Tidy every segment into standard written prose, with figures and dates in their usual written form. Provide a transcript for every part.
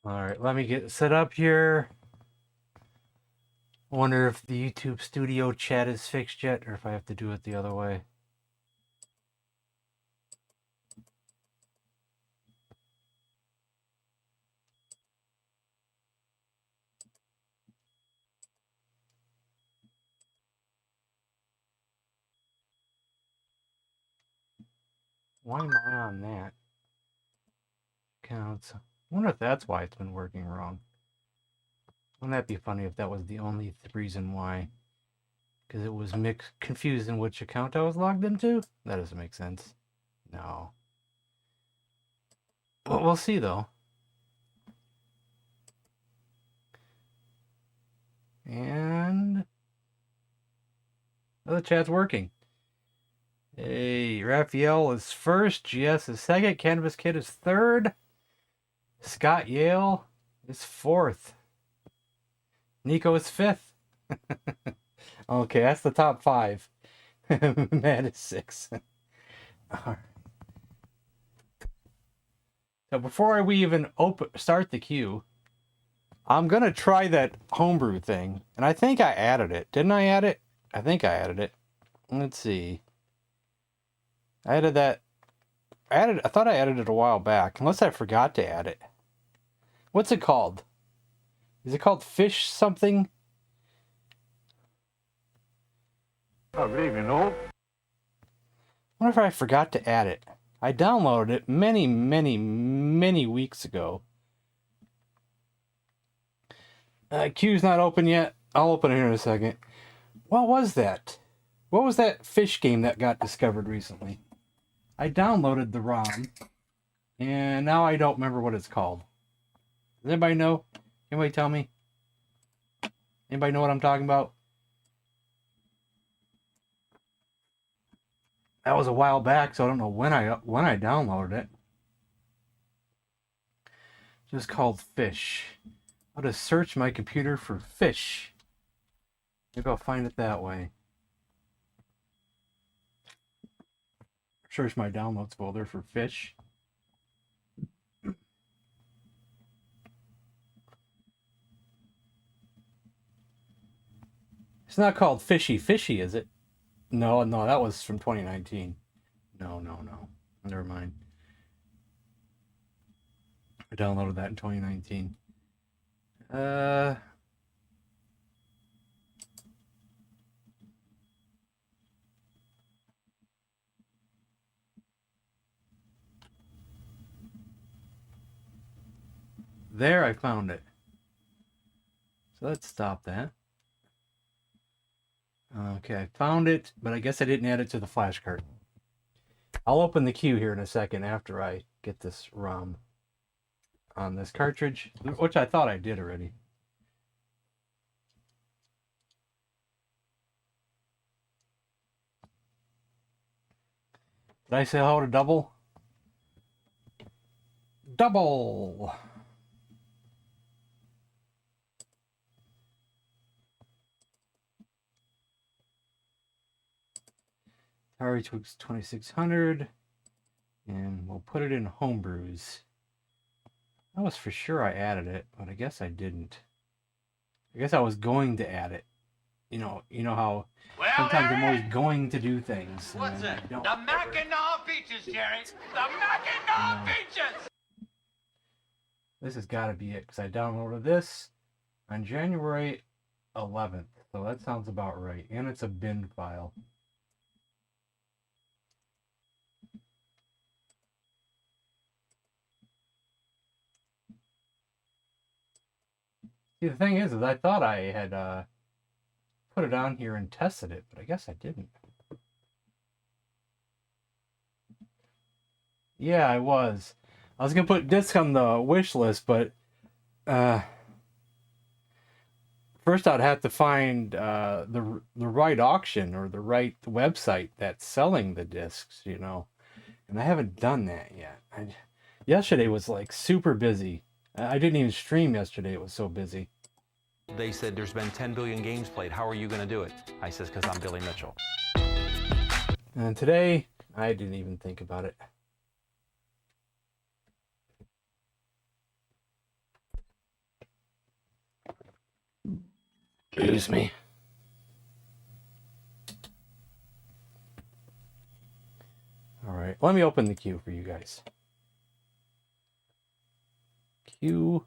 Alright, let me get set up here. Wonder if the YouTube studio chat is fixed yet, or if I have to do it the other way. Why am I on that? Counts. I wonder if that's why it's been working wrong. Wouldn't that be funny if that was the only reason why? Because it was confused in which account I was logged into? That doesn't make sense. No. But we'll see, though. And... oh, the chat's working. Hey, Raphael is first, GS is second, Canvas Kid is third, Scott Yale is fourth, Nico is fifth. Okay, that's the top five. Matt is sixth. All right. So before we even start the queue, I'm going to try that homebrew thing. And I think I added it. Didn't I add it? I think I added it. Let's see. I added that. I thought I added it a while back, unless I forgot to add it. What's it called? Is it called fish something? I don't even know. I wonder if I forgot to add it. I downloaded it many, many, many weeks ago. Queue's not open yet. I'll open it here in a second. What was that? What was that fish game that got discovered recently? I downloaded the ROM, and now I don't remember what it's called. Does anybody know? Anybody tell me? Anybody know what I'm talking about? That was a while back, so I don't know when I downloaded it. Just called Fish. I'll just search my computer for fish. Maybe I'll find it that way. Search my downloads folder for fish. It's not called Fishy Fishy, is it? No, that was from 2019. No. Never mind. I downloaded that in 2019. There, I found it. So let's stop that. Okay, I found it, but I guess I didn't add it to the flash card. I'll open the queue here in a second after I get this ROM on this cartridge, which I thought I did already. Did I say hello to Double? Double! Atari 2600, and we'll put it in Homebrews. That was for sure I added it, but I guess I didn't. I guess I was going to add it. You know how sometimes I'm always going to do things. What's it? The Mackinac Beaches, Jerry. The Mackinac Beaches. This has got to be it, because I downloaded this on January 11th. So that sounds about right. And it's a bin file. See, the thing is I thought I had put it on here and tested it, but I guess I didn't. Yeah, I was. I was going to put disc on the wish list, but first I'd have to find the right auction or the right website that's selling the discs, and I haven't done that yet. Yesterday was like super busy. I didn't even stream yesterday. It was so busy. They said there's been 10 billion games played. How are you going to do it? I says, because I'm Billy Mitchell. And today, I didn't even think about it. Excuse me. Alright, let me open the queue for you guys. Queue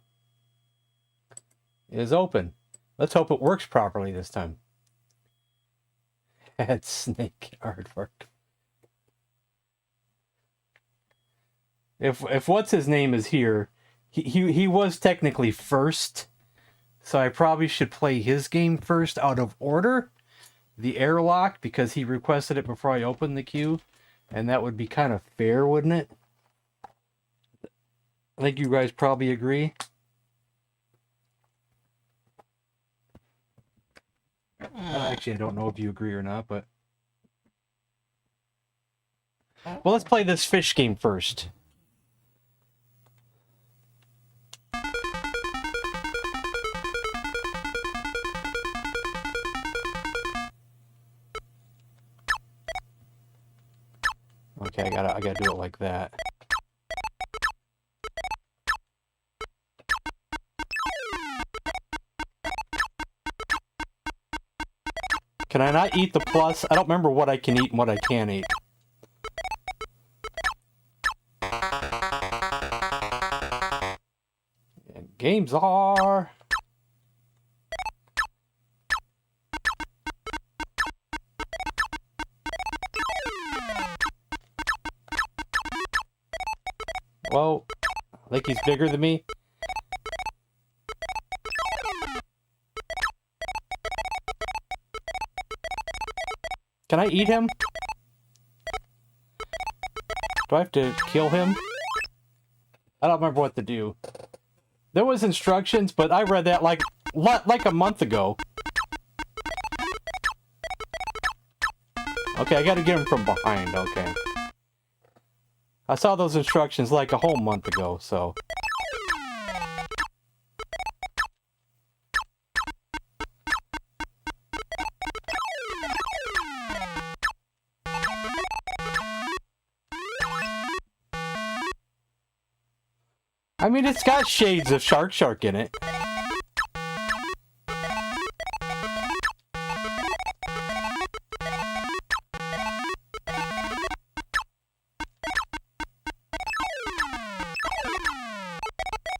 is open. Let's hope it works properly this time. Had snake artwork. If what's his name is here, he was technically first, so I probably should play his game first out of order, the Airlock, because he requested it before I opened the queue, and that would be kind of fair, wouldn't it? I think you guys probably agree. Actually, I don't know if you agree or not, but... Well, let's play this fish game first. Okay, I gotta do it like that. Can I not eat the plus? I don't remember what I can eat and what I can't eat. And games are... Whoa, I think he's bigger than me. Can I eat him? Do I have to kill him? I don't remember what to do. There was instructions, but I read that like a month ago. Okay, I gotta get him from behind, okay. I saw those instructions like a whole month ago, so... I mean, it's got shades of Shark in it.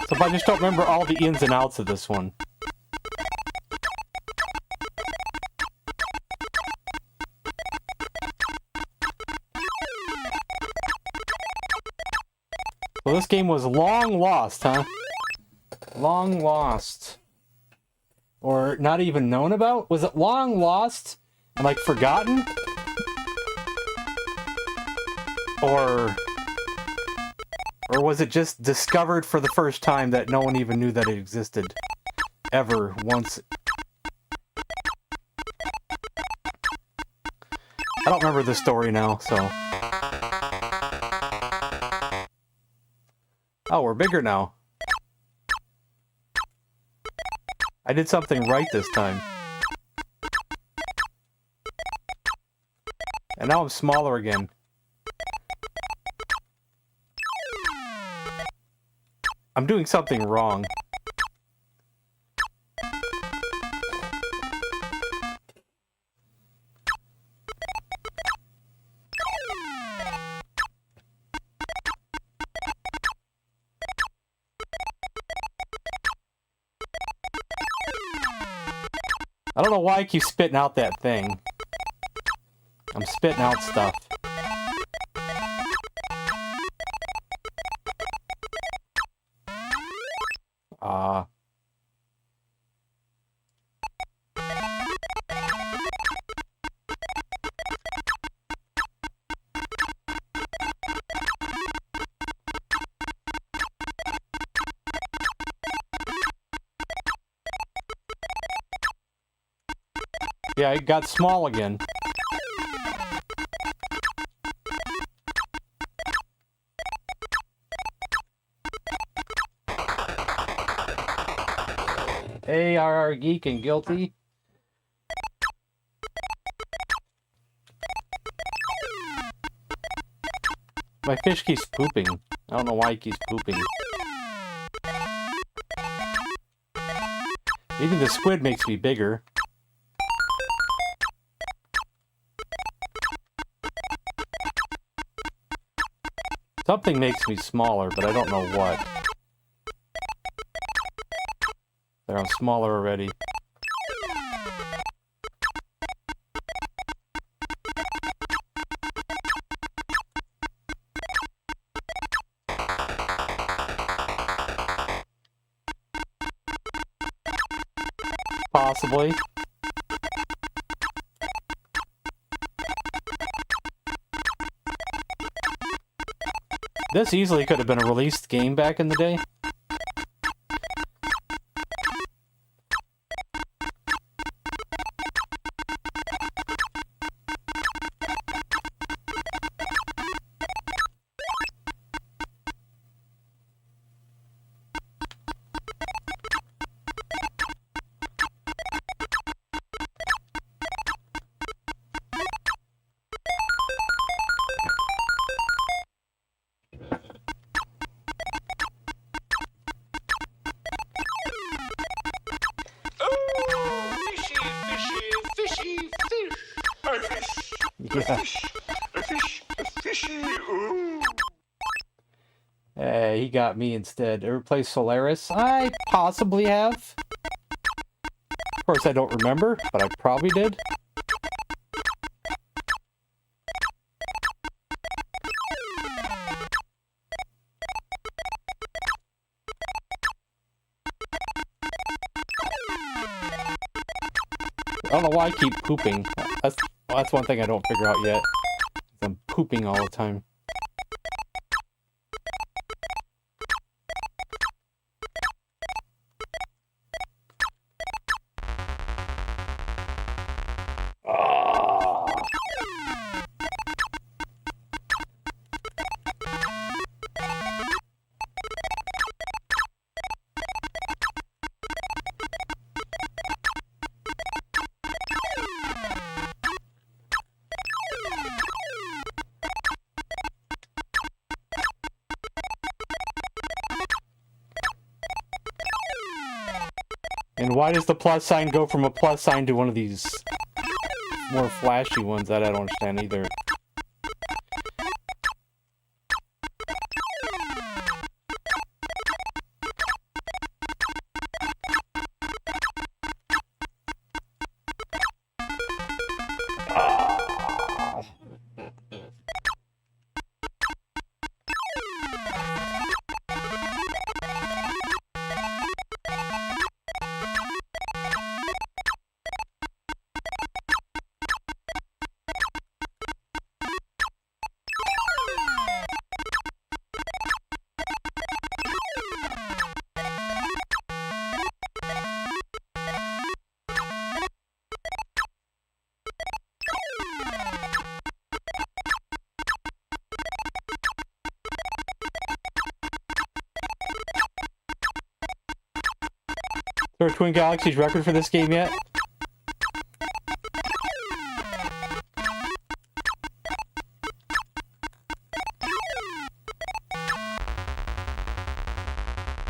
So if I just don't remember all the ins and outs of this one. Well, this game was long lost, huh? Long lost. Or not even known about? Was it long lost and, like, forgotten? Or was it just discovered for the first time that no one even knew that it existed? Ever, once. I don't remember the story now, so... Oh, we're bigger now. I did something right this time. And now I'm smaller again. I'm doing something wrong. I don't know why I keep spitting out that thing. I'm spitting out stuff. Yeah, it got small again. ARR Geek and Guilty. My fish keeps pooping. I don't know why he keeps pooping. Even the squid makes me bigger. Something makes me smaller, but I don't know what. There, I'm smaller already. Possibly. This easily could have been a released game back in the day. Yeah. Hey, he got me instead. Ever play Solaris? I possibly have. Of course, I don't remember, but I probably did. I don't know why I keep pooping. That's one thing I don't figure out yet. I'm pooping all the time. And why does the plus sign go from a plus sign to one of these more flashy ones that I don't understand either? Is there a Twin Galaxies record for this game yet?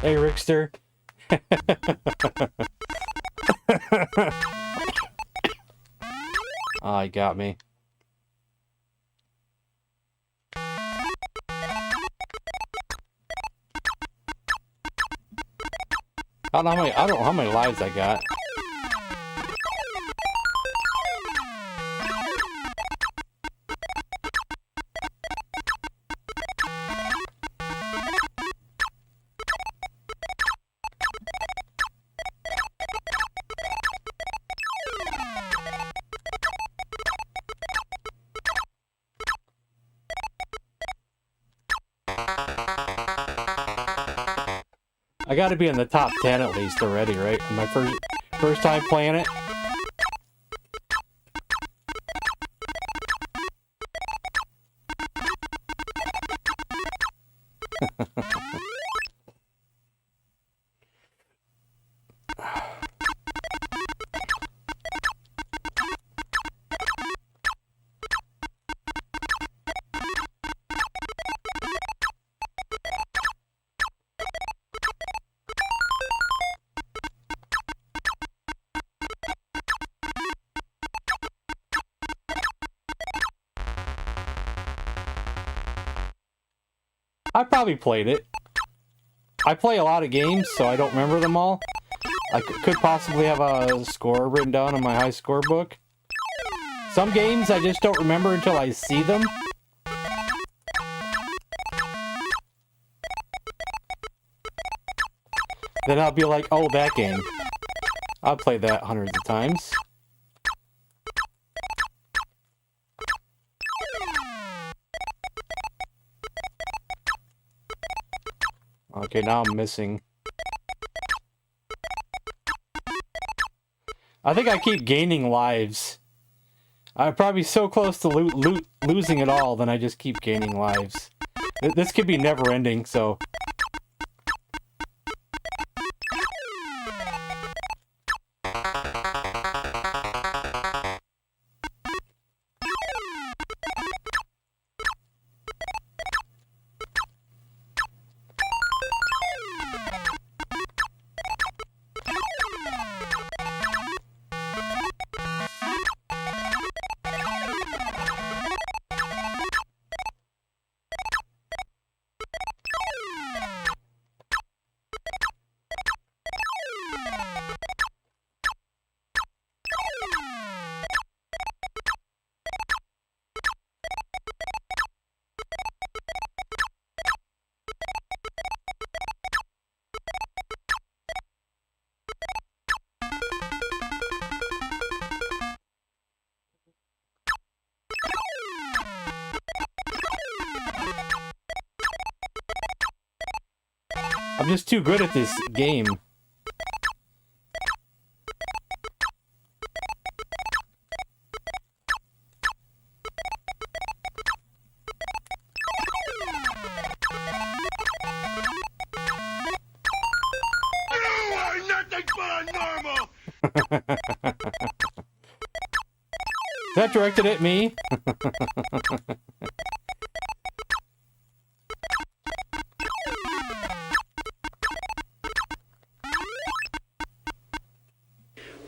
Hey, Rickster. Ah, he got me. I don't know how many lives I got. I gotta be in the top 10 at least already, right? My first time playing it. I probably played it. I play a lot of games, so I don't remember them all. I could possibly have a score written down in my high score book. Some games I just don't remember until I see them. Then I'll be like, oh, that game. I'll play that hundreds of times. Okay, now I'm missing. I think I keep gaining lives. I'm probably so close to losing it all, then I just keep gaining lives. This could be never ending, so... I'm just too good at this game. You are nothing but a normal! Is that directed at me?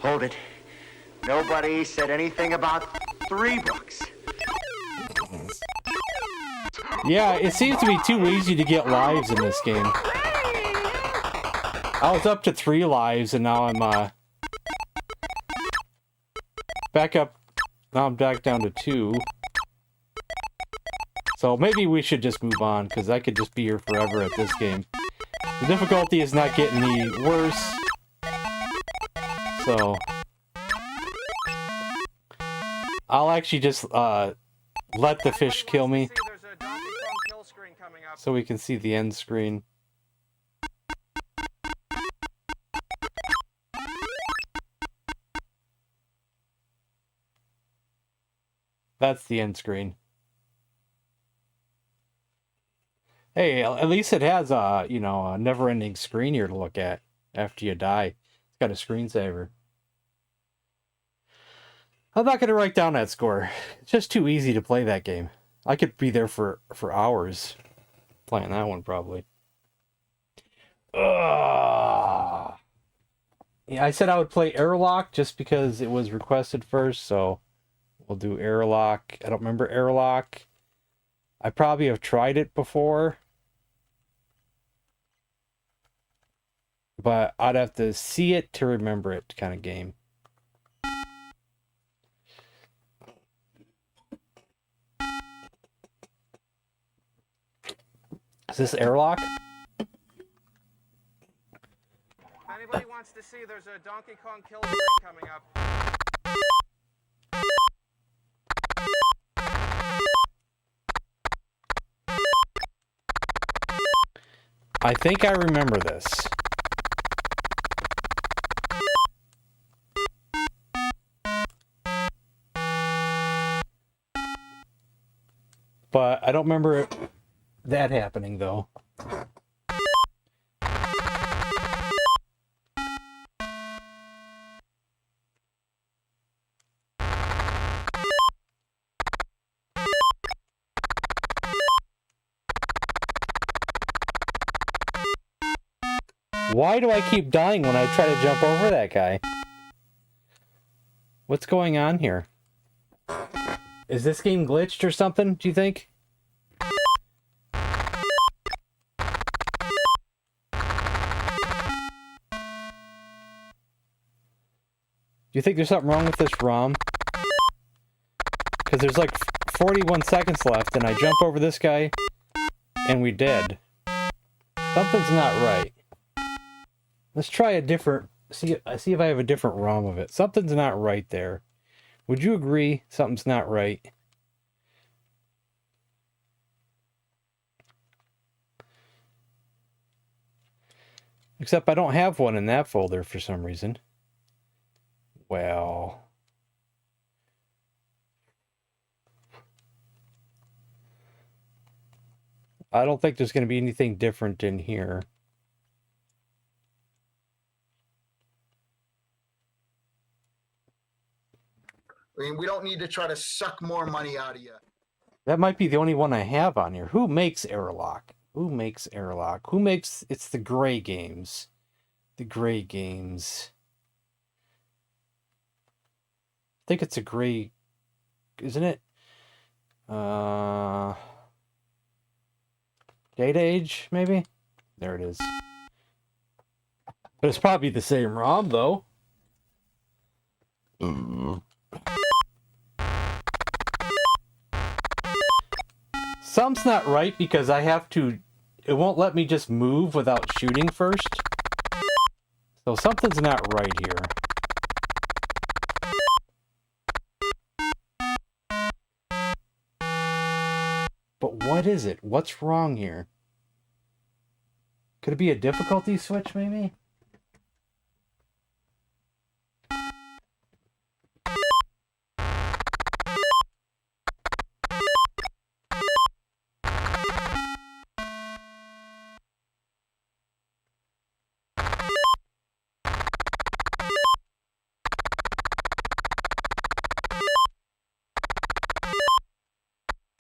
Hold it. Nobody said anything about $3. Yeah, it seems to be too easy to get lives in this game. I was up to 3 lives and now I'm back up. Now I'm back down to 2. So maybe we should just move on, because I could just be here forever at this game. The difficulty is not getting any worse. So I'll actually just let the fish kill me so we can see the end screen. That's the end screen. Hey, at least it has a, you know, a never-ending screen here to look at after you die. It's got a screensaver. I'm not going to write down that score. It's just too easy to play that game. I could be there for hours playing that one, probably. Ugh. Yeah, I said I would play Airlock just because it was requested first, so we'll do Airlock. I don't remember Airlock. I probably have tried it before, but I'd have to see it to remember it kind of game. Is this Airlock? If anybody wants to see, there's a Donkey Kong kill screen coming up. I think I remember this. But I don't remember that happening, though. Why do I keep dying when I try to jump over that guy? What's going on here? Is this game glitched or something, do you think? you think there's something wrong with this ROM? Because there's like 41 seconds left, and I jump over this guy, and we dead. Something's not right. Let's try a different... See if I have a different ROM of it. Something's not right there. Would you agree something's not right? Except I don't have one in that folder for some reason. Well... I don't think there's going to be anything different in here. I mean, we don't need to try to suck more money out of you. That might be the only one I have on here. Who makes Airlock? Who makes Airlock? Who makes... It's the Gray Games. The Gray Games. I think it's a Gray... Isn't it? Data Age, maybe? There it is. But it's probably the same ROM, though. Something's not right because I have to... It won't let me just move without shooting first. So something's not right here. But what is it? What's wrong here? Could it be a difficulty switch, maybe?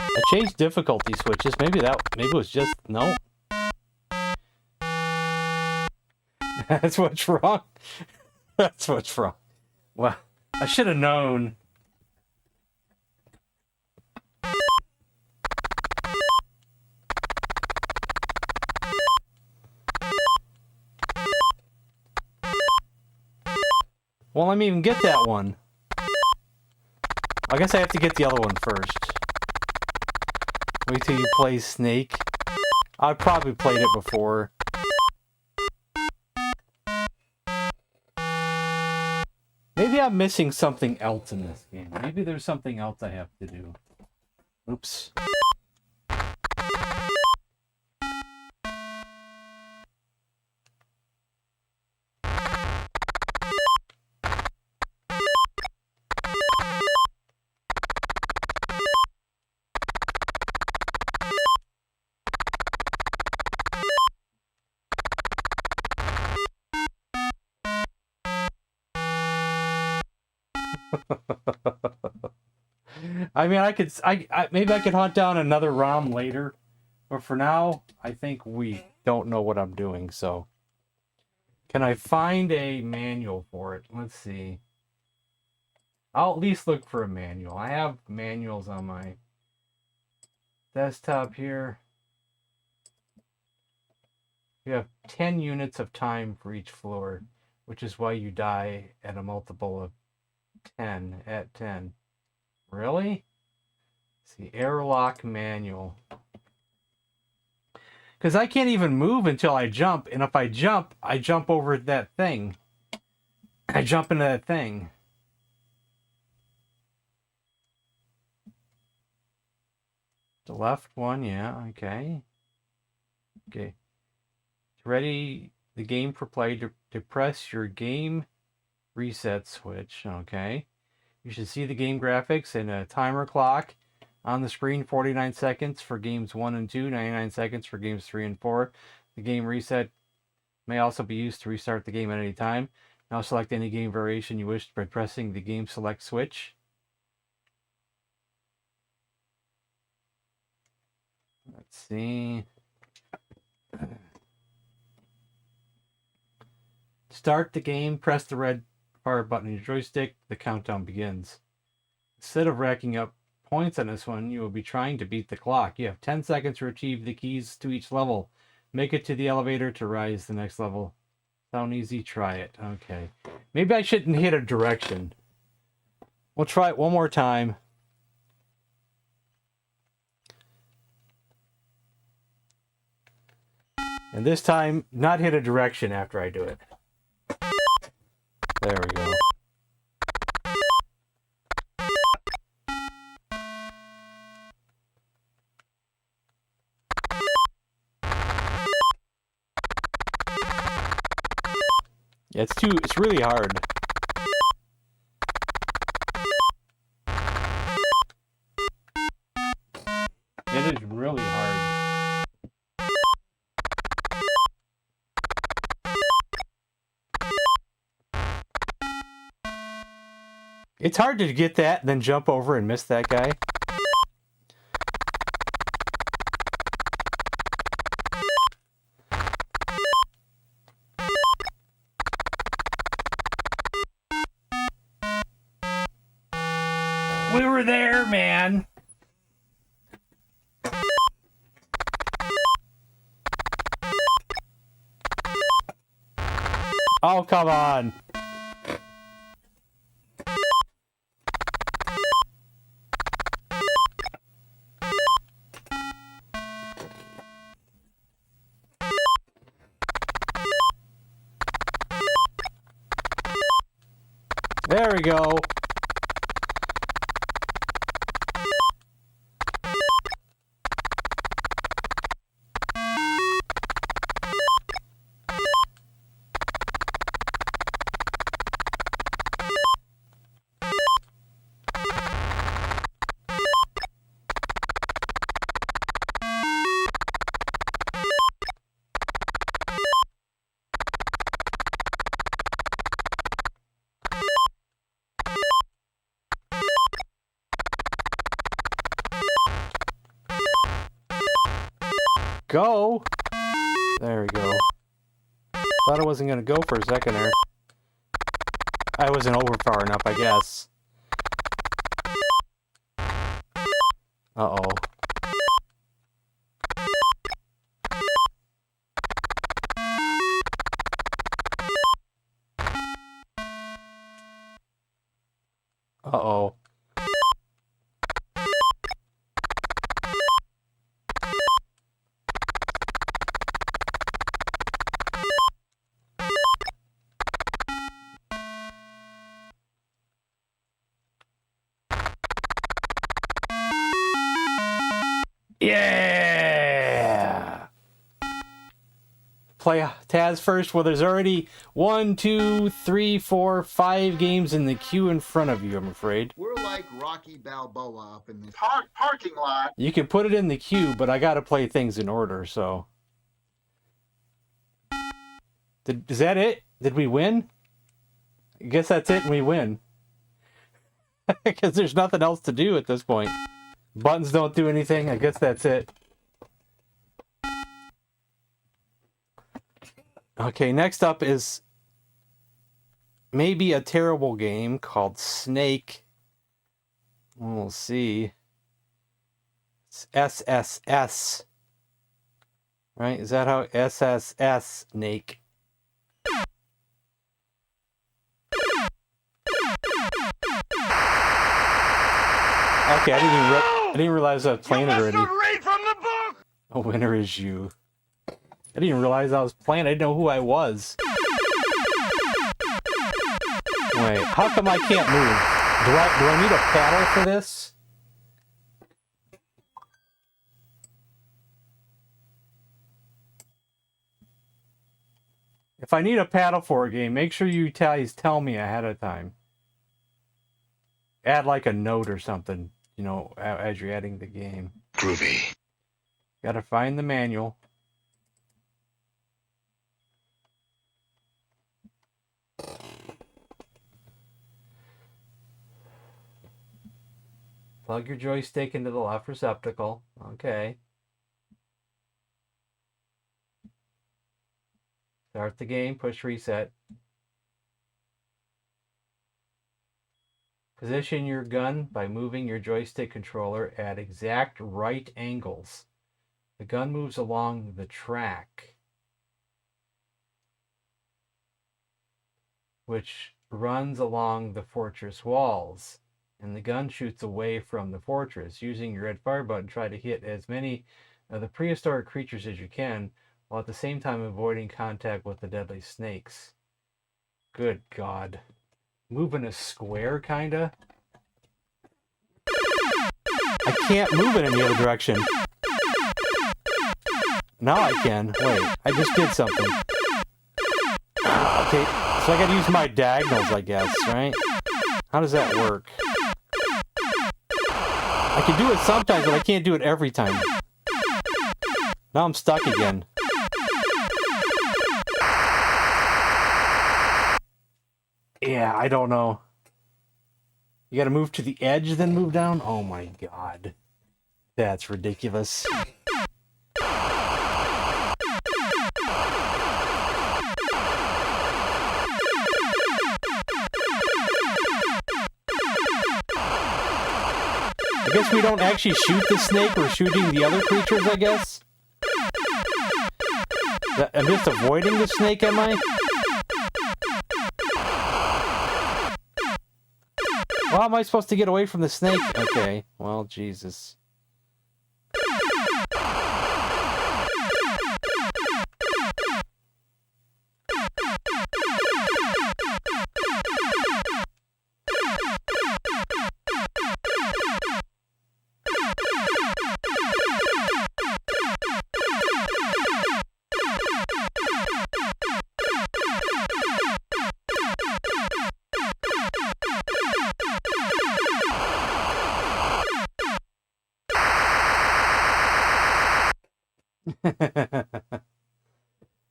I changed difficulty switches. Maybe it was just... No. That's what's wrong. That's what's wrong. Well, I should have known. Well, let me even get that one. I guess I have to get the other one first. Wait till you play Snake. I've probably played it before. Maybe I'm missing something else in this game. Maybe there's something else I have to do. Oops. I mean, maybe I could hunt down another ROM later, but for now, I think we don't know what I'm doing. So, can I find a manual for it? Let's see. I'll at least look for a manual. I have manuals on my desktop here. You have 10 units of time for each floor, which is why you die at a multiple of 10 at 10. Really? Let's see, Airlock manual. Because I can't even move until I jump, and if I jump over that thing. I jump into that thing. The left one, yeah, okay. Okay. Ready the game for play to press your game reset switch, okay. You should see the game graphics and a timer clock on the screen, 49 seconds for games 1 and 2, 99 seconds for games 3 and 4. The game reset may also be used to restart the game at any time. Now select any game variation you wish by pressing the game select switch. Let's see. Start the game, press the red fire button on your joystick, the countdown begins. Instead of racking up points on this one, you will be trying to beat the clock. You have 10 seconds to achieve the keys to each level. Make it to the elevator to rise the next level. Sound easy, try it. Okay. Maybe I shouldn't hit a direction. We'll try it one more time. And this time, not hit a direction after I do it. There we go. Yeah, it's really hard. It is really hard. It's hard to get that, then jump over and miss that guy. We were there, man. Oh, come on. There we go. Go. There we go. Thought I wasn't gonna go for a second there. I wasn't over far enough, I guess. Uh-oh. Uh-oh. Yeah! Play Taz first. Well, there's already 1, 2, 3, 4, 5 games in the queue in front of you, I'm afraid. We're like Rocky Balboa up in this Parking lot. You can put it in the queue, but I gotta play things in order, so... Is that it? Did we win? I guess that's it and we win. Because there's nothing else to do at this point. Buttons don't do anything. I guess that's it. Okay, next up is maybe a terrible game called Snake. We'll see. It's SSS. Right? Is that how? SSS Snake. Okay, I didn't realize I was playing it already. Read from the book. A winner is you. I didn't even realize I was playing. I didn't know who I was. Wait, how come I can't move? Do I need a paddle for this? If I need a paddle for a game, make sure you guys tell me ahead of time. Add like a note or something, you know, as you're adding the game. Groovy. Gotta find the manual. Plug your joystick into the left receptacle. Okay. Start the game, push reset. Position your gun by moving your joystick controller at exact right angles. The gun moves along the track. which runs along the fortress walls, and the gun shoots away from the fortress. Using your red fire button, try to hit as many of the prehistoric creatures as you can, while at the same time avoiding contact with the deadly snakes. Good God. Move in a square, kinda? I can't move in any other direction. Now I can. Wait, I just did something. Okay, so I gotta use my diagonals, I guess, right? How does that work? I can do it sometimes, but I can't do it every time. Now I'm stuck again. Yeah, I don't know. You gotta move to the edge, then move down? Oh my God. That's ridiculous. I guess we don't actually shoot the snake, we're shooting the other creatures, I guess? I'm just avoiding the snake, am I? Well, how am I supposed to get away from the snake? Okay, well, Jesus.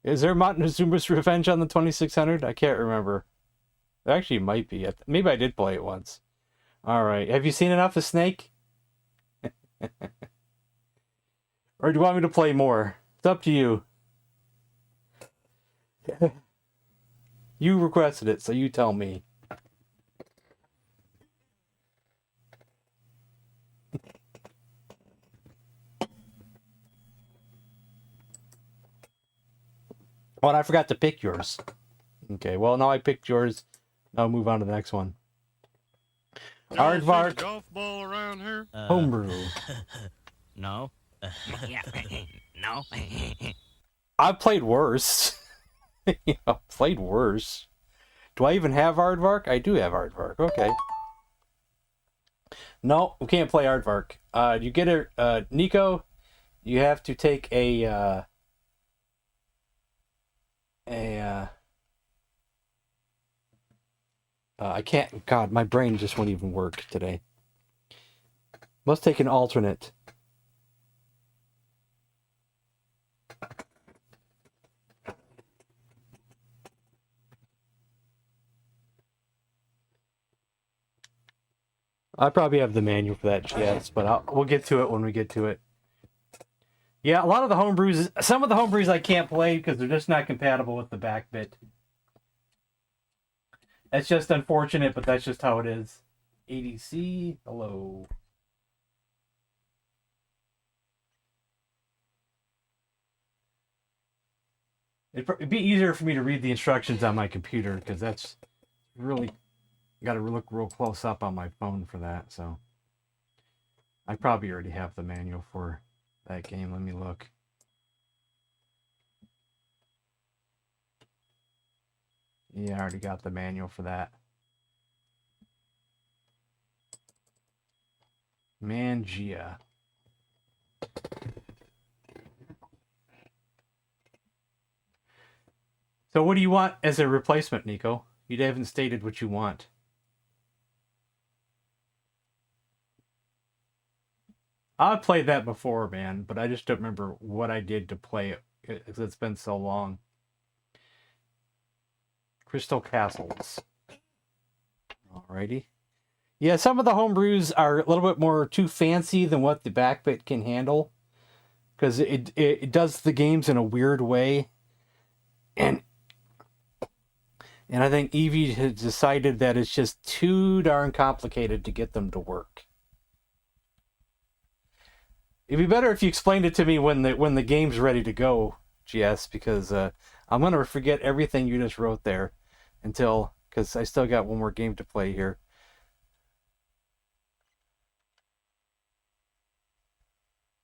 Is there Montezuma's Revenge on the 2600? I can't remember. There actually might be. Maybe I did play it once. Alright. Have you seen enough of Snake? Or do you want me to play more? It's up to you. You requested it, so you tell me. Oh, and I forgot to pick yours. Okay, well, now I picked yours. I'll move on to the next one. Aardvark. Golf ball around here? Homebrew. No. No. I've played worse. Played worse. Do I even have Aardvark? I do have Aardvark. Okay. No, we can't play Aardvark. You get a Nico. You have to take a I can't. God, my brain just won't even work today. Must take an alternate. I probably have the manual for that, yes, but we'll get to it when we get to it. Yeah, a lot of the homebrews, some of the homebrews I can't play because they're just not compatible with the back bit. That's just unfortunate, but that's just how it is. ADC, hello. It'd be easier for me to read the instructions on my computer because that's really... got to look real close up on my phone for that, so I probably already have the manual for that game. Let me look. Yeah, I already got the manual for that. Mangia. So what do you want as a replacement, Nico? You haven't stated what you want. I've played that before, man, but I just don't remember what I did to play it because it's been so long. Crystal Castles. Alrighty. Yeah, some of the homebrews are a little bit more too fancy than what the backbit can handle because it does the games in a weird way, and I think Evie has decided that it's just too darn complicated to get them to work. It'd be better if you explained it to me when the game's ready to go, GS, because I'm going to forget everything you just wrote there until because I still got one more game to play here.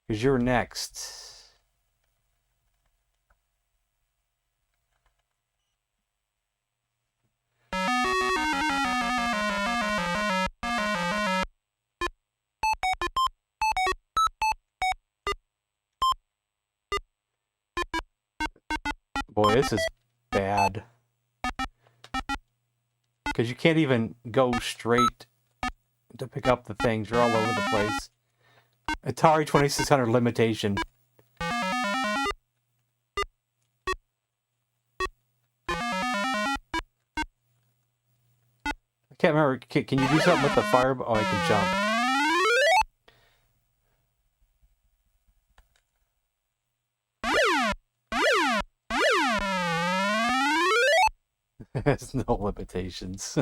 Because you're next. Boy, this is bad. Because you can't even go straight to pick up the things. You're all over the place. Atari 2600 limitation. I can't remember. Can you do something with the fire? Oh, I can jump. There's no limitations.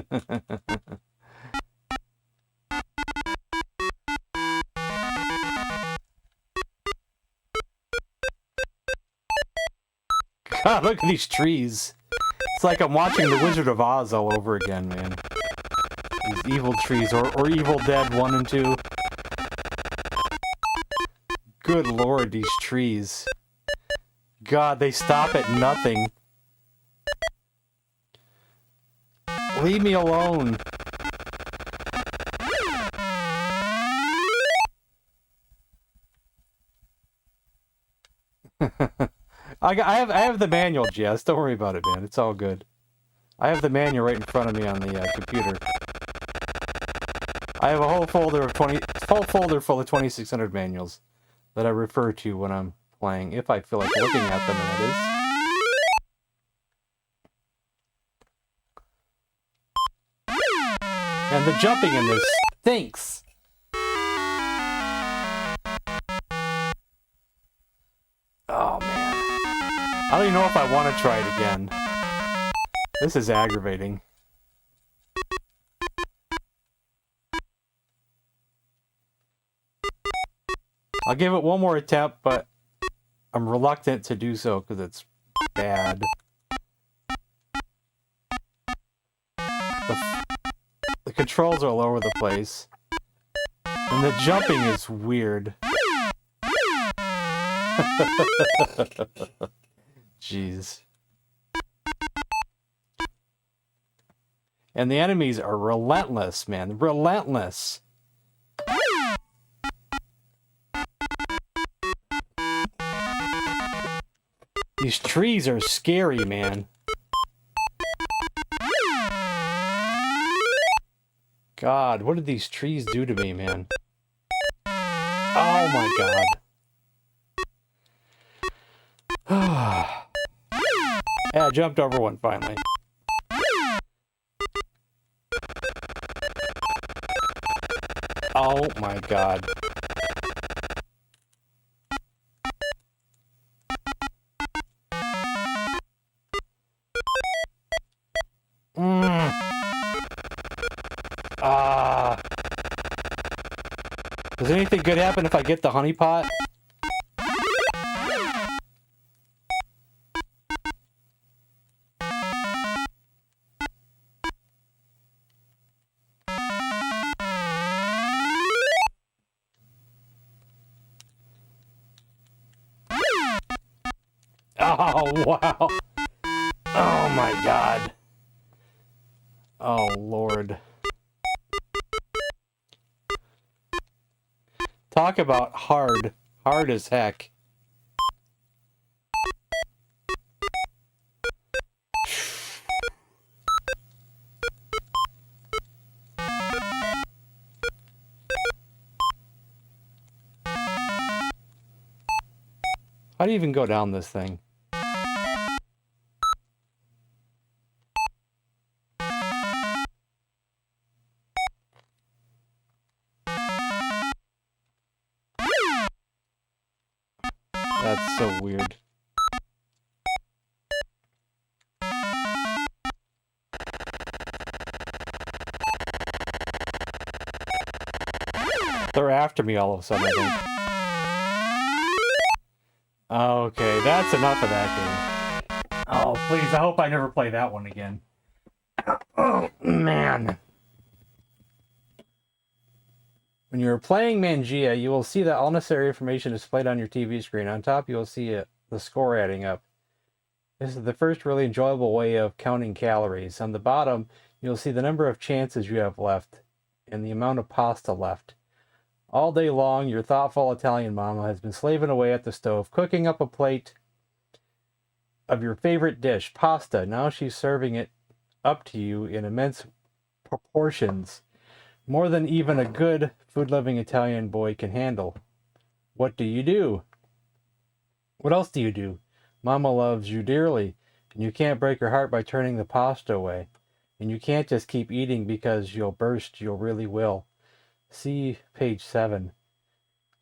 God, look at these trees. It's like I'm watching The Wizard of Oz all over again, man. These evil trees, or Evil Dead 1 and 2. Good lord, these trees. God, they stop at nothing. Leave me alone. I have the manual, Jess. Don't worry about it, man. It's all good. I have the manual right in front of me on the computer. I have a whole folder full of 2600 manuals that I refer to when I'm playing, if I feel like looking at them, and that is. And the jumping in this stinks. Oh, man. I don't even know if I want to try it again. This is aggravating. I'll give it one more attempt, but I'm reluctant to do so because it's bad. The controls are all over the place. And the jumping is weird. Jeez. And the enemies are relentless, man. Relentless. These trees are scary, man. God, what did these trees do to me, man? Oh my God. Yeah, I jumped over one finally. Oh my God. Does anything good happen if I get the honey pot? Oh, wow. Oh, my God. Oh, Lord. Talk about hard. Hard as heck. How do you even go down this thing? That's so weird. They're after me all of a sudden, I think. Okay, that's enough of that game. Oh, please, I hope I never play that one again. Oh. Oh, man. When you're playing Mangia, you will see that all necessary information is displayed on your TV screen. On top, you will see the score adding up. This is the first really enjoyable way of counting calories. On the bottom, you'll see the number of chances you have left and the amount of pasta left. All day long, your thoughtful Italian mama has been slaving away at the stove, cooking up a plate of your favorite dish, pasta. Now she's serving it up to you in immense proportions, more than even a good food-loving Italian boy can handle. What do you do? What else do you do? Mama loves you dearly, and you can't break her heart by turning the pasta away. And you can't just keep eating because you'll burst, you really will. See page 7.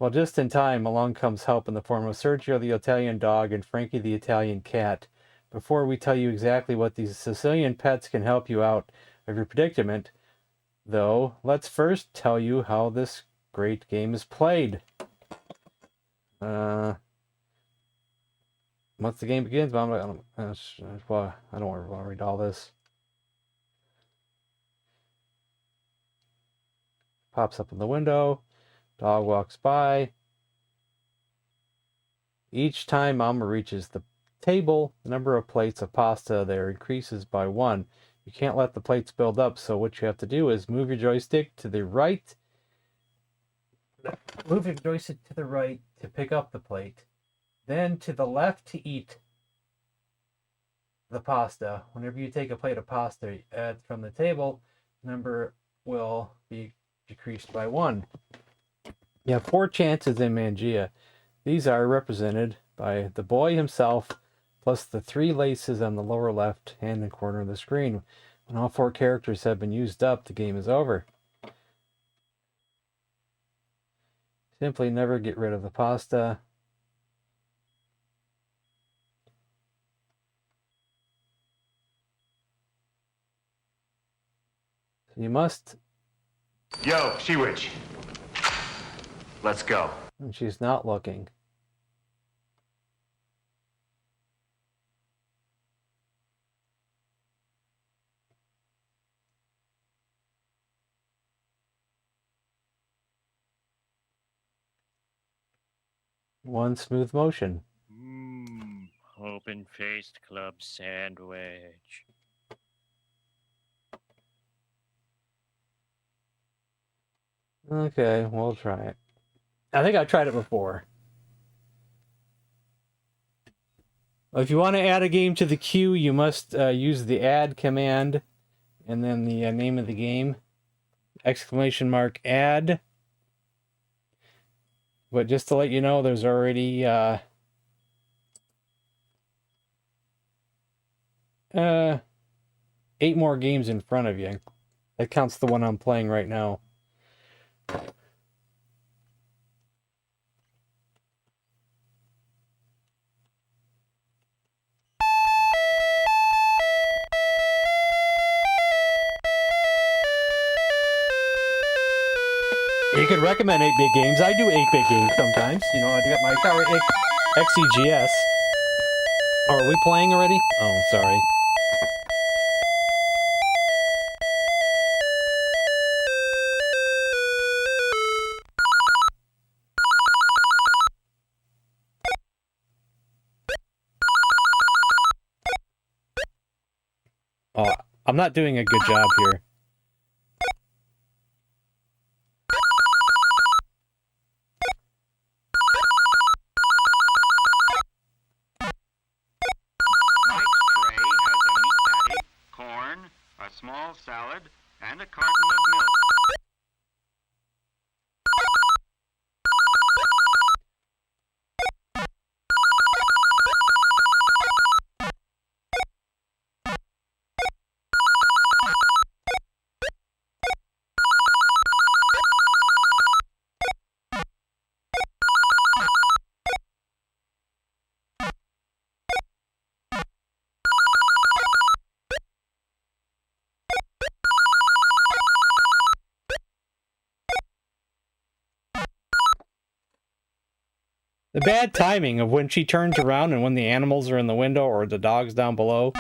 Well, just in time, along comes help in the form of Sergio the Italian dog and Frankie the Italian cat. Before we tell you exactly what these Sicilian pets can help you out of your predicament, though, let's first tell you how this great game is played. Once the game begins, I don't want to read all this. Pops up in the window. Dog walks by. Each time Mama reaches the table, the number of plates of pasta there increases by 1. You can't let the plates build up, so what you have to do is move your joystick to the right. Move your joystick to the right to pick up the plate. Then to the left to eat the pasta. Whenever you take a plate of pasta from the table, the number will be decreased by 1. You have 4 chances in Mangia. These are represented by the boy himself, plus the 3 laces on the lower left hand corner of the screen. When all 4 characters have been used up, the game is over. Simply never get rid of the pasta. You must. Yo, She-Witch. Let's go. And she's not looking. One smooth motion. Open-faced club sandwich. Okay, we'll try it. I think I've tried it before. If you want to add a game to the queue, you must use the add command and then the name of the game. !add. But just to let you know, there's already 8 more games in front of you. That counts the one I'm playing right now. You could recommend 8-bit games. I do 8-bit games sometimes. You know, I got my Atari XEGS. Oh, are we playing already? Oh, sorry. Oh, I'm not doing a good job here. Small salad, and a carton of milk. The bad timing of when she turns around and when the animals are in the window or the dog's down below.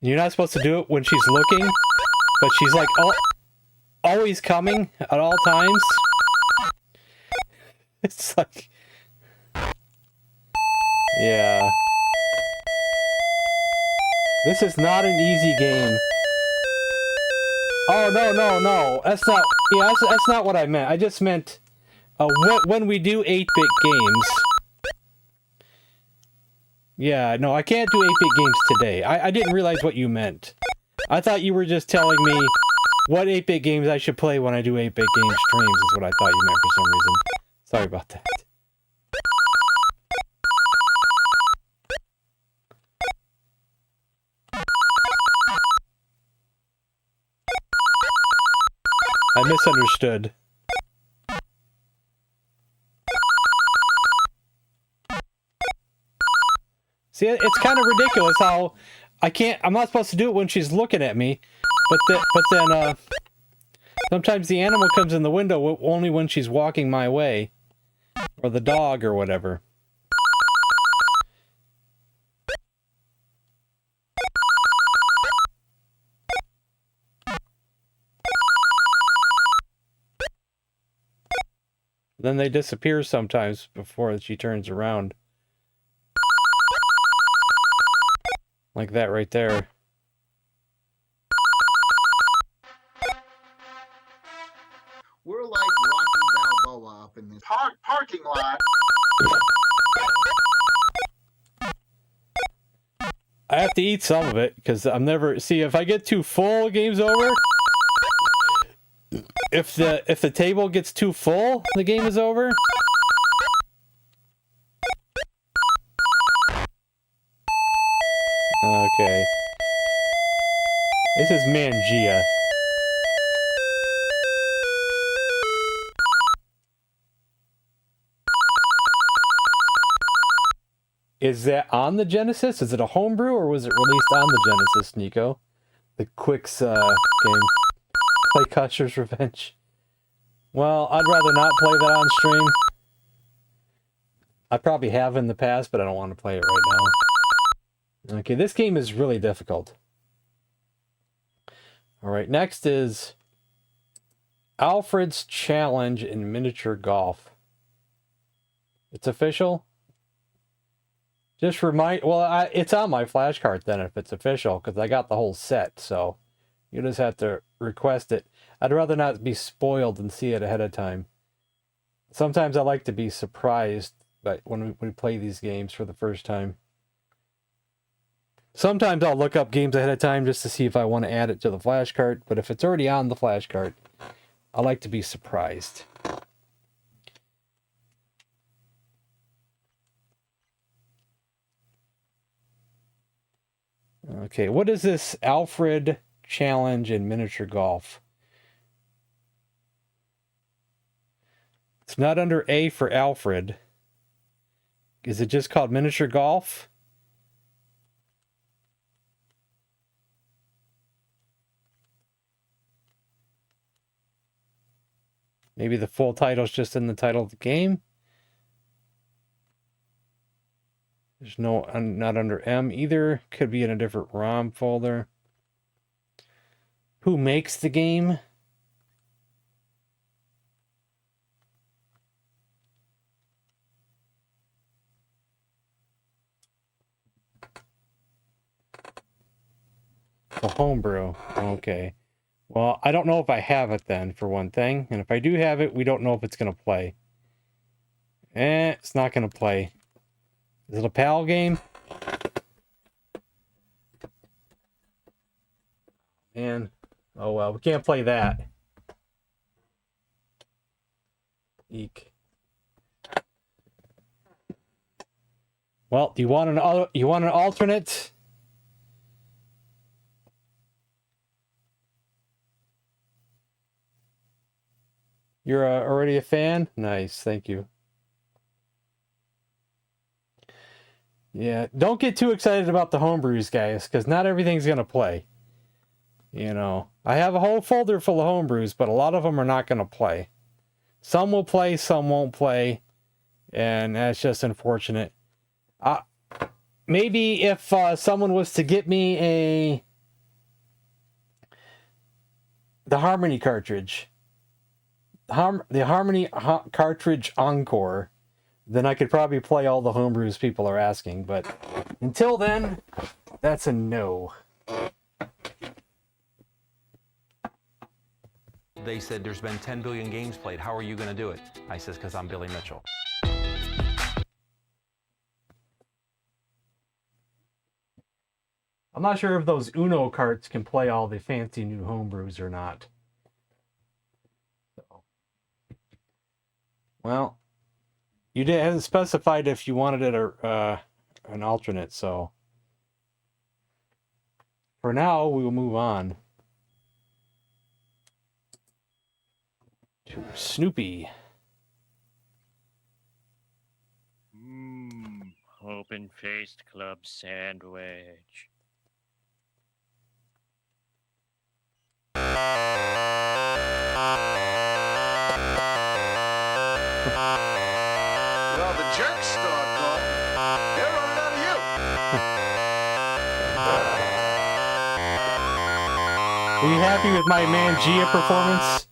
You're not supposed to do it when she's looking, but she's like always coming at all times. It's like, yeah. This is not an easy game. Oh, no. That's not, yeah, that's not what I meant. I just meant when we do 8-bit games. Yeah, no, I can't do 8-bit games today. I didn't realize what you meant. I thought you were just telling me what 8-bit games I should play when I do 8-bit game streams is what I thought you meant for some reason. Sorry about that. I misunderstood. See, it's kind of ridiculous how I'm not supposed to do it when she's looking at me, but then sometimes the animal comes in the window only when she's walking my way, or the dog or whatever. Then they disappear sometimes before she turns around. Like that right there. We're like Rocky Balboa up in this parking lot. I have to eat some of it because I'm never... See, if I get too full, game's over. If the table gets too full, the game is over. Okay. This is Mangia. Is that on the Genesis? Is it a homebrew or was it released on the Genesis, Nico? The Quicks game. Play Custer's Revenge. Well, I'd rather not play that on stream. I probably have in the past, but I don't want to play it right now. Okay, this game is really difficult. Alright, next is Alfred's Challenge in Miniature Golf. It's official? Just remind... Well, it's on my flashcard then if it's official, because I got the whole set, so you just have to request it. I'd rather not be spoiled and see it ahead of time. Sometimes I like to be surprised when we play these games for the first time. Sometimes I'll look up games ahead of time just to see if I want to add it to the flashcard, but if it's already on the flashcard, I like to be surprised. Okay, what is this Alfred Challenge in Miniature Golf? It's not under A for Alfred. Is it just called Miniature Golf? Maybe the full title's just in the title of the game? There's no, not under M either. Could be in a different ROM folder. Who makes the game? The homebrew. Okay. Well, I don't know if I have it then, for one thing. And if I do have it, we don't know if it's going to play. It's not going to play. Is it a PAL game? And, oh well, we can't play that. Eek. Well, do you want an alternate? You're already a fan? Nice, thank you. Yeah, don't get too excited about the homebrews, guys, because not everything's going to play. You know, I have a whole folder full of homebrews, but a lot of them are not going to play. Some will play, some won't play, and that's just unfortunate. Maybe if someone was to get me the Harmony cartridge. The Harmony cartridge Encore. Then I could probably play all the homebrews people are asking. But until then, that's a no. They said there's been 10 billion games played. How are you going to do it? I says, because I'm Billy Mitchell. I'm not sure if those Uno carts can play all the fancy new homebrews or not. So, well, you hadn't specified if you wanted it or an alternate, so for now we will move on to Snoopy. Open-faced club sandwich. Well, the jerks start calling. They're running out of you. Are you happy with my Mangia performance?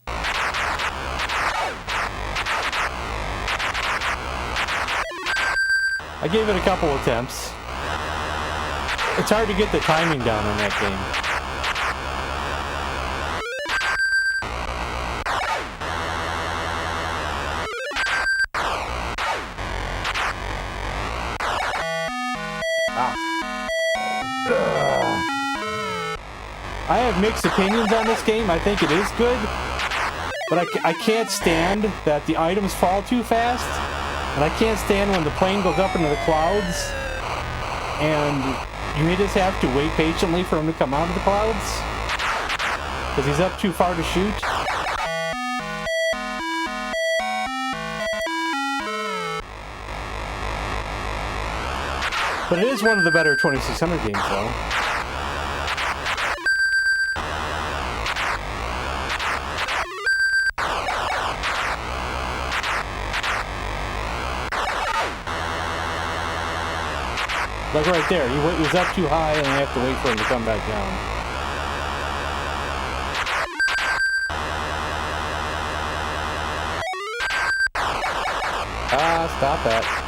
I gave it a couple attempts. It's hard to get the timing down on that game. I have mixed opinions on this game. I think it is good, but I can't stand that the items fall too fast, and I can't stand when the plane goes up into the clouds, and you just have to wait patiently for him to come out of the clouds, because he's up too far to shoot. But it is one of the better 2600 games, though. Like right there, he was up too high and I have to wait for him to come back down. Ah, stop that.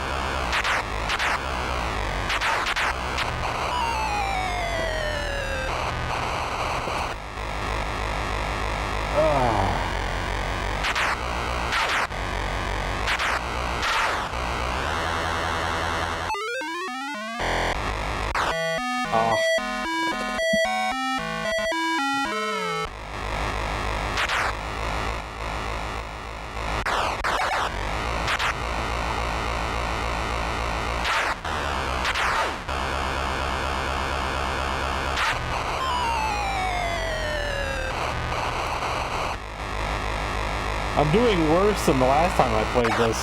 I'm doing worse than the last time I played this.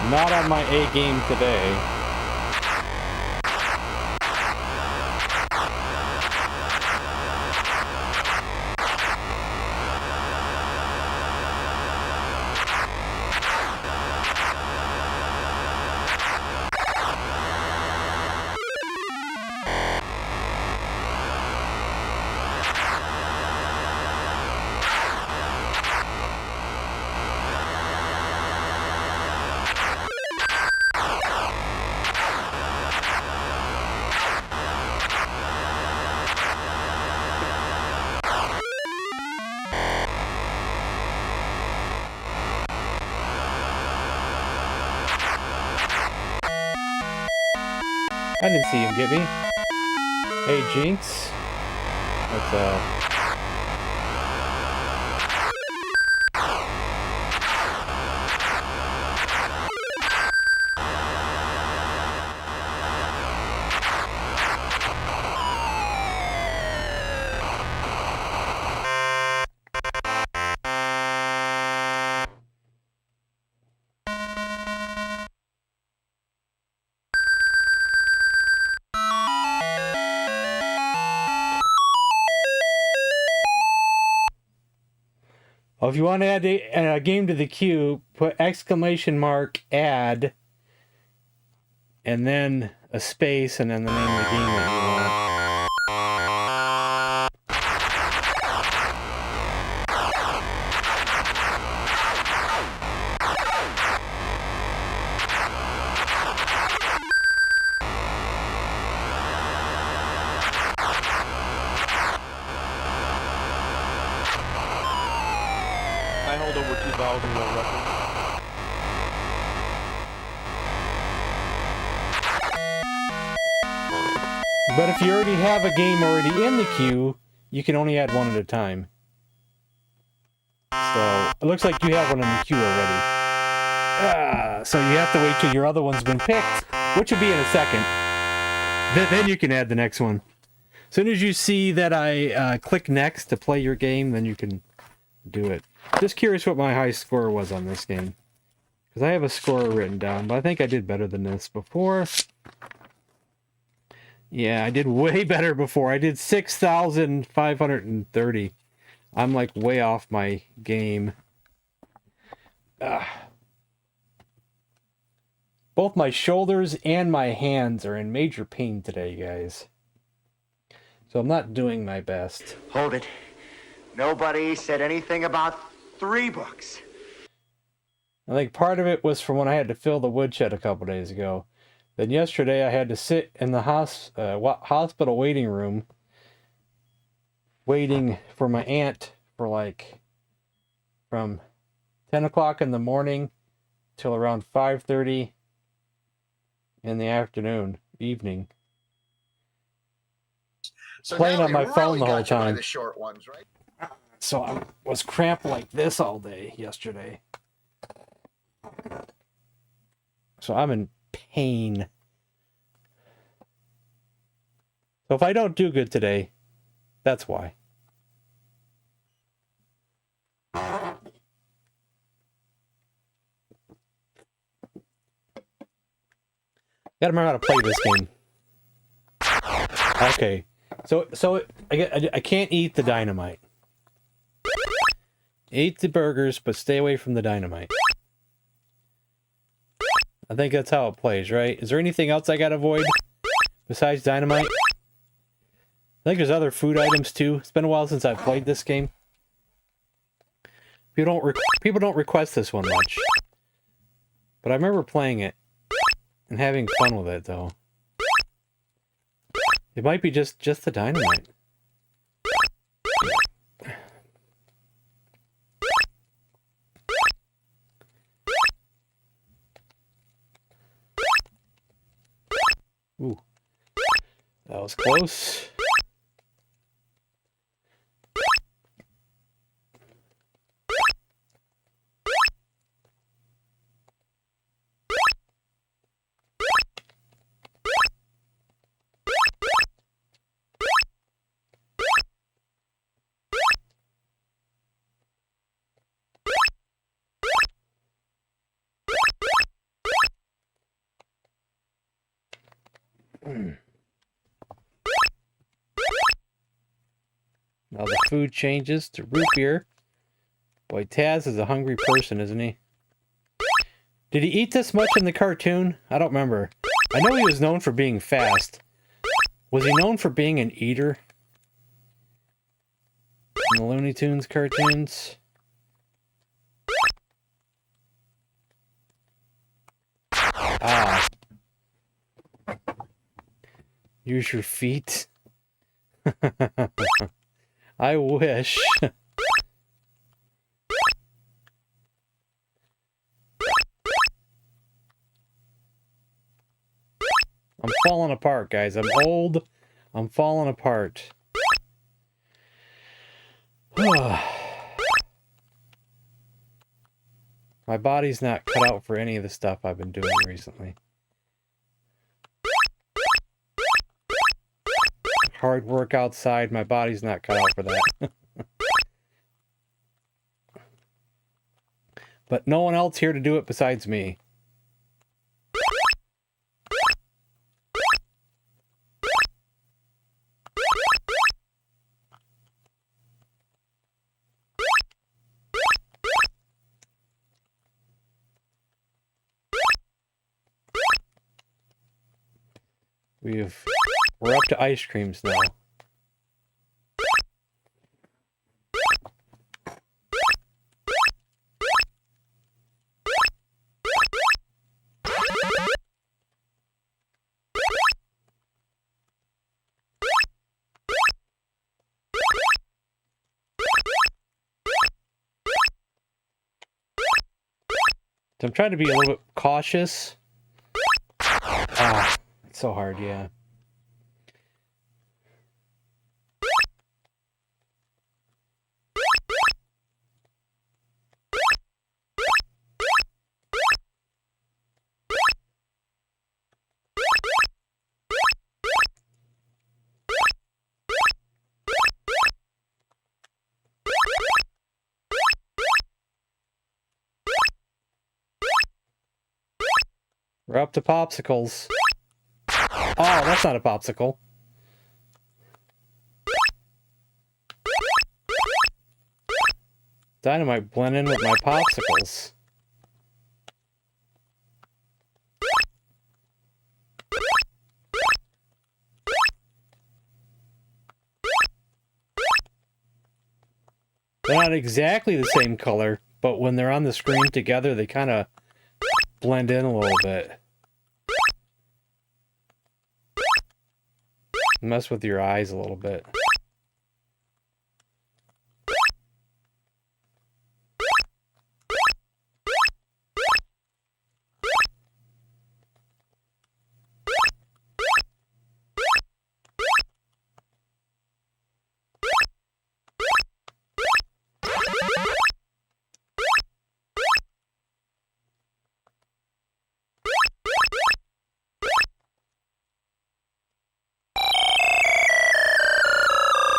Not on my A game today. I didn't see him get me. Hey, Jinx. What's up? Well, if you want to add a game to the queue, put !add, and then a space and then the name of the game that you want. I hold over 2,000 world record. But if you already have a game already in the queue, you can only add one at a time. So, it looks like you have one in the queue already. So you have to wait till your other one's been picked, which will be in a second. Then you can add the next one. As soon as you see that I click next to play your game, then you can do it. Just curious what my high score was on this game. Because I have a score written down, but I think I did better than this before. Yeah, I did way better before. I did 6,530. I'm like way off my game. Both my shoulders and my hands are in major pain today, guys. So I'm not doing my best. Hold it. Nobody said anything about 3 books. I think part of it was from when I had to fill the woodshed a couple days ago. Then yesterday I had to sit in the hospital waiting room waiting for my aunt for like from 10 o'clock in the morning till around 5:30 in the evening. So Playing now on my it phone really the whole got you by time. the short ones, right? So I was cramped like this all day yesterday. So I'm in pain. So if I don't do good today, that's why. Gotta remember how to play this game. Okay, so I can't eat the dynamite. Eat the burgers, but stay away from the dynamite. I think that's how it plays, right? Is there anything else I gotta avoid besides dynamite? I think there's other food items too. It's been a while since I've played this game. People don't request this one much, but I remember playing it and having fun with it, though. It might be just the dynamite. Ooh, that was close. Now the food changes to root beer. Boy, Taz is a hungry person, isn't he? Did he eat this much in the cartoon? I don't remember. I know he was known for being fast. Was he known for being an eater? In the Looney Tunes cartoons? Ah. Use your feet. I wish. I'm falling apart, guys. I'm old. I'm falling apart. My body's not cut out for any of the stuff I've been doing recently. Hard work outside, my body's not cut out for that. But no one else here to do it besides me. We're up to ice creams now. So I'm trying to be a little bit cautious. Ah, it's so hard, yeah. We're up to popsicles. Oh, that's not a popsicle. Dynamite blend in with my popsicles. They're not exactly the same color, but when they're on the screen together, they kind of blend in a little bit. Mess with your eyes a little bit.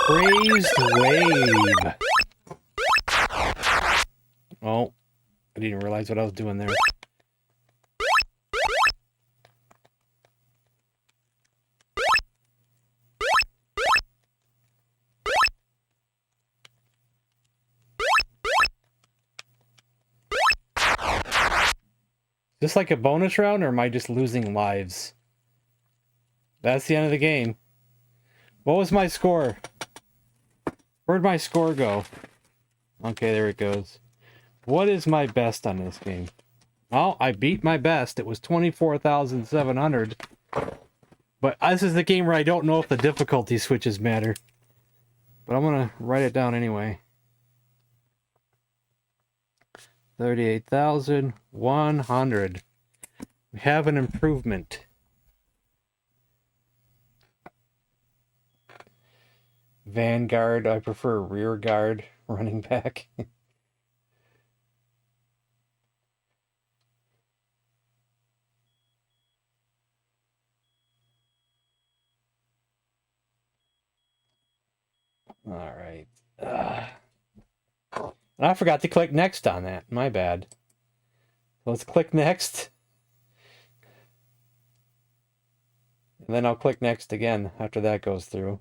Crazed wave. Oh, I didn't realize what I was doing there. Is this like a bonus round, or am I just losing lives? That's the end of the game. What was my score? Where'd my score go? Okay, there it goes. What is my best on this game? Well, I beat my best. It was 24,700. But this is the game where I don't know if the difficulty switches matter. But I'm going to write it down anyway. 38,100. We have an improvement. Vanguard, I prefer rear guard, running back. All right. And I forgot to click next on that. My bad. Let's click next. And then I'll click next again after that goes through.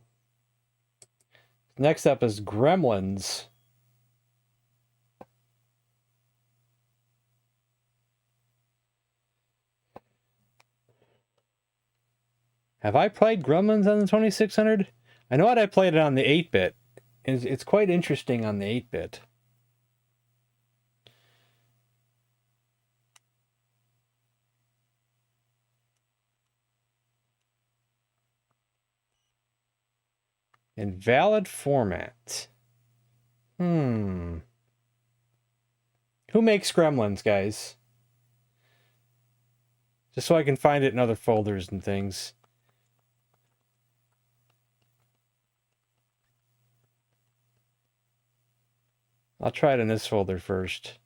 Next up is Gremlins. Have I played Gremlins on the 2600? I know I played it on the 8-bit. It's quite interesting on the 8-bit. Invalid format. Who makes Gremlins, guys? Just so I can find it in other folders and things. I'll try it in this folder first.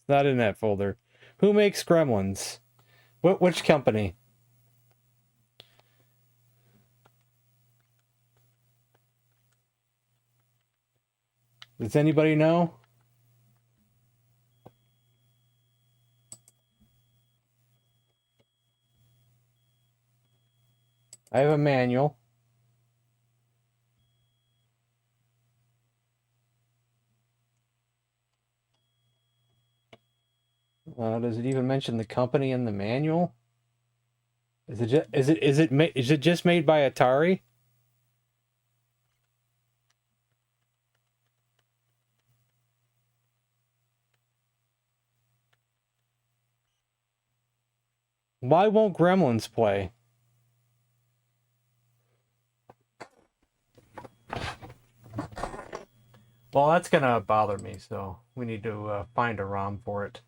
It's not in that folder. Who makes Gremlins? Which company? Does anybody know? I have a manual. Does it even mention the company in the manual? Is it just made by Atari? Why won't Gremlins play? Well, that's gonna bother me, so we need to find a ROM for it.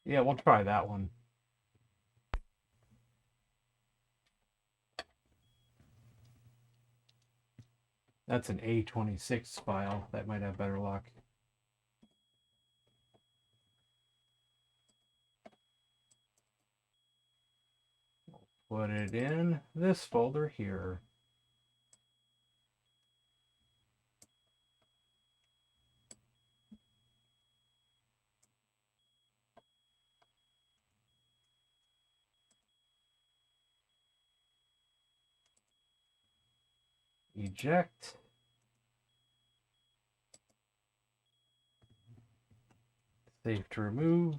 Yeah, we'll try that one. That's an A26 file. That might have better luck. Put it in this folder here. Eject. Save to remove.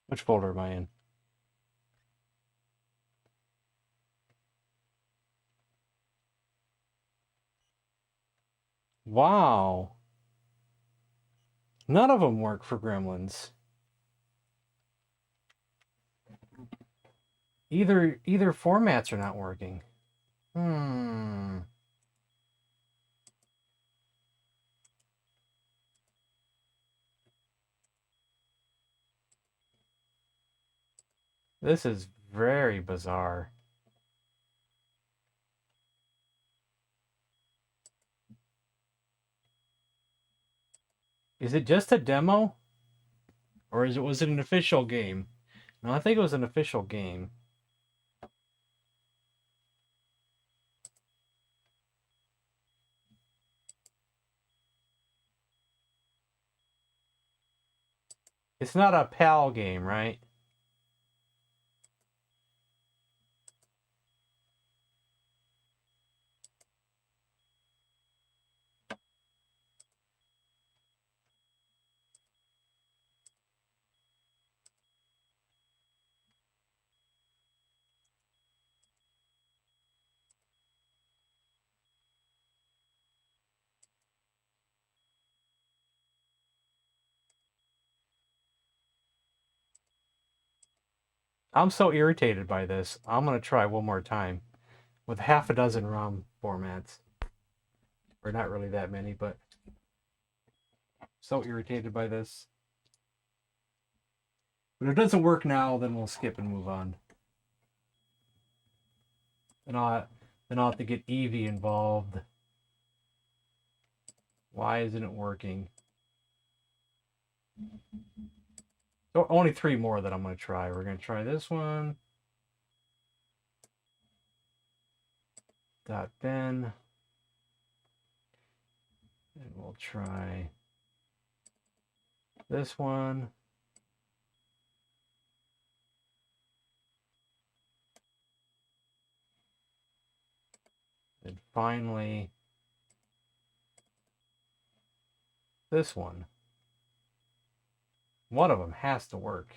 Which folder am I in? Wow. None of them work for Gremlins. Either formats are not working. This is very bizarre. Is it just a demo? Or was it an official game? No, I think it was an official game. It's not a PAL game, right? I'm so irritated by this. I'm going to try one more time with half a dozen ROM formats. Or not really that many, but so irritated by this. But if it doesn't work now, then we'll skip and move on. Then I'll have to get Evie involved. Why isn't it working? So only 3 more that I'm going to try. We're going to try this one. .ben. And we'll try this one. And finally, this one. One of them has to work.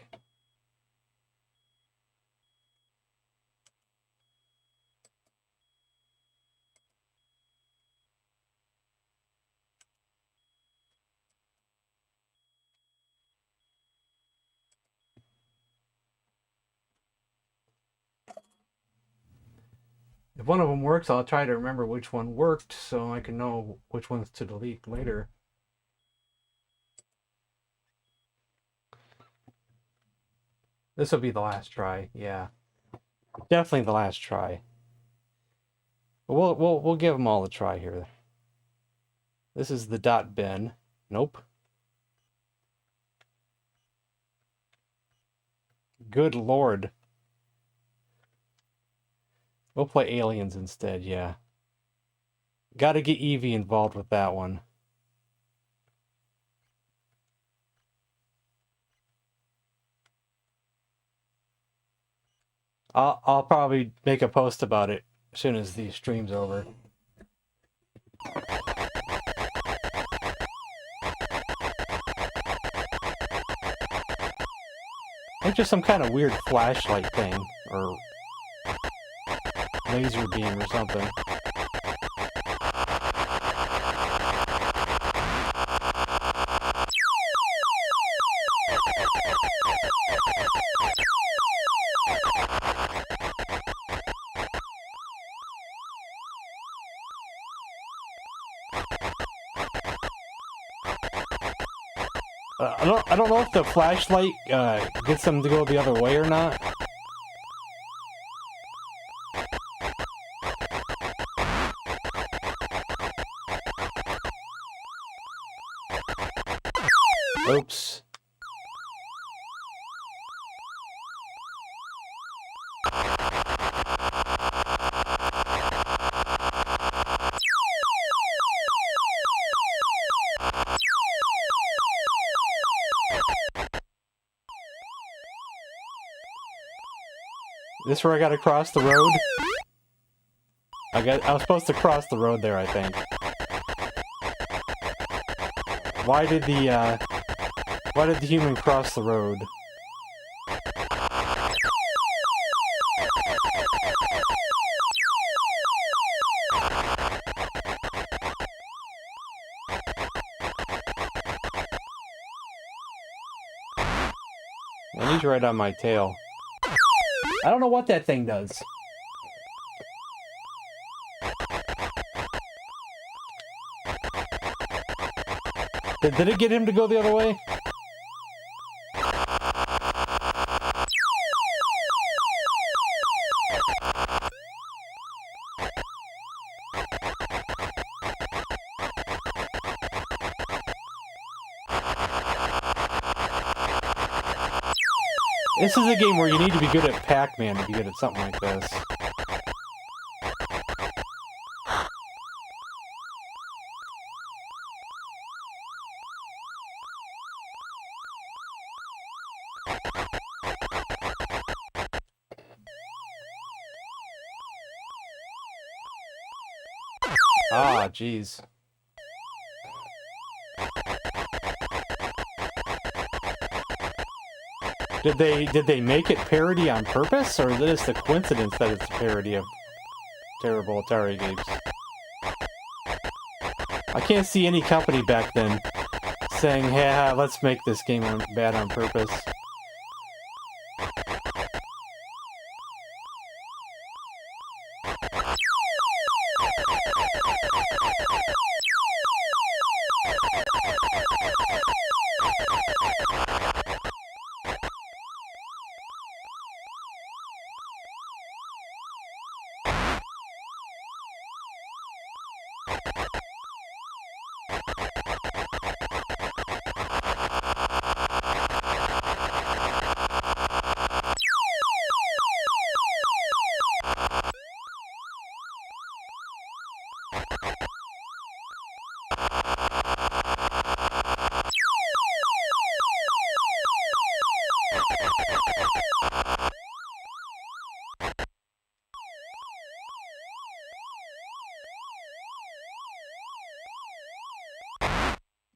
If one of them works, I'll try to remember which one worked so I can know which ones to delete later. This will be the last try, yeah. Definitely the last try. But we'll give them all a try here. This is the dot bin. Nope. Good lord. We'll play Aliens instead, yeah. Gotta get Evie involved with that one. I'll probably make a post about it as soon as the stream's over. I think just some kind of weird flashlight thing, or laser beam or something. I don't know if the flashlight gets them to go the other way or not. Oops. This where I gotta cross the road? I was supposed to cross the road there, I think. Why did the human cross the road? And he's right on my tail. I don't know what that thing does. Did it get him to go the other way? This is a game where you need to be good at Pac-Man to be good at something like this. Ah, jeez. Did they make it parody on purpose, or is it just a coincidence that it's a parody of terrible Atari games? I can't see any company back then saying, "Yeah, let's make this game bad on purpose."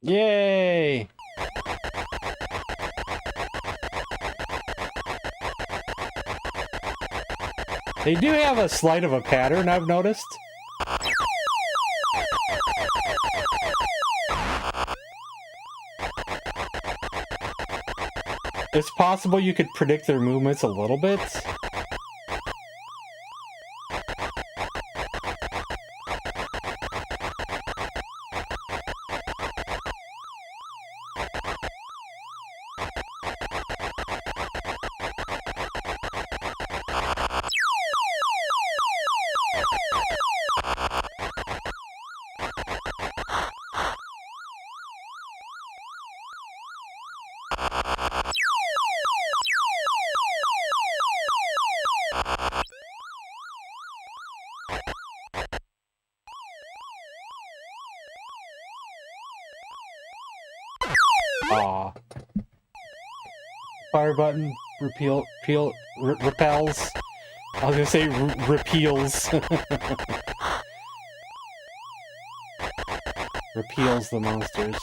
Yay! They do have a slight of a pattern, I've noticed. It's possible you could predict their movements a little bit. Aw. Fire button repels. I was gonna say repeals. Repeals the monsters.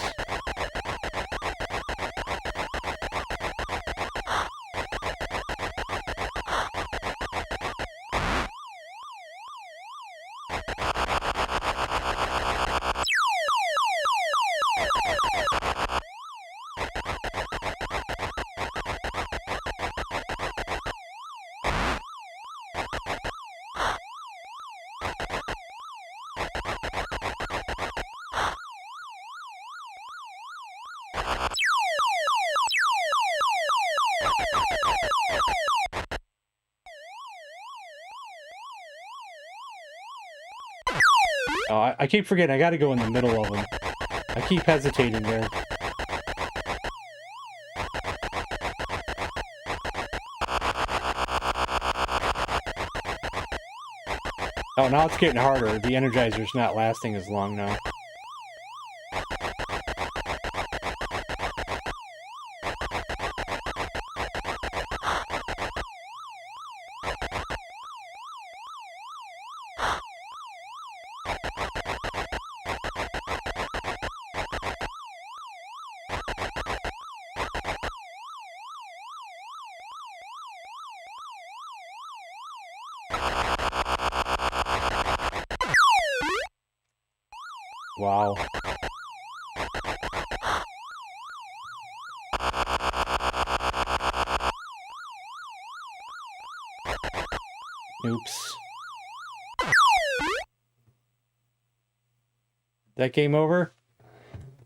Oh, I keep forgetting. I gotta go in the middle of them. I keep hesitating there. Oh, now it's getting harder. The Energizer's not lasting as long now. Wow. Oops. That game over?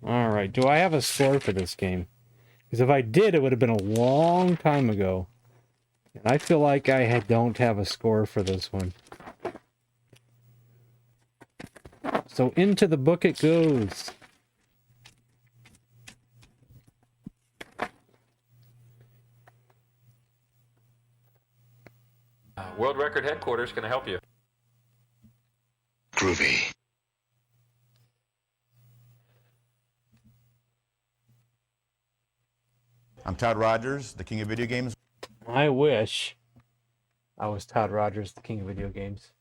Alright, do I have a score for this game? Because if I did, it would have been a long time ago. And I feel like I don't have a score for this one. So into the book it goes. World Record Headquarters can I help you. Groovy. I'm Todd Rogers, the king of video games. I wish I was Todd Rogers, the king of video games.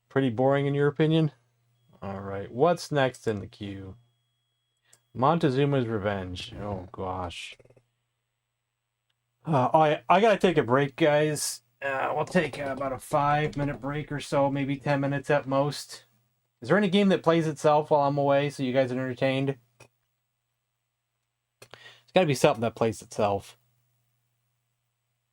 Pretty boring in your opinion? Alright, what's next in the queue? Montezuma's Revenge. Oh gosh. I gotta take a break, guys. We'll take about a 5-minute break or so, maybe 10 minutes at most. Is there any game that plays itself while I'm away so you guys are entertained? It's gotta be something that plays itself.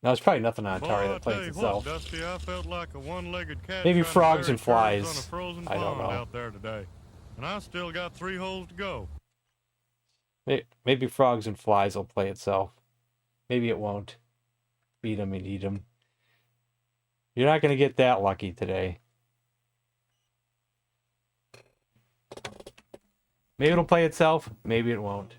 No, it's probably nothing on Atari that plays itself. What, Dusty, I felt like a one-legged cat Maybe trying to Frogs bury and turds Flies. on a frozen I don't pond know. out there today, and I still got 3 holes to go. Maybe Frogs and Flies will play itself. Maybe it won't. Beat 'em and eat 'em. You're not going to get that lucky today. Maybe it'll play itself. Maybe it won't.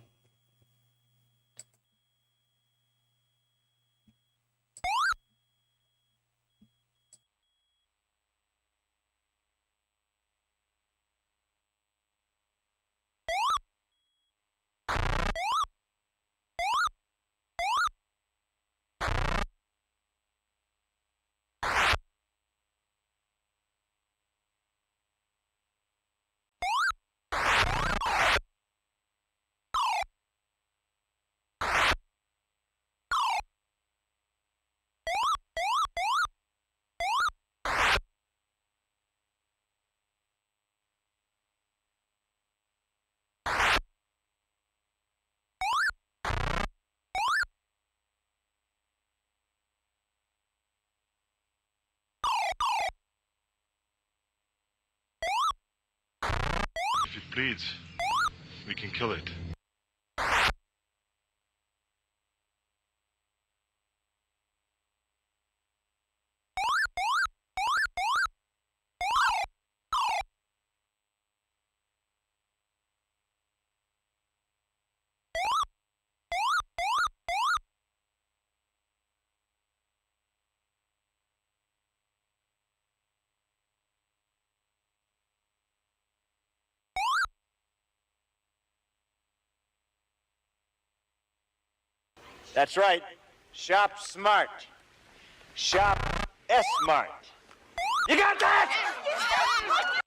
If it bleeds, we can kill it. That's right. Shop smart. Shop S-Smart. You got that?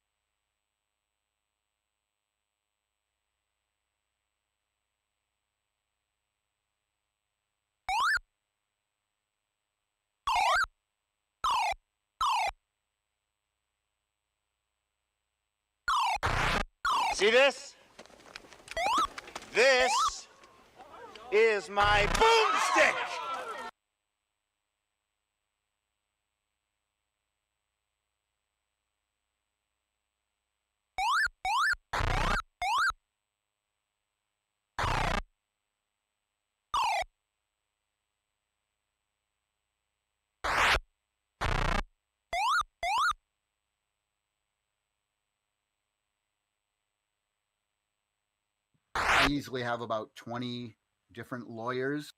See this? This is my boomstick! I easily have about 20 different lawyers.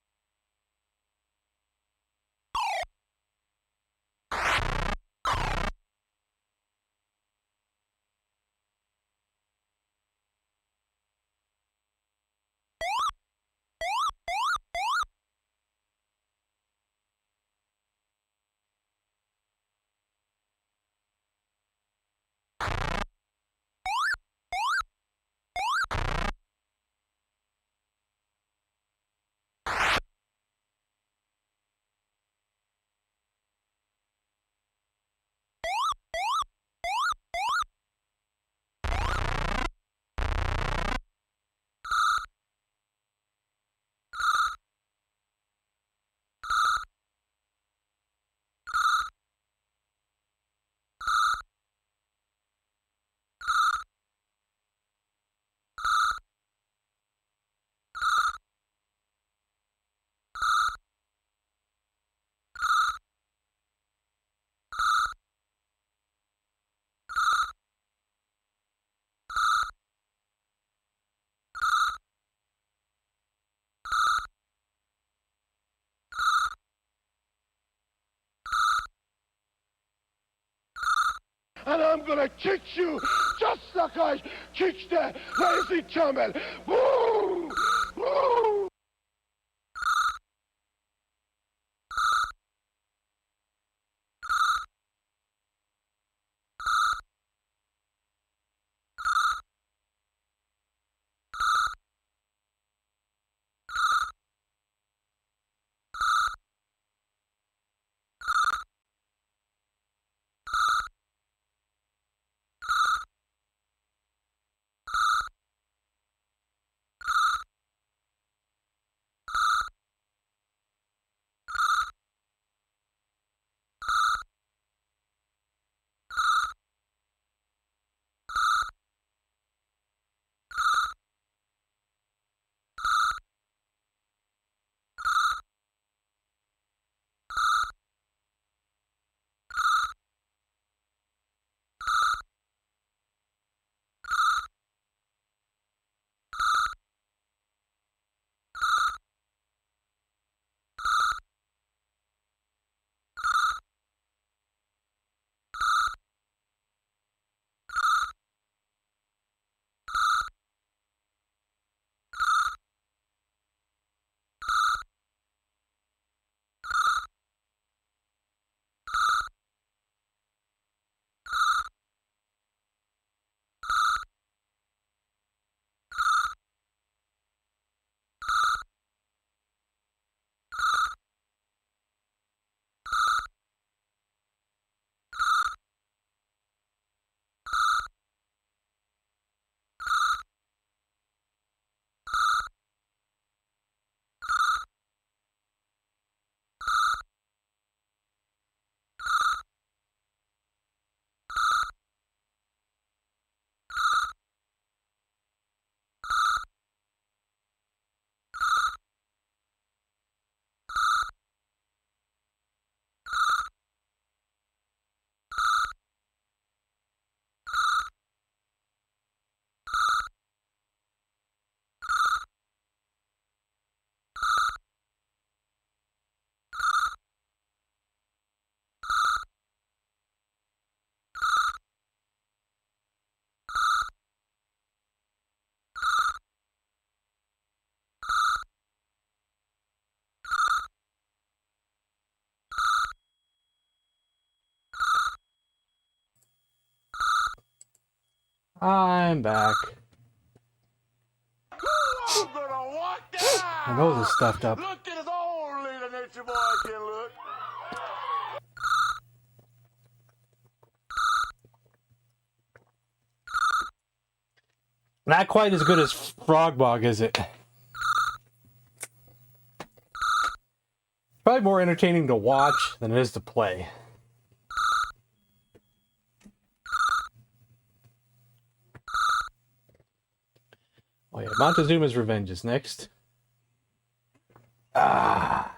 And I'm gonna kick you just like I kicked that lazy camel. Woo! Woo! I'm back. I'm gonna walk that My nose is stuffed up. Look at his old little nature boy can look. Not quite as good as Frogbog, is it? Probably more entertaining to watch than it is to play. Oh yeah, Montezuma's Revenge is next. Ah.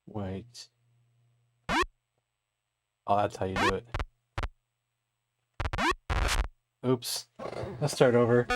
Wait. Oh, that's how you do it. Oops. Let's start over.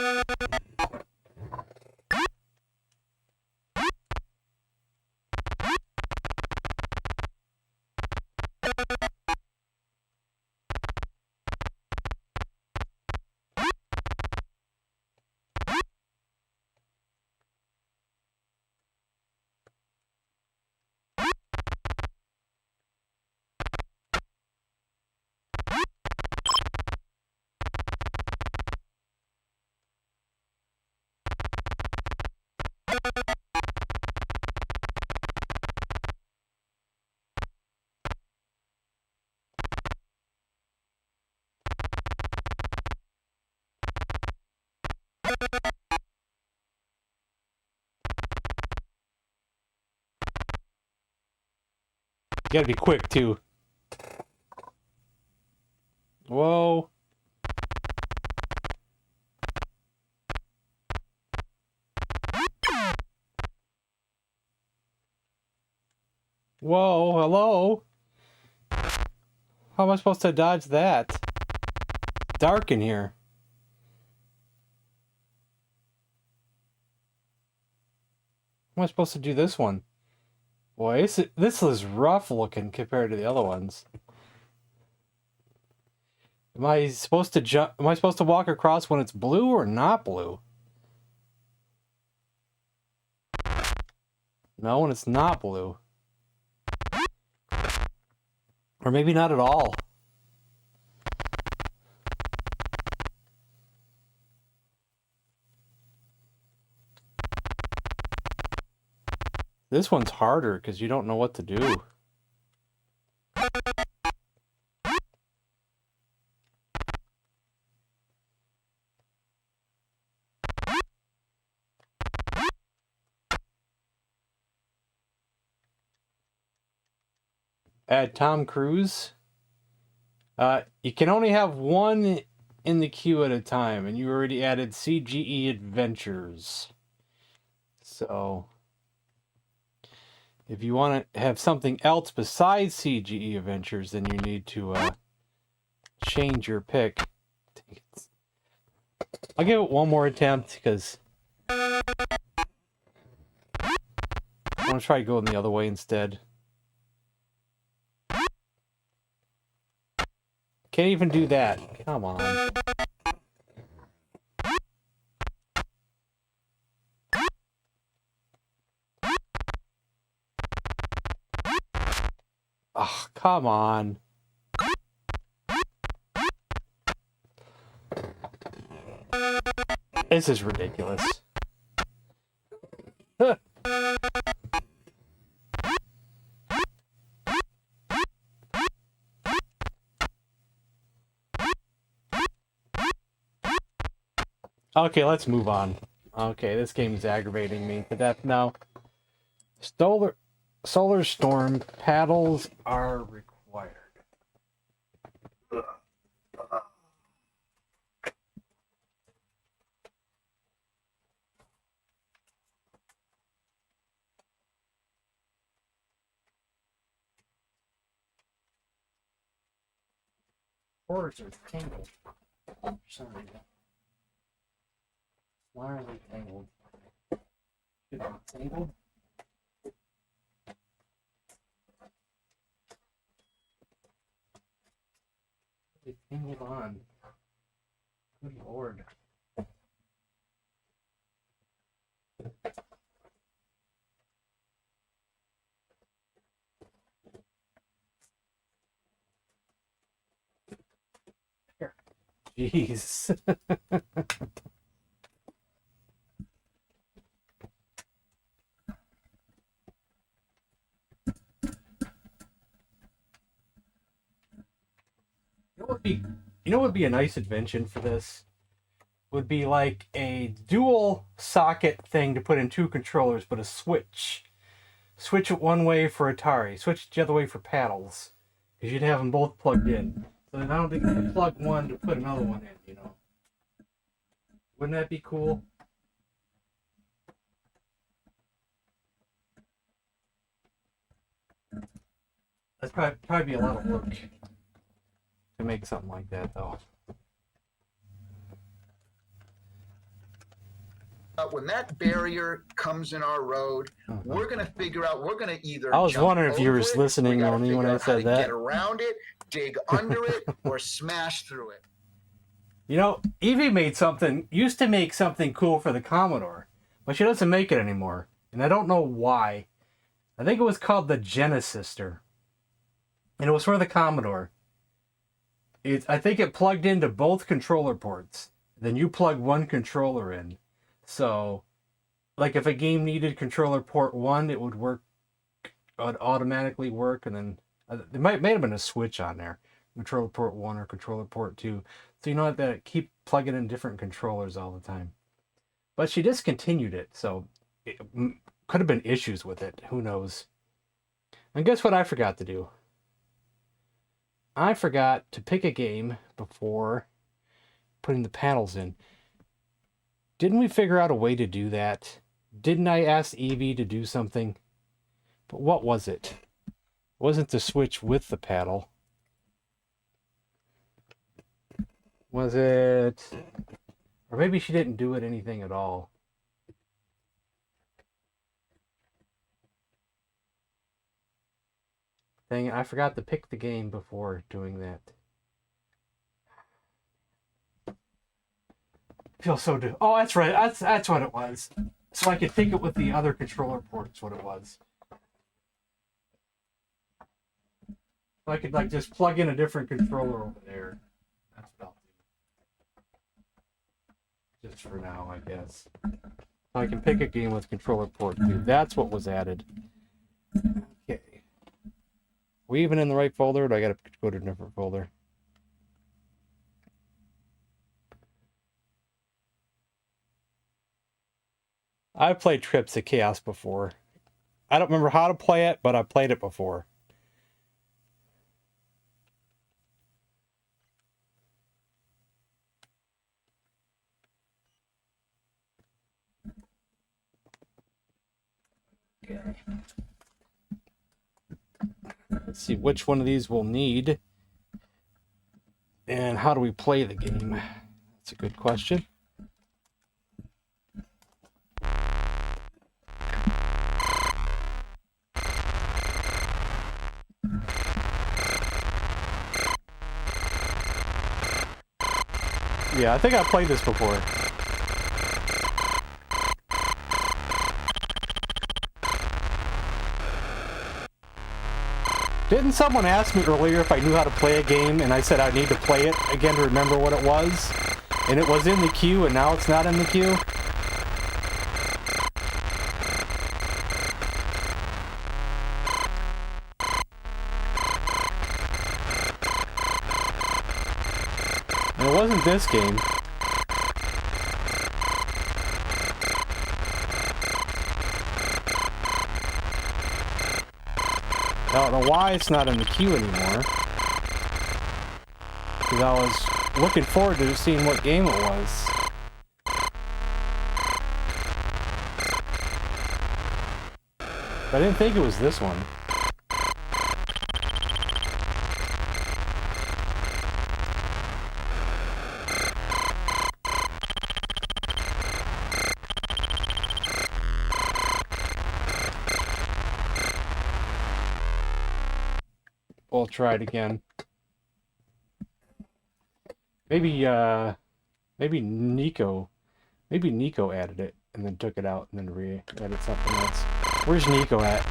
You gotta be quick, too. Whoa. Whoa, hello? How am I supposed to dodge that? It's dark in here. How am I supposed to do this one? Boy, this is rough looking compared to the other ones. Am I supposed to jump? Am I supposed to walk across when it's blue or not blue? No, when it's not blue. Or maybe not at all. This one's harder because you don't know what to do. Add Tom Cruise. You can only have one in the queue at a time, and you already added CGE Adventures. So, if you want to have something else besides CGE Adventures, then you need to change your pick. I'll give it one more attempt because I want to try going the other way instead. Can't even do that. Come on. Oh, come on. This is ridiculous. Okay, let's move on. Okay, this game is aggravating me to death now. Solar Storm paddles are required. Words are tangled. For some reason. Why are they tangled? Should they be tangled? Hold on. Good lord. Here. Jeez. You know what would be a nice invention for this? Would be like a dual socket thing to put in two controllers, but a switch. Switch it one way for Atari, switch it the other way for paddles. Because you'd have them both plugged in. So then I don't think you can plug one to put another one in, you know. Wouldn't that be cool? That's probably be a lot of work to make something like that, though. When that barrier comes in our road, we're going to figure out, we're going to either I was jump wondering if you were over it, listening we gotta on me when figure I out how said to that. Get around it, dig under it, or smash through it. You know, Evie used to make something cool for the Commodore, but she doesn't make it anymore. And I don't know why. I think it was called the Genesister. And it was for the Commodore. I think it plugged into both controller ports. Then you plug one controller in. So, like if a game needed controller port 1, it would automatically work. And then there may have been a switch on there. Controller port 1 or controller port 2. So you don't have to keep plugging in different controllers all the time. But she discontinued it, so it could have been issues with it. Who knows? And guess what I forgot to do? I forgot to pick a game before putting the panels in. Didn't we figure out a way to do that? Didn't I ask Evie to do something? But what was it? It wasn't the switch with the paddle. Was it... Or maybe she didn't do anything at all. Dang it, I forgot to pick the game before doing that. I feel so... Oh, that's right. That's what it was. So I could pick it with the other controller ports, what it was. So I could like just plug in a different controller over there. That's what I'll do. Just for now, I guess. So I can pick a game with controller port 2. That's what was added. Okay. Are we even in the right folder, or do I gotta go to a different folder? I've played Trips of Chaos before. I don't remember how to play it, but I played it before. Okay. Let's see which one of these we'll need. And how do we play the game? That's a good question. Yeah, I think I've played this before. Didn't someone ask me earlier if I knew how to play a game, and I said I need to play it again to remember what it was? And it was in the queue, and now it's not in the queue? And it wasn't this game. I don't know why it's not in the queue anymore. Because I was looking forward to seeing what game it was. But I didn't think it was this one. We'll try it again. Maybe Nico added it and then took it out and then re-added something else. Where's Nico at?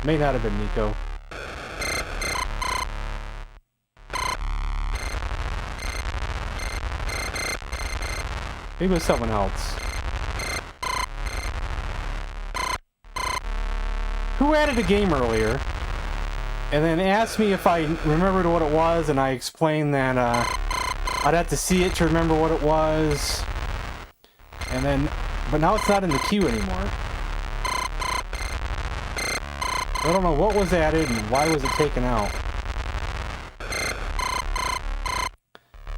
May not have been Nico. Maybe it was someone else. Who added a game earlier and then asked me if I remembered what it was, and I explained that I'd have to see it to remember what it was. And then, but now it's not in the queue anymore. I don't know what was added and why was it taken out.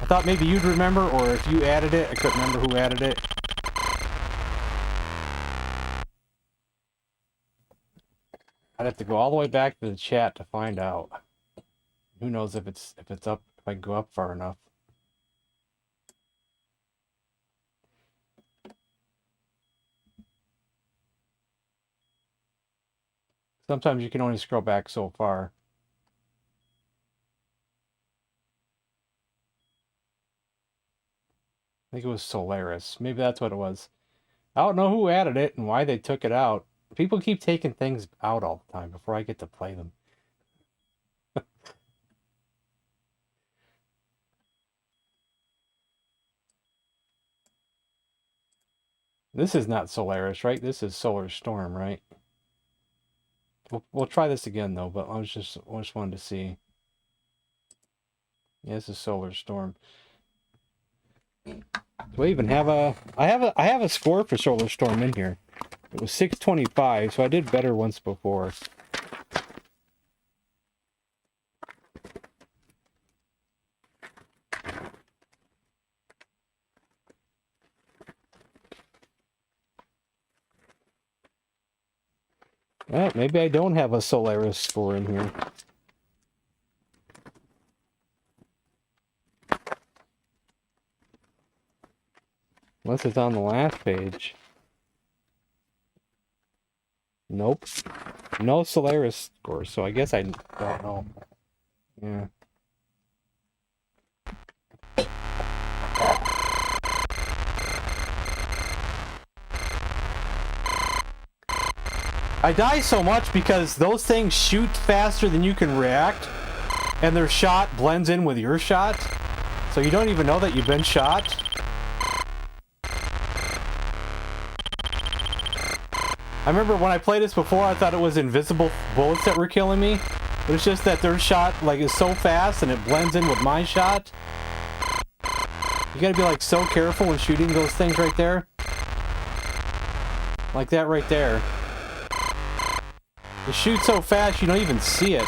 I thought maybe you'd remember, or if you added it. I couldn't remember who added it. I'd have to go all the way back to the chat to find out. Who knows if it's up, if I can go up far enough. Sometimes you can only scroll back so far. I think it was Solaris. Maybe that's what it was. I don't know who added it and why they took it out. People keep taking things out all the time before I get to play them. This is not Solaris, right? This is Solar Storm, right? We'll try this again though, but I just wanted to see. Yeah, this is Solar Storm. Do I even have a... I have a score for Solar Storm in here. It was 625, so I did better once before. Well, maybe I don't have a Solaris score in here. Unless it's on the last page. Nope. No Solaris score, so I guess I don't know. Yeah. I die so much because those things shoot faster than you can react, and their shot blends in with your shot, so you don't even know that you've been shot. I remember when I played this before, I thought it was invisible bullets that were killing me, but it's just that their shot like is so fast and it blends in with my shot. You gotta be like so careful when shooting those things right there. Like that right there. It shoots so fast you don't even see it.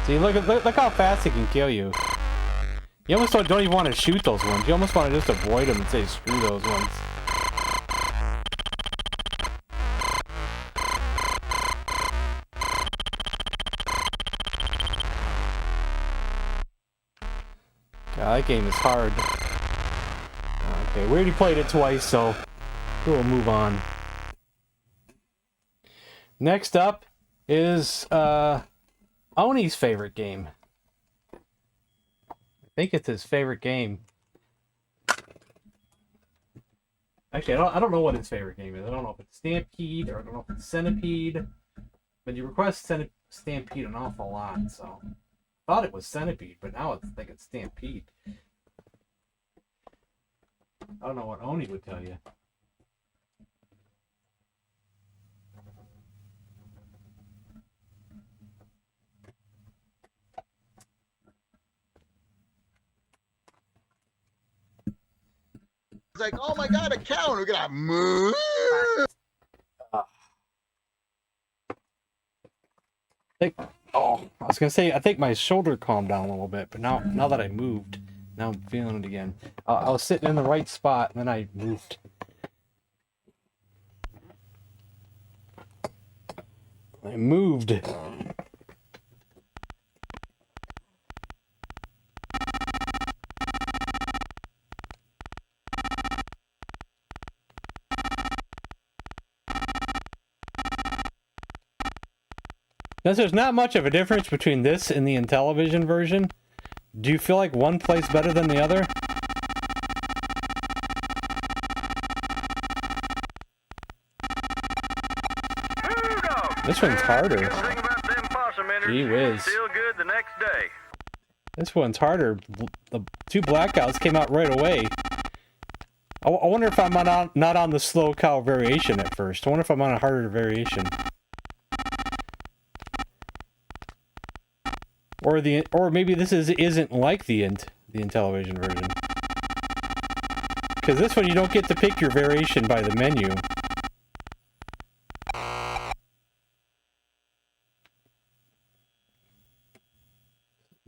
See, look how fast it can kill you. You almost don't even want to shoot those ones. You almost want to just avoid them and say, screw those ones. God, that game is hard. Okay, we already played it twice, so we'll move on. Next up is, Oni's favorite game. I think it's his favorite game. Actually, I don't know what his favorite game is. I don't know if it's Stampede or I don't know if it's Centipede. But you request Stampede an awful lot, so I thought it was Centipede, but now I think it's Stampede. I don't know what Oni would tell you. It's like, oh my god, a cow, and we're gonna move. Oh, was gonna say, I think my shoulder calmed down a little bit, but now that I moved, now I'm feeling it again. I was sitting in the right spot, and then I moved. I moved. Since there's not much of a difference between this and the Intellivision version, do you feel like one plays better than the other? This one's harder. Gee whiz. Feel good the next day. This one's harder. The two blackouts came out right away. I wonder if I'm not on the slow cow variation at first. I wonder if I'm on a harder variation. Or maybe this isn't like the Intellivision version. Because this one you don't get to pick your variation by the menu.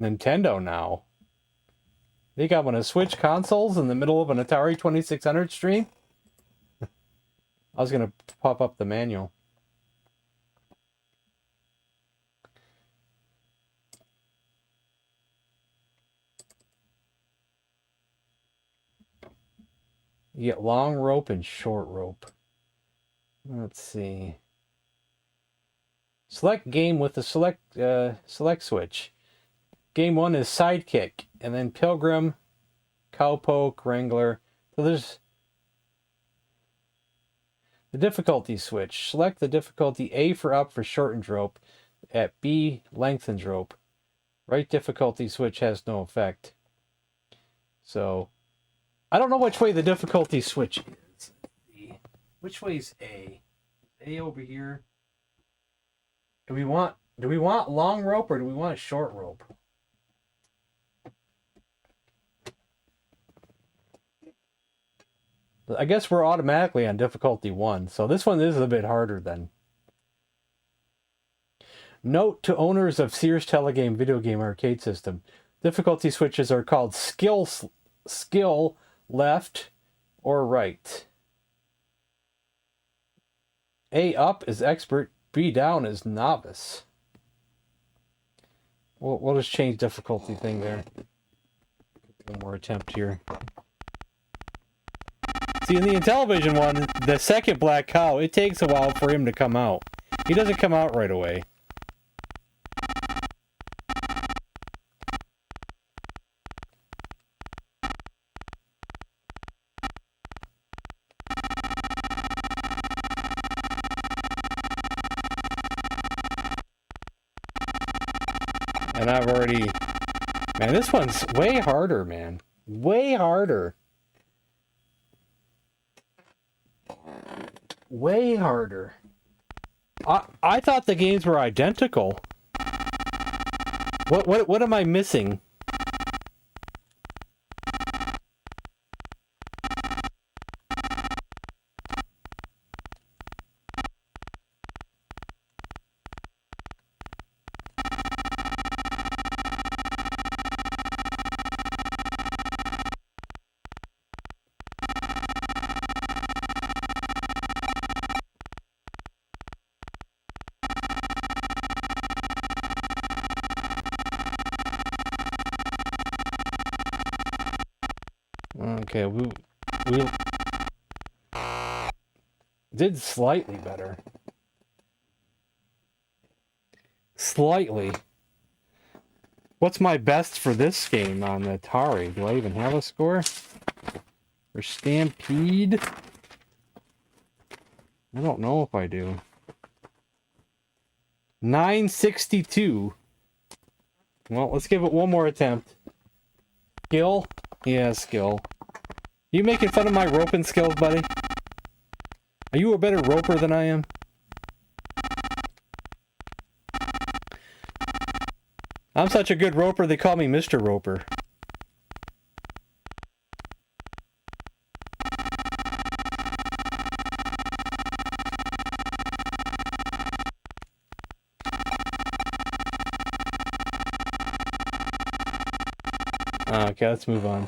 Nintendo now. They got one of Switch consoles in the middle of an Atari 2600 stream. I was gonna pop up the manual. You get long rope and short rope. Let's see. Select game with the select switch. Game 1 is Sidekick, and then Pilgrim, Cowpoke, Wrangler. So there's the difficulty switch. Select the difficulty A for up for shortened rope, at B lengthened rope. Right difficulty switch has no effect. So I don't know which way the difficulty switch is. Which way is A? A over here. Do we want long rope or do we want short rope? I guess we're automatically on difficulty 1, so this one is a bit harder then. Note to owners of Sears Telegame video game arcade system. Difficulty switches are called skill left or right. A up is expert, B down is novice. We'll just change difficulty thing there. One more attempt here. See, in the Intellivision one, the second black cow, it takes a while for him to come out. He doesn't come out right away. And I've already... Man, this one's way harder, man. Way harder. Way harder. I thought the games were identical. What am I missing? Okay, we did slightly better. Slightly. What's my best for this game on the Atari? Do I even have a score? For Stampede? I don't know if I do. 962. Well, let's give it one more attempt. Skill? Yeah, skill. You making fun of my roping skills, buddy? Are you a better roper than I am? I'm such a good roper, they call me Mr. Roper. Okay, let's move on.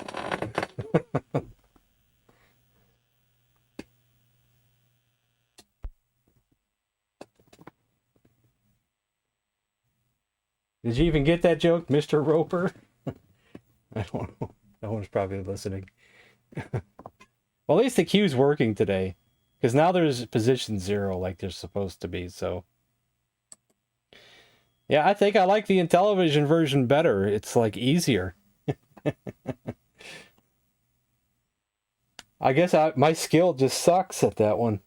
Did you even get that joke, Mr. Roper? I don't know. No one's probably listening. Well, at least the queue's working today. Because now there's position 0 like there's supposed to be, so... Yeah, I think I like the Intellivision version better. It's, like, easier. I guess my skill just sucks at that one.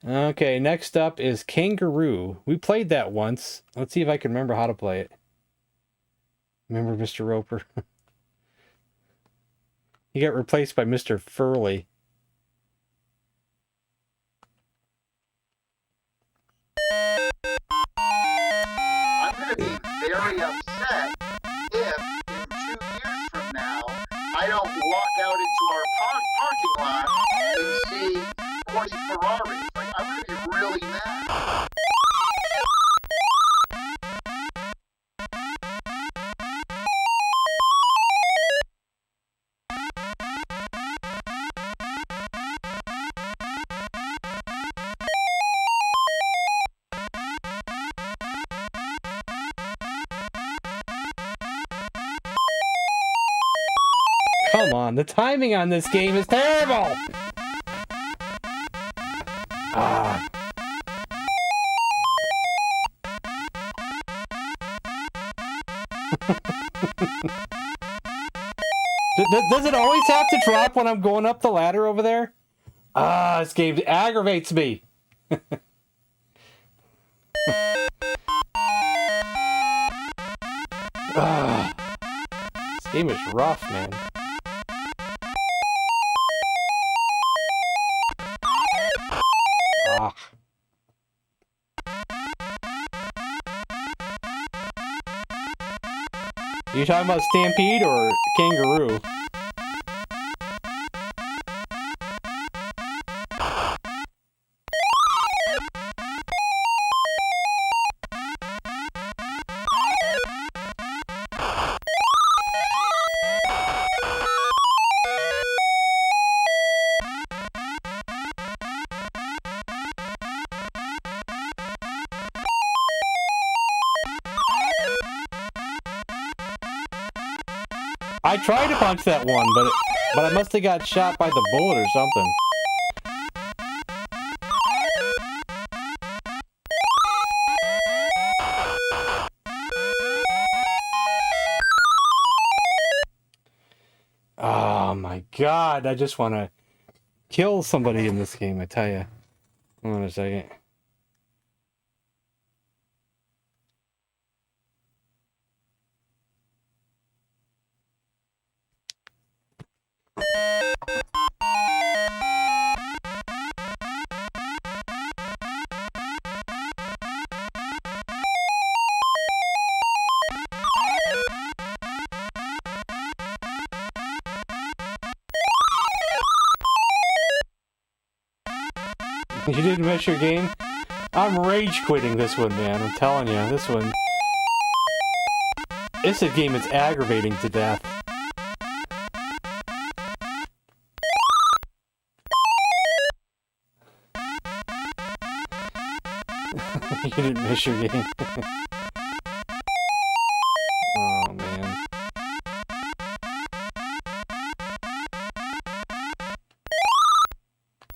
Okay, next up is Kangaroo. We played that once. Let's see if I can remember how to play it. Remember Mr. Roper? He got replaced by Mr. Furley. I'm going to be very upset if in 2 years from now I don't walk out into our parking lot and see 40 Ferraris. Like, I'm going to be really mad. Come on, the timing on this game is terrible! Ah. Does it always have to drop when I'm going up the ladder over there? Ah, this game aggravates me. Ah. This game is rough, man. Ah. You talking about Stampede or Kangaroo? I tried to punch that one, but I must have got shot by the bullet or something. Oh my god, I just want to kill somebody in this game, I tell you. Hold on a second. You didn't miss your game? I'm rage quitting this one, man. I'm telling you, this one. It's a game that's aggravating to death. You didn't miss your game. Oh, man.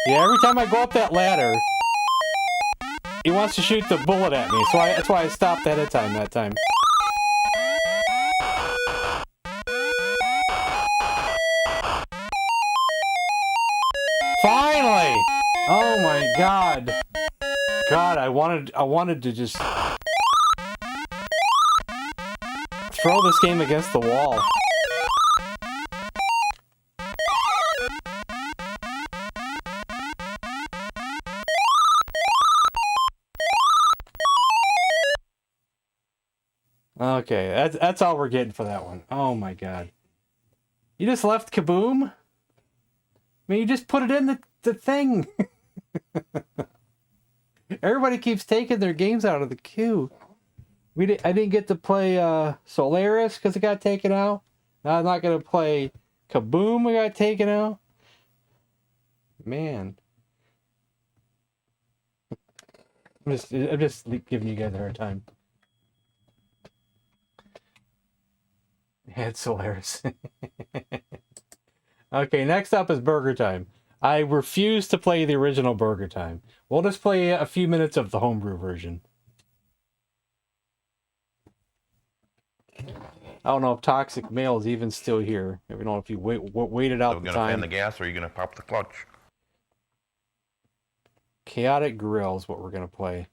Yeah, every time I go up that ladder, he wants to shoot the bullet at me, so that's why I stopped ahead of time that time. Finally! Oh my god. God, I wanted to just throw this game against the wall. Okay, that's all we're getting for that one. Oh my god. You just left Kaboom? I mean, you just put it in the thing. Everybody keeps taking their games out of the queue. I didn't get to play Solaris because it got taken out. Now I'm not gonna play Kaboom. It got taken out. Man, I'm just giving you guys a hard time. Had Solaris. Okay, next up is Burger Time. I refuse to play the original Burger Time. We'll just play a few minutes of the homebrew version. I don't know if Toxic Male is even still here. I don't know if you waited out So the gonna time. fan the gas or are you gonna pop the clutch? Chaotic Grill is what we're gonna play.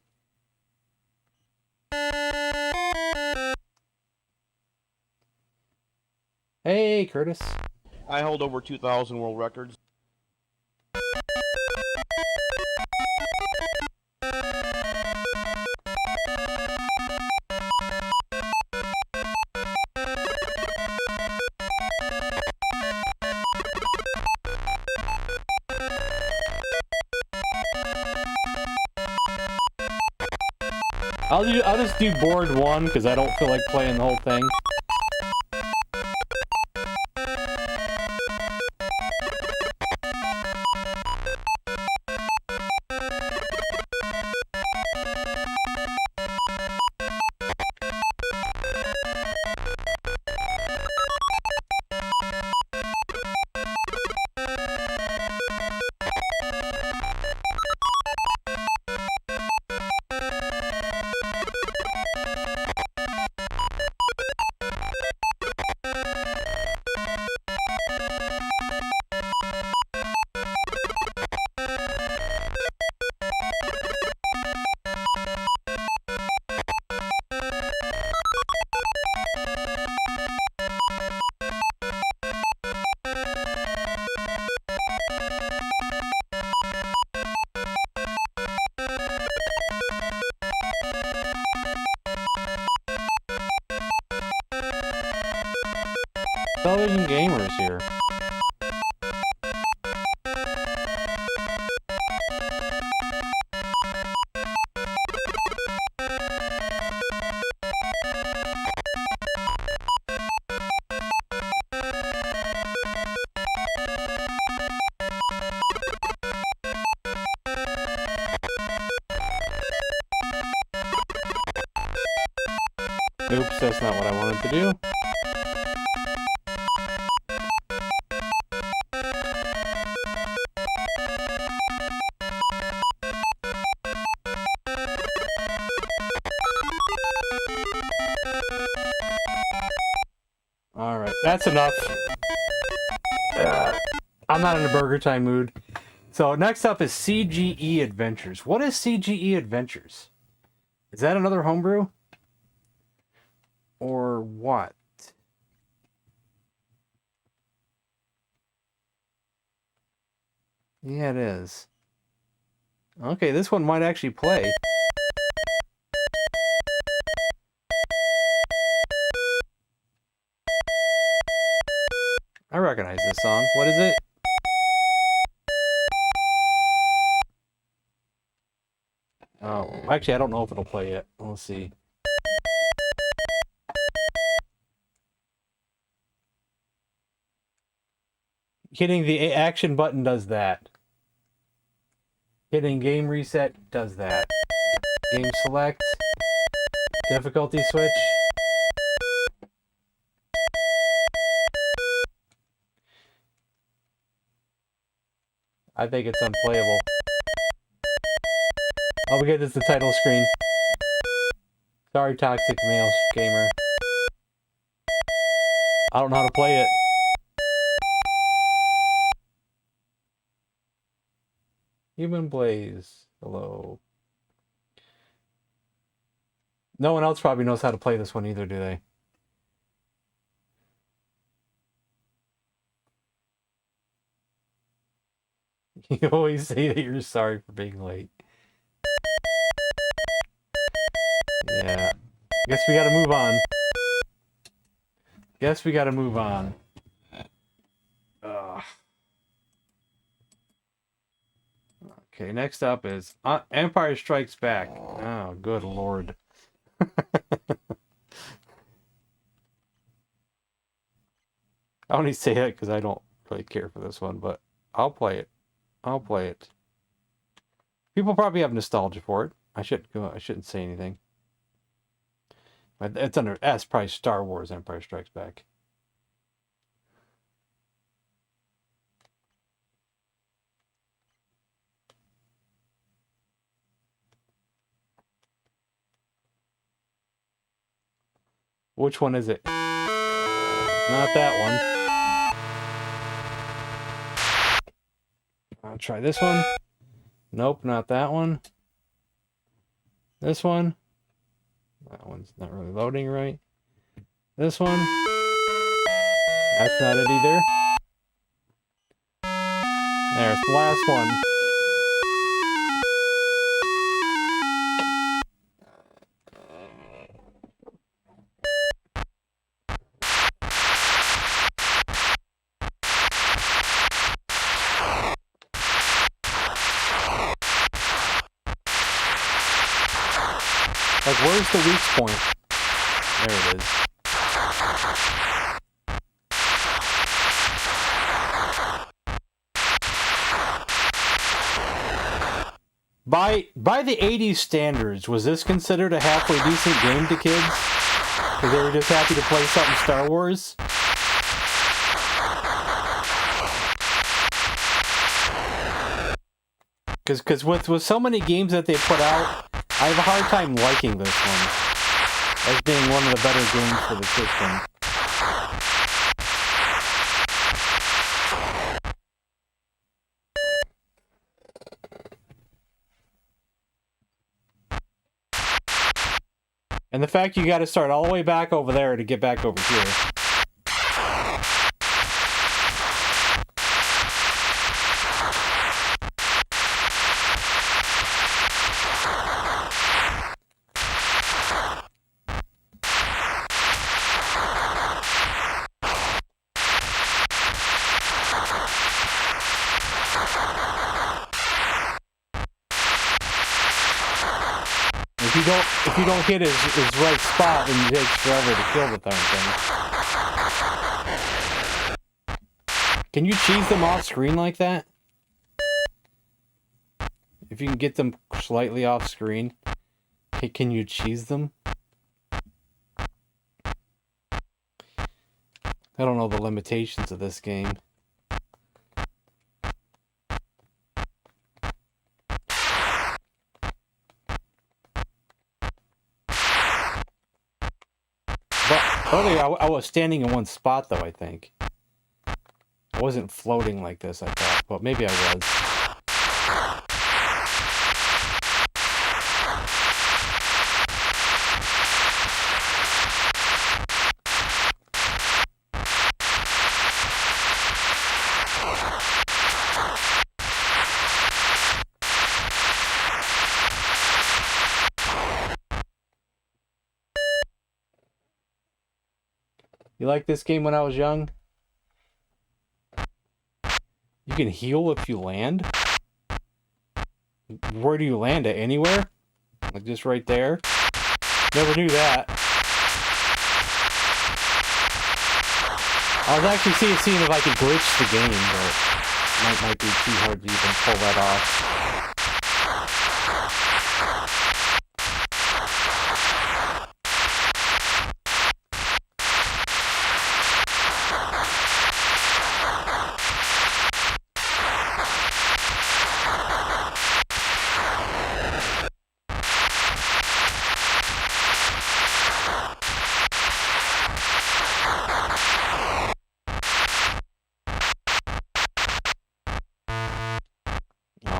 Hey, Curtis. I hold over 2,000 world records. I'll just do board 1 because I don't feel like playing the whole thing. Television Gamers here. Oops, that's not what I wanted to do. Alright, that's enough. I'm not in a Burger Time mood. So next up is CGE Adventures. What is CGE Adventures? Is that another homebrew? Or what? Yeah, it is. Okay, this one might actually play. I recognize this song. What is it? Oh, actually, I don't know if it'll play yet. Let's see. Hitting the action button does that. Hitting game reset does that. Game select. Difficulty switch. I think it's unplayable. Oh, we get this the title screen. Sorry, Toxic Male Gamer. I don't know how to play it. Human Blaze. Hello. No one else probably knows how to play this one either, do they? You always say that you're sorry for being late. Yeah. Guess we gotta move on. Guess we gotta move on. Ugh. Okay, next up is Empire Strikes Back. Oh, good lord. I only say that because I don't really care for this one, but I'll play it. I'll play it. People probably have nostalgia for it. I shouldn't say anything. But it's under S, probably Star Wars Empire Strikes Back. Which one is it? Not that one. I'll try this one. Nope, not that one. This one. That one's not really loading right. This one. That's not it either. There's the last one. Like, where's the weak point? There it is. By the 80s standards, was this considered a halfway decent game to kids? Because they were just happy to play something Star Wars? Because with so many games that they put out, I have a hard time liking this one as being one of the better games for the system. And the fact you got to start all the way back over there to get back over here. If you don't hit his right spot, then it takes forever to kill the darn thing. Can you cheese them off screen like that? If you can get them slightly off screen, can you cheese them? I don't know the limitations of this game. Earlier, I was standing in one spot, though, I think. I wasn't floating like this, I thought. But maybe I was. You like this game when I was young? You can heal if you land? Where do you land at? Anywhere? Like just right there? Never knew that. I was actually seeing if I could glitch the game, but it might be too hard to even pull that off.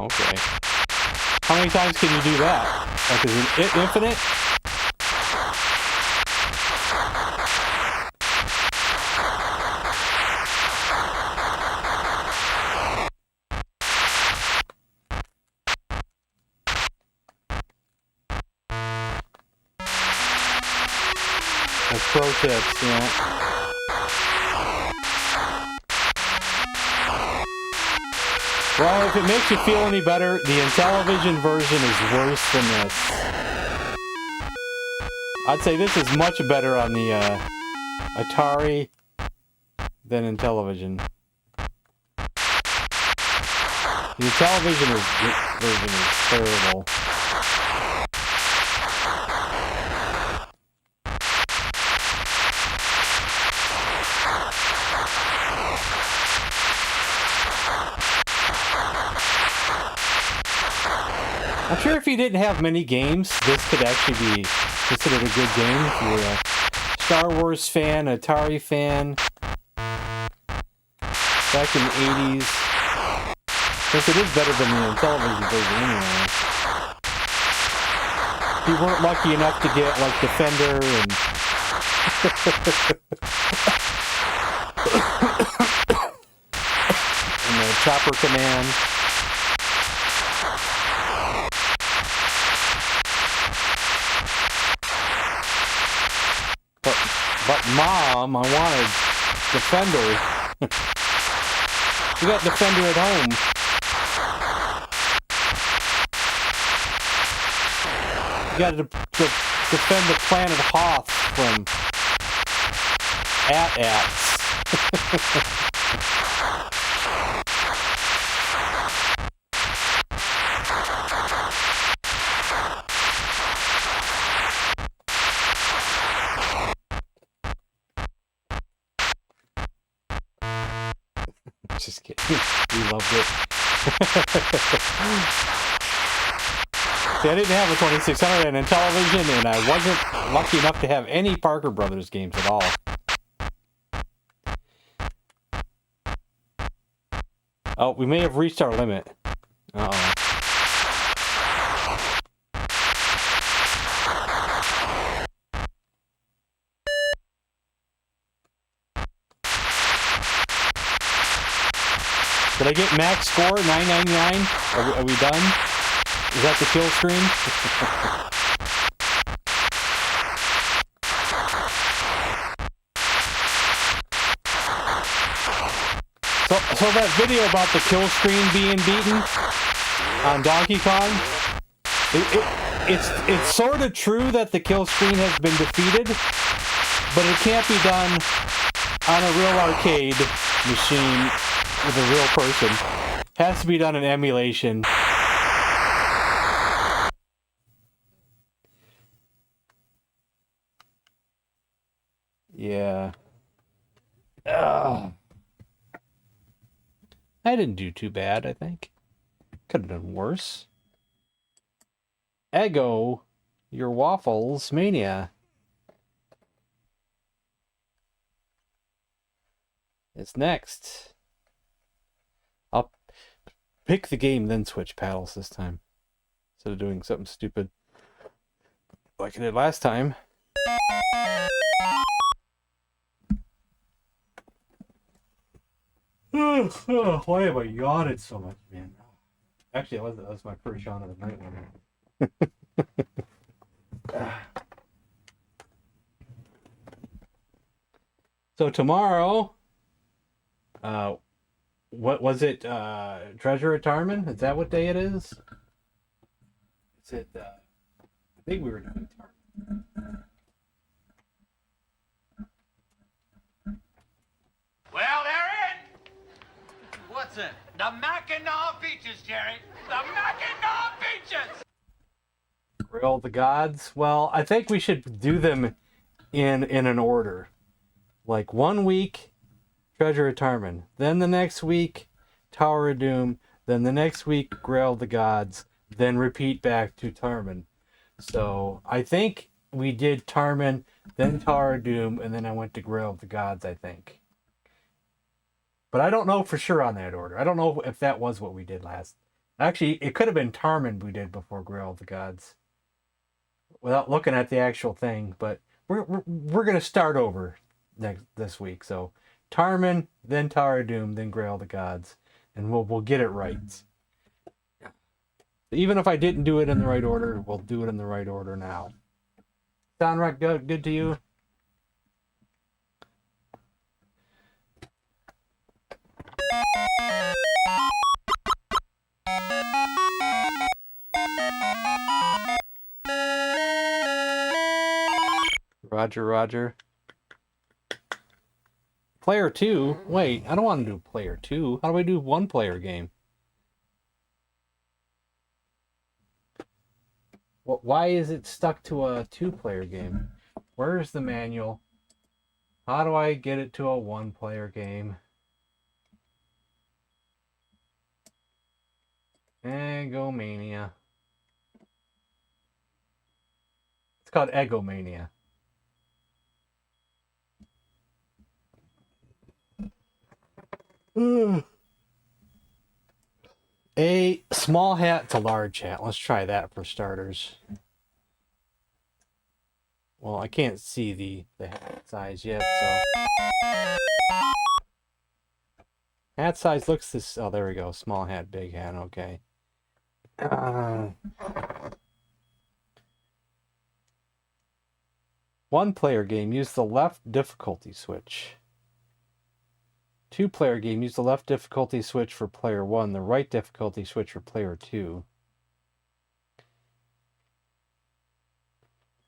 Okay. How many times can you do that? Like, is it infinite? That's pro tips, yeah. Well, if it makes you feel any better, the Intellivision version is worse than this. I'd say this is much better on the Atari than Intellivision. The Intellivision version is terrible. I'm sure if you didn't have many games, this could actually be considered a good game. If you're a Star Wars fan, Atari fan, back in the 80s. Since it is better than the Intellivision version anyway. If you weren't lucky enough to get like Defender and and the Chopper Command. But Mom, I wanted Defender. We got Defender at home. You got to defend the planet Hoth from AT-ATs. Just kidding. We loved it. See, I didn't have a 2600 and Intellivision, and I wasn't lucky enough to have any Parker Brothers games at all. Oh, we may have reached our limit. Uh-oh. Did I get max score? 999? Are we done? Is that the kill screen? So that video about the kill screen being beaten on Donkey Kong, it's sort of true that the kill screen has been defeated, but it can't be done on a real arcade machine with a real person. It has to be done in emulation. Yeah. Ugh. I didn't do too bad, I think. Could have done worse. Eggo, your waffles mania. It's next. I'll pick the game, then switch paddles this time. Instead of doing something stupid like I did last time. Why have I yawned so much, man? Actually, that was my first yawn of the night. So tomorrow, what was it? Treasure at Tarman? Is that what day it is? Is it? I think we were doing Tarman. Well, they're in! What's it? The Mackinac Beaches, Jerry! The Mackinac Beaches! Grill the Gods? Well, I think we should do them in an order. Like 1 week, Treasure at Tarman. Then the next week, Tower of Doom. Then the next week, Grail the Gods. Then repeat back to Tarman. So I think we did Tarman, then Tower of Doom, and then I went to Grail of the Gods, I think. But I don't know for sure on that order. I don't know if that was what we did last. Actually, it could have been Tarman we did before Grail of the Gods. Without looking at the actual thing, but we're gonna start over this week. So Tarman, then Tower of Doom, then Grail of the Gods, and we'll get it right. Even if I didn't do it in the right order, we'll do it in the right order now. Sound right? Good to you? Roger, Roger. Player 2? Wait, I don't want to do player 2. How do I do one-player game? Why is it stuck to a two-player game? Where's the manual? How do I get it to a one-player game? Eggo Mania. It's called Eggo Mania. A small hat to large hat. Let's try that for starters. Well, I can't see the hat size yet, so... Hat size looks this... Oh, there we go. Small hat, big hat. Okay. One-player game. Use the left difficulty switch. Two-player game. Use the left difficulty switch for player 1, the right difficulty switch for player 2.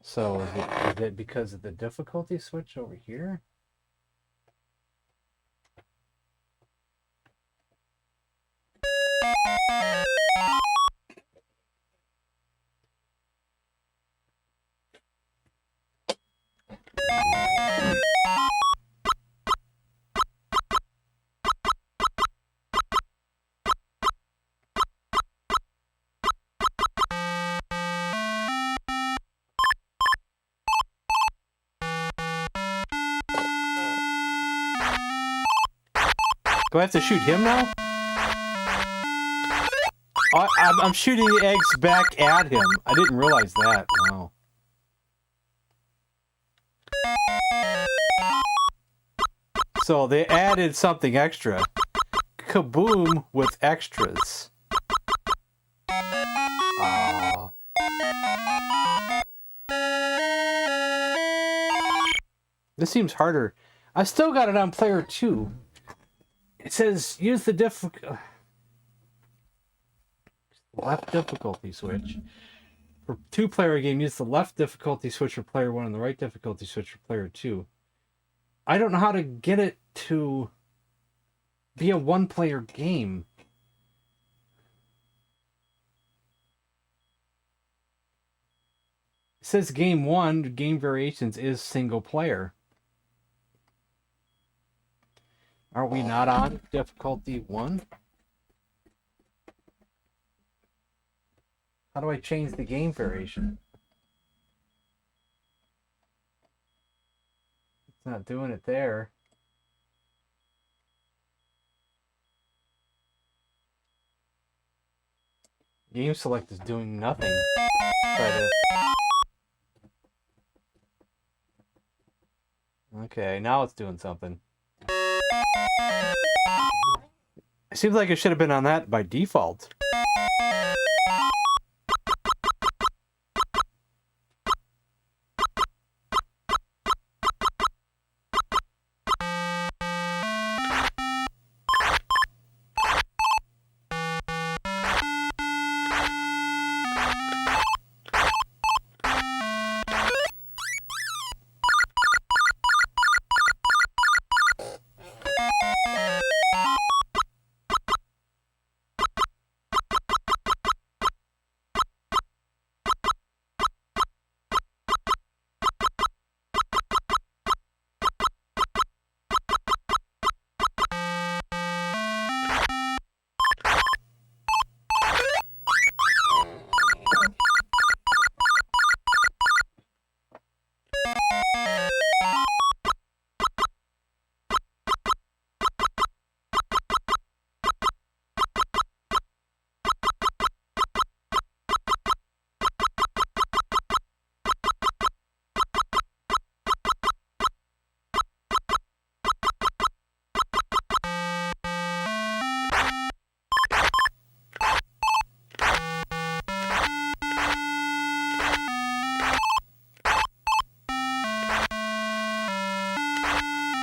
So, is it because of the difficulty switch over here? Do I have to shoot him now? I'm shooting the eggs back at him. I didn't realize that. Wow. So they added something extra. Kaboom with extras. This seems harder. I still got it on player 2. It says use the left difficulty switch. For two-player game, use the left difficulty switch for player 1 and the right difficulty switch for player 2. I don't know how to get it to be a one-player game. It says game 1, game variations is single player. Are we not on difficulty 1? How do I change the game variation? It's not doing it there. Game select is doing nothing. Okay, now it's doing something. It seems like it should have been on that by default.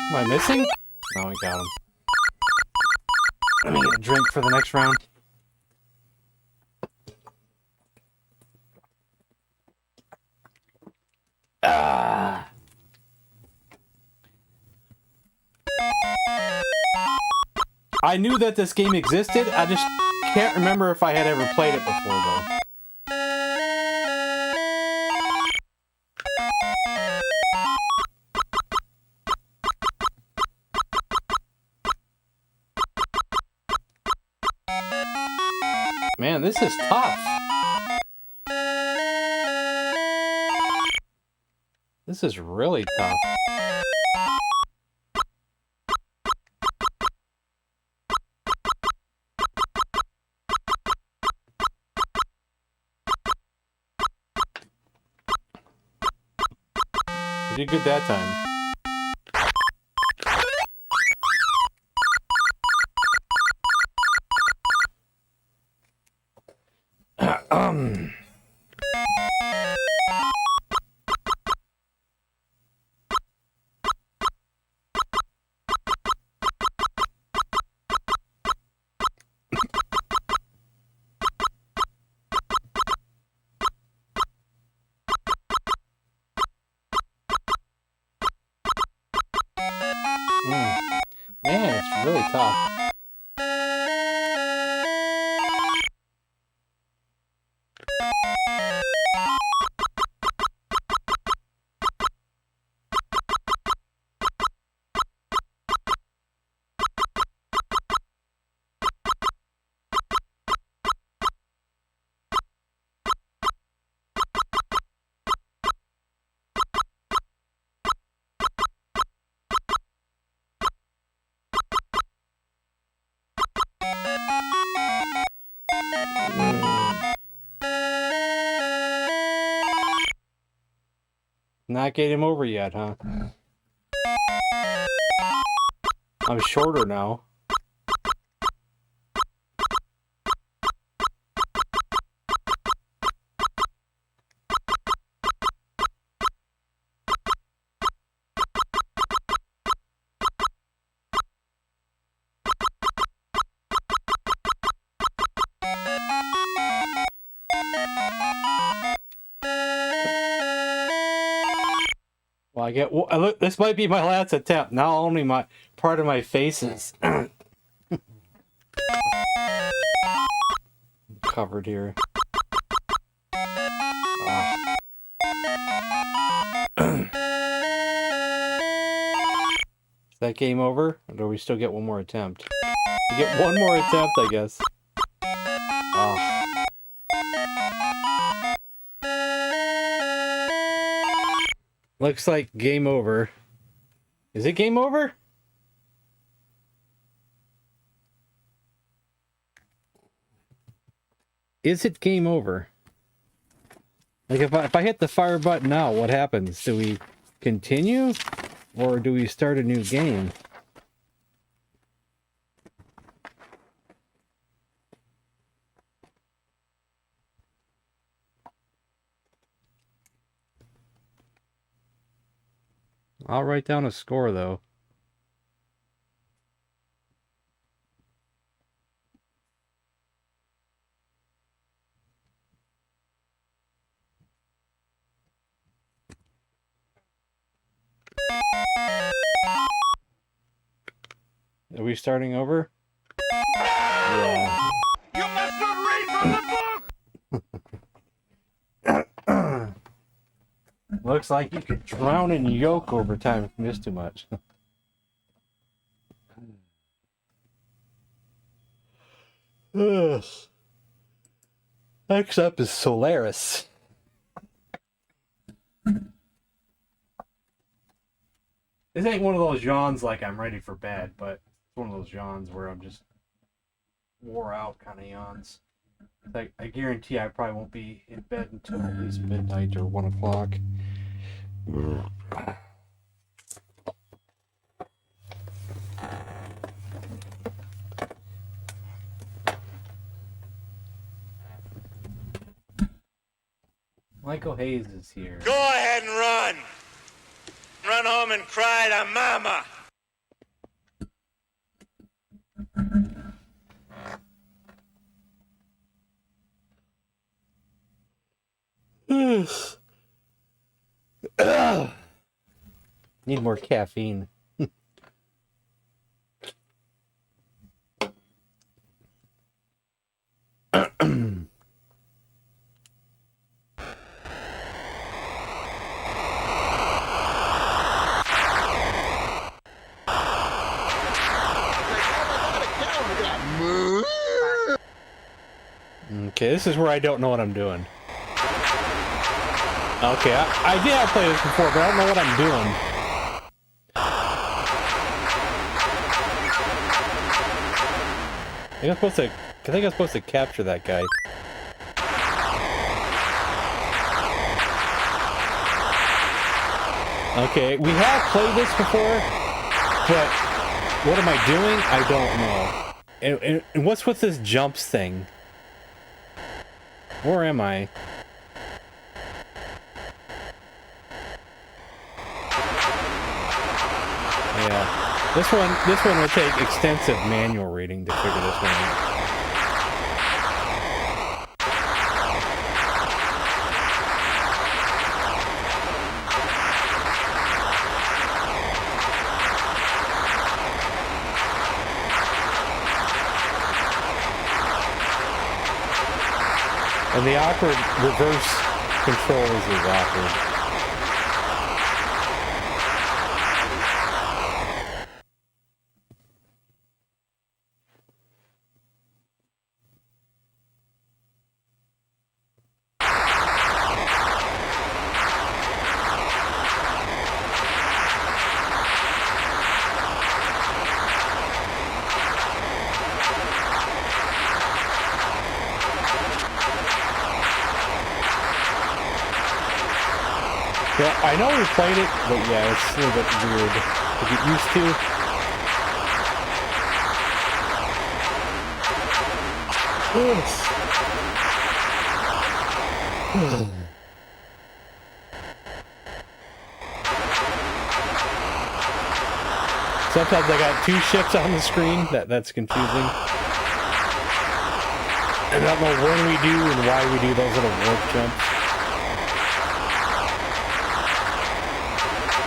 Am I missing? No, we got him. Let me get a drink for the next round. I knew that this game existed. I just can't remember if I had ever played it before, though. Man, this is tough. This is really tough. You did good that time. Man, it's really tough. Not game over yet, huh? I'm shorter now. Well, I get. Well, look, this might be my last attempt. Now only my part of my face is covered here. Is that game over? Or do we still get one more attempt? We get one more attempt, I guess. Looks like game over. Is it game over? Is it game over? Like if I hit the fire button now, what happens? Do we continue? Or do we start a new game? I'll write down a score, though. Are we starting over? Yeah. You must not read from the book! Looks like you could drown in yolk over time if you miss too much. Next up is Solaris. This ain't one of those yawns like I'm ready for bed, but it's one of those yawns where I'm just wore out kind of yawns. Like, I guarantee I probably won't be in bed until at least midnight or 1 o'clock. Michael Hayes is here. Go ahead and run! Run home and cry to Mama! Need more caffeine. Okay, this is where I don't know what I'm doing. Okay, I did have played this before, but I don't know what I'm doing. I think I'm supposed to capture that guy. Okay, we have played this before, but what am I doing? I don't know. And what's with this jumps thing? Where am I? Yeah, this one will take extensive manual reading to figure this one out. And the awkward reverse controls is awkward. Yeah, I know we played it, but yeah, it's a little bit weird to get used to. Sometimes I got two ships on the screen. That's confusing. And I don't know when we do and why we do those little warp jumps.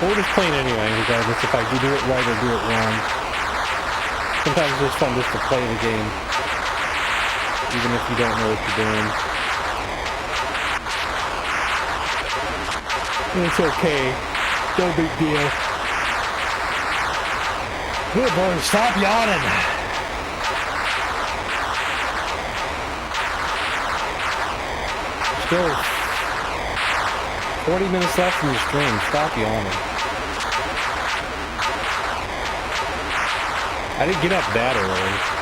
But we're just playing anyway, regardless if I do it right or do it wrong. Sometimes it's just fun just to play the game, even if you don't know what you're doing. And it's okay. No big deal. Good boy, stop yawning. Still 40 minutes left in the stream. Stop yawning. I didn't get up that early.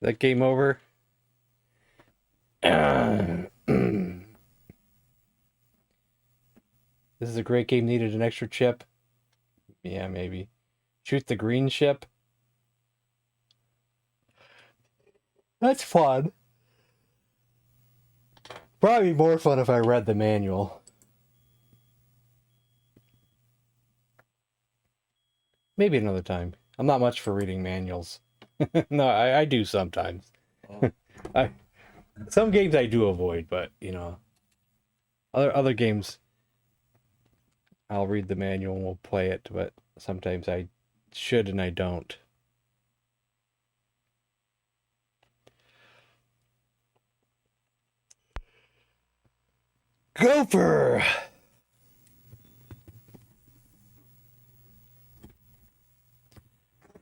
That game over? This is a great game, needed an extra chip. Yeah, maybe. Shoot the green ship. That's fun. Probably more fun if I read the manual. Maybe another time. I'm not much for reading manuals. No, I do sometimes. Some games I do avoid, but you know, other games I'll read the manual and we'll play it, but sometimes I should and I don't. Gopher!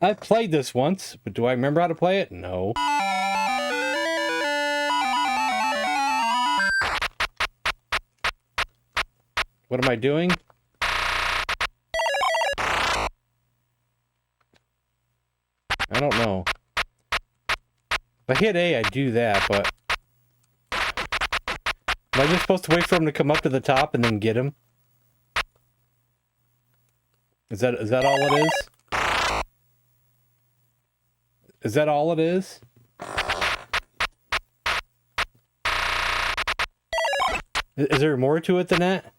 I played this once, but do I remember how to play it? No. What am I doing? I don't know. If I hit A, I do that, but... Am I just supposed to wait for him to come up to the top and then get him? Is that all it is? Is that all it is? Is there more to it than that?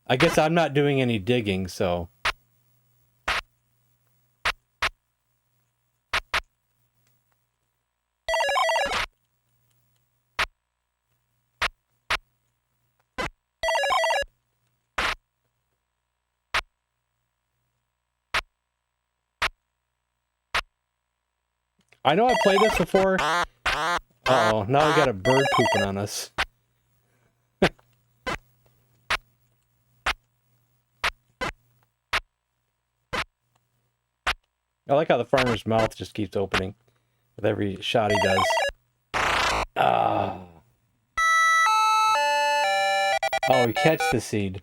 I guess I'm not doing any digging, so... I know I played this before. Uh-oh, now we got a bird pooping on us. I like how the farmer's mouth just keeps opening with every shot he does. Oh, we catch the seed.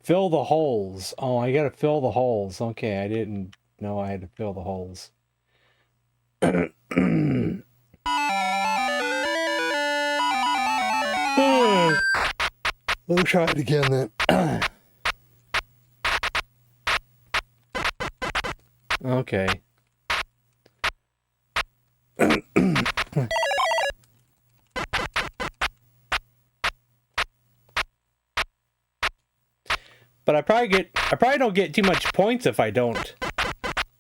Fill the holes. Oh, I gotta fill the holes. Okay, I didn't know I had to fill the holes. Let me try it again then. Okay. But I probably don't get too much points if I don't.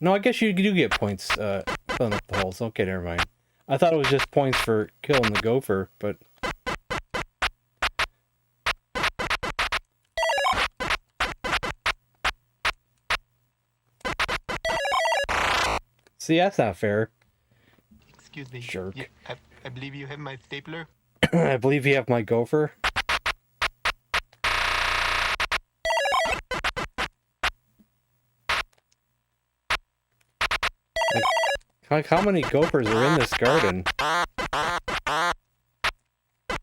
No, I guess you do get points filling up the holes. Okay, never mind. I thought it was just points for killing the gopher, but see, that's not fair. Excuse me. Jerk. I believe you have my stapler. I believe you have my gopher. Like how many gophers are in this garden?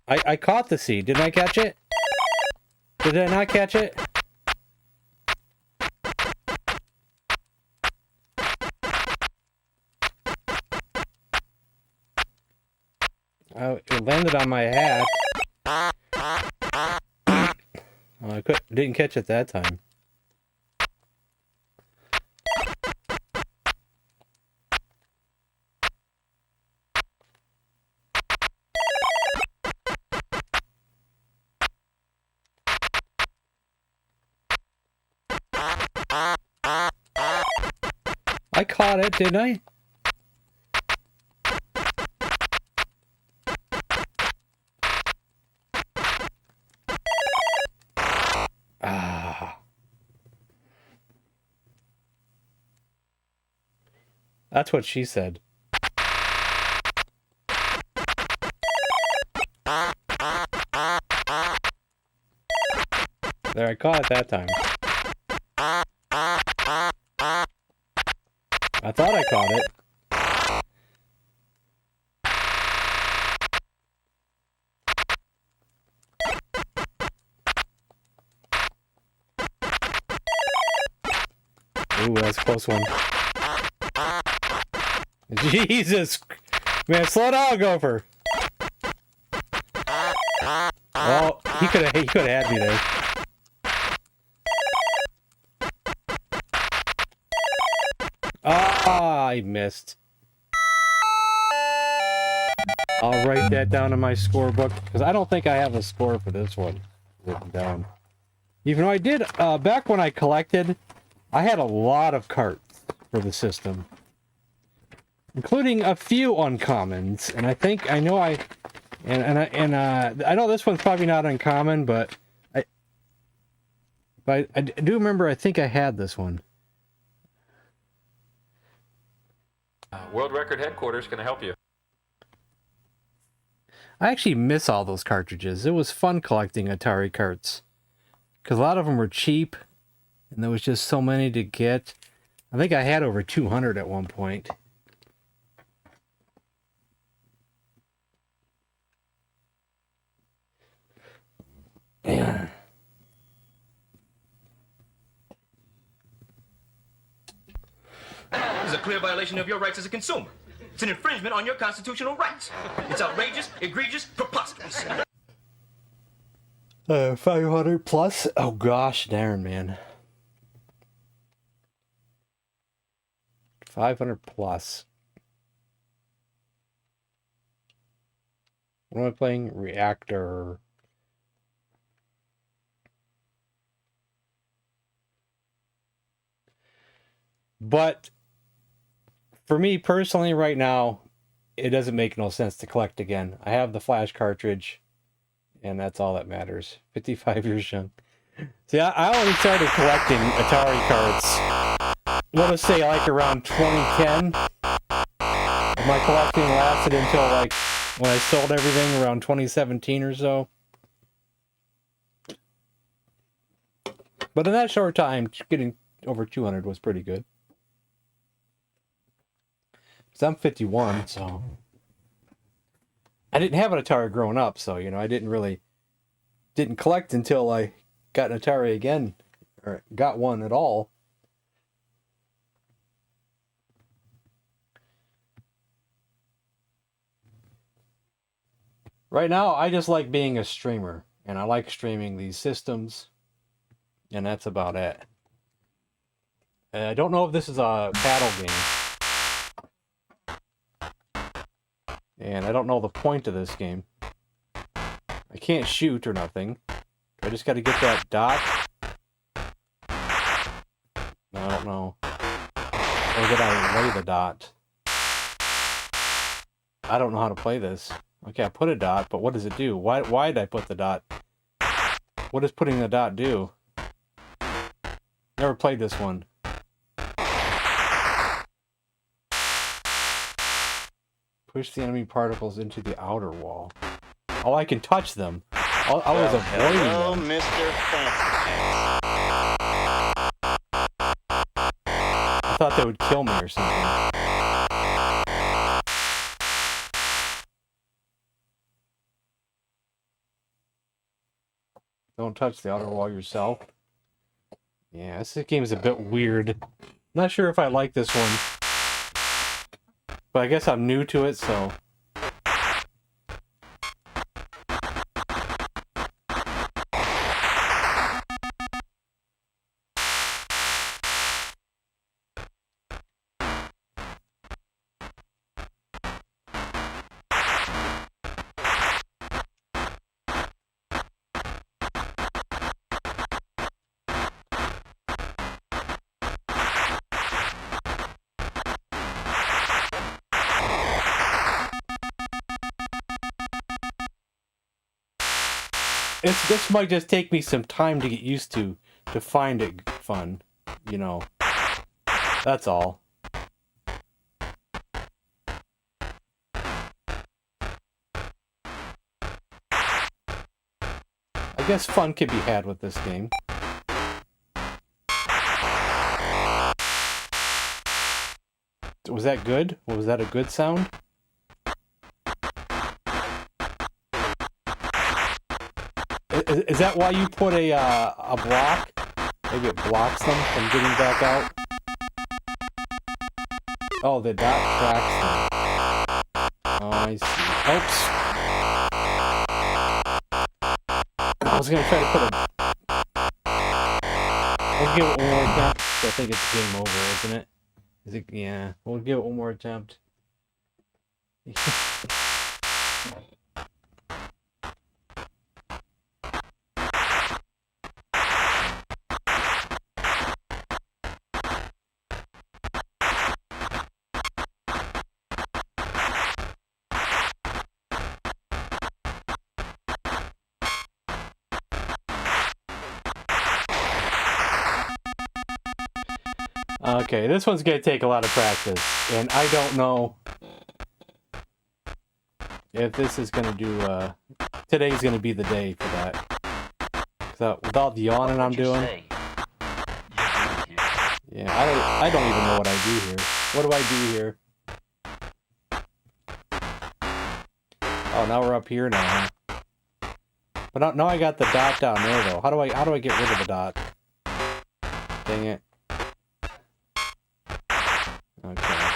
I caught the seed. Didn't I catch it? Did I not catch it? It landed on my hat. Oh, I didn't catch it that time. I caught it, didn't I? That's what she said. There, I caught it that time. I thought I caught it. Ooh, that's a close one. Jesus! Man, slow down, Gopher! Well, he could have had me there. Ah, I missed. I'll write that down in my scorebook, because I don't think I have a score for this one written down. Even though I did, back when I collected, I had a lot of carts for the system. Including a few uncommons, and I think I know I know this one's probably not uncommon, but I do remember I think I had this one. World Record Headquarters can help you. I actually miss all those cartridges. It was fun collecting Atari carts, because a lot of them were cheap, and there was just so many to get. I think I had over 200 at one point. Yeah. This is a clear violation of your rights as a consumer. It's an infringement on your constitutional rights. It's outrageous, egregious, preposterous. 500 plus? Oh gosh, darn, man. 500 plus. What am I playing? Reactor. But for me personally right now, it doesn't make no sense to collect again. I have the flash cartridge, and that's all that matters. 55 years young. See, I only started collecting Atari cards, let us say like around 2010. My collecting lasted until like when I sold everything around 2017 or so. But in that short time, getting over 200 was pretty good. So I'm 51, so I didn't have an Atari growing up, so you know I didn't collect until I got an Atari again, or got one at all. Right now, I just like being a streamer, and I like streaming these systems, and that's about it. I don't know if this is a paddle game. And I don't know the point of this game. I can't shoot or nothing. I just got to get that dot. I don't know. Or did I lay the dot? I don't know how to play this. Okay, I put a dot, but what does it do? Why did I put the dot? What does putting the dot do? Never played this one. Push the enemy particles into the outer wall. Oh, I can touch them. I was avoiding them. Mr. Fancy. I thought they would kill me or something. Don't touch the outer wall yourself. Yeah, this game is a bit weird. Not sure if I like this one. But I guess I'm new to it, so... This might just take me some time to get used to find it fun, you know. That's all. I guess fun could be had with this game. Was that good? Was that a good sound? Is that why you put a block? Maybe it blocks them from getting back out? Oh, the dot tracks them. Oh, I see. Oops. I was gonna try to put a... We'll give it one more attempt. I think it's game over, isn't it? Is it? Yeah. We'll give it one more attempt. Okay, this one's going to take a lot of practice, and I don't know if this is going to do, today's going to be the day for that. So, with all the yawning I'm doing, yeah, I don't even know what I do here. What do I do here? Oh, now we're up here now, huh? But now I got the dot down there, though. How do I get rid of the dot? Dang it. Okay.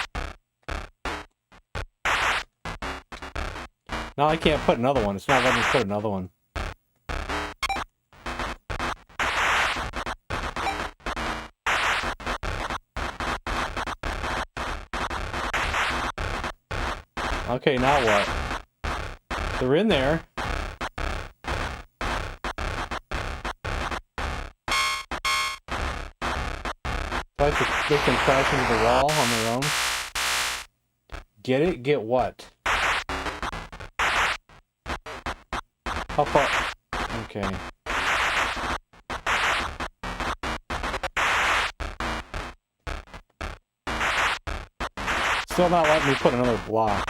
Now I can't put another one. It's not letting me put another one. Okay, now what? They're in there. They can crash into the wall on their own. Get it? Get what? How far? Okay. still not letting me put another block.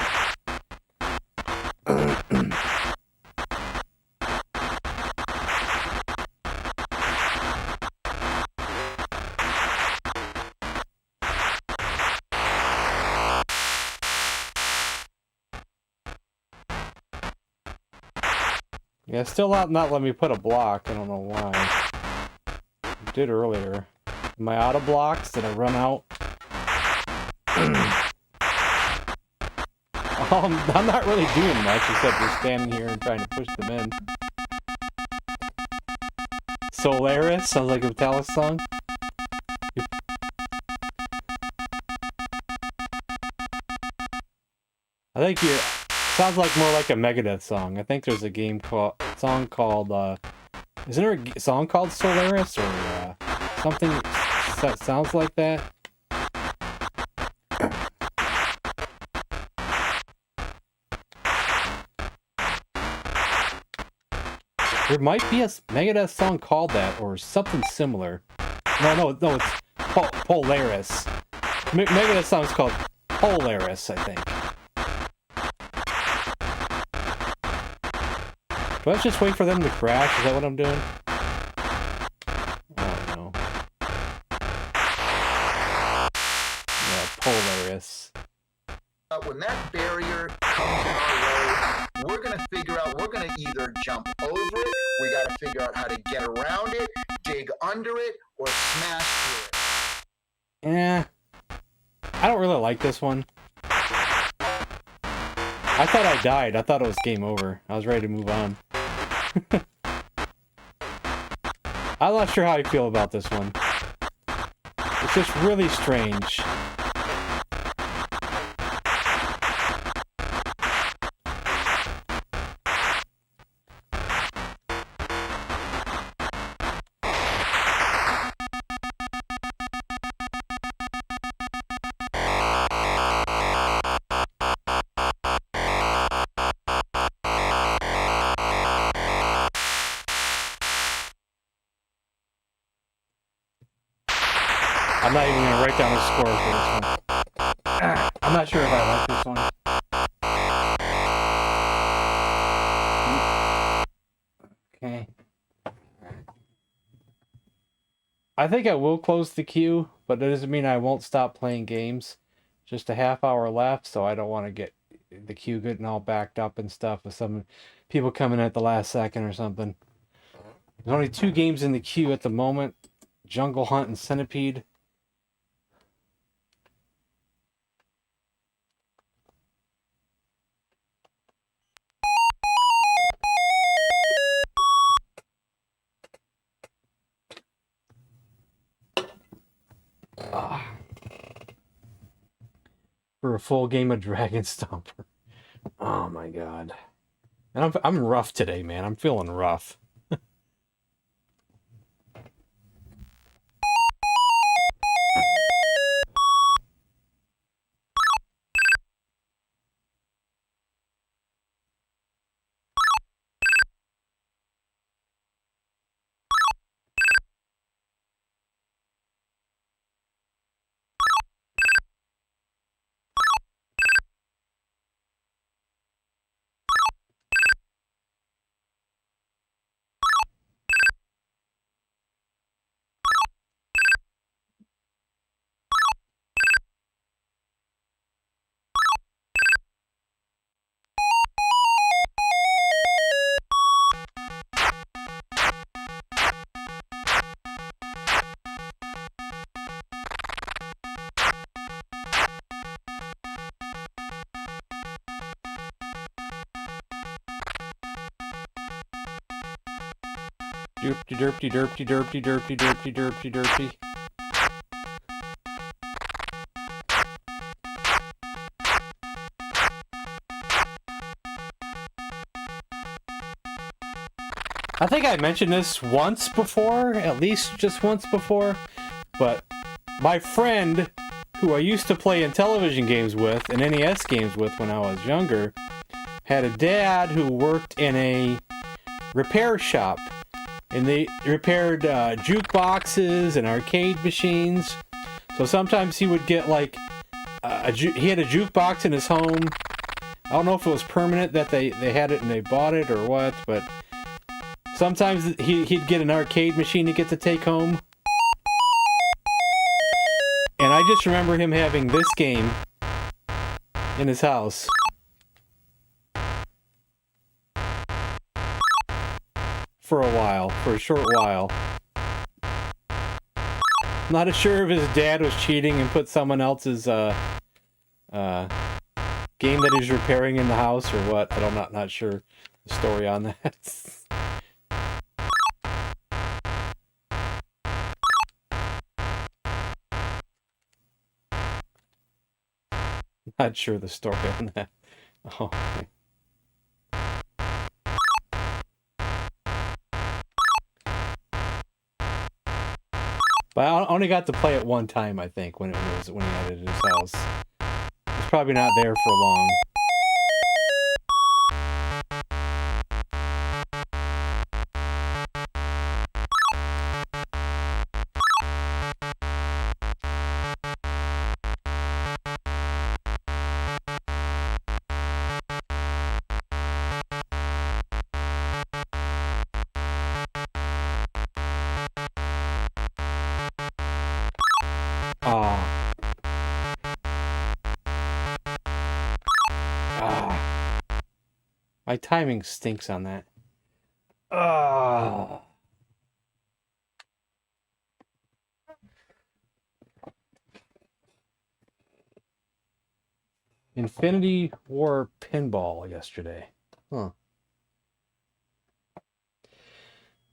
Yeah, still not letting me put a block. I don't know why. I did earlier. Am I out of blocks? Did I run out? I'm not really doing much except just standing here and trying to push them in. Solaris sounds like a Metallica song. I think you sounds like more like a Megadeth song. I think there's a song called isn't there a song called Solaris or something that sounds like that? There might be a Megadeth song called that, or something similar. No, it's Polaris. Megadeth song's called Polaris, I think. Do I just wait for them to crash? Is that what I'm doing? I don't know. Yeah, Polaris. When that barrier comes in our way, we're going to figure out, we're going to either jump over it, we got to figure out how to get around it, dig under it, or smash through it. Yeah. I don't really like this one. I thought I died. I thought it was game over. I was ready to move on. I'm not sure how I feel about this one. It's just really strange. I'm not even gonna write down a score for this one. I'm not sure if I like this one. Okay. I think I will close the queue, but that doesn't mean I won't stop playing games. Just a half hour left, so I don't want to get the queue getting all backed up and stuff with some people coming at the last second or something. There's only 2 games in the queue at the moment. Jungle Hunt and Centipede. For a full game of Dragon Stomper. Oh my god. And I'm rough today, man. I'm feeling rough. Derpty derpty derpty derpty derpty derpty derpty derpty. I think I mentioned this once before, at least just once before, but my friend who I used to play Intellivision games with and NES games with when I was younger had a dad who worked in a repair shop. And they repaired jukeboxes and arcade machines. So sometimes he would get like he had a jukebox in his home. I don't know if it was permanent that they had it and they bought it or what, but sometimes he'd get an arcade machine to get to take home. And I just remember him having this game in his house. For a short while. Not sure if his dad was cheating and put someone else's game that he's repairing in the house or what. I'm not sure the story on that. Not sure the story on that. Oh, okay. But I only got to play it one time, I think, when he had it at his house. It's probably not there for long. My timing stinks on that. Infinity War pinball yesterday. Huh.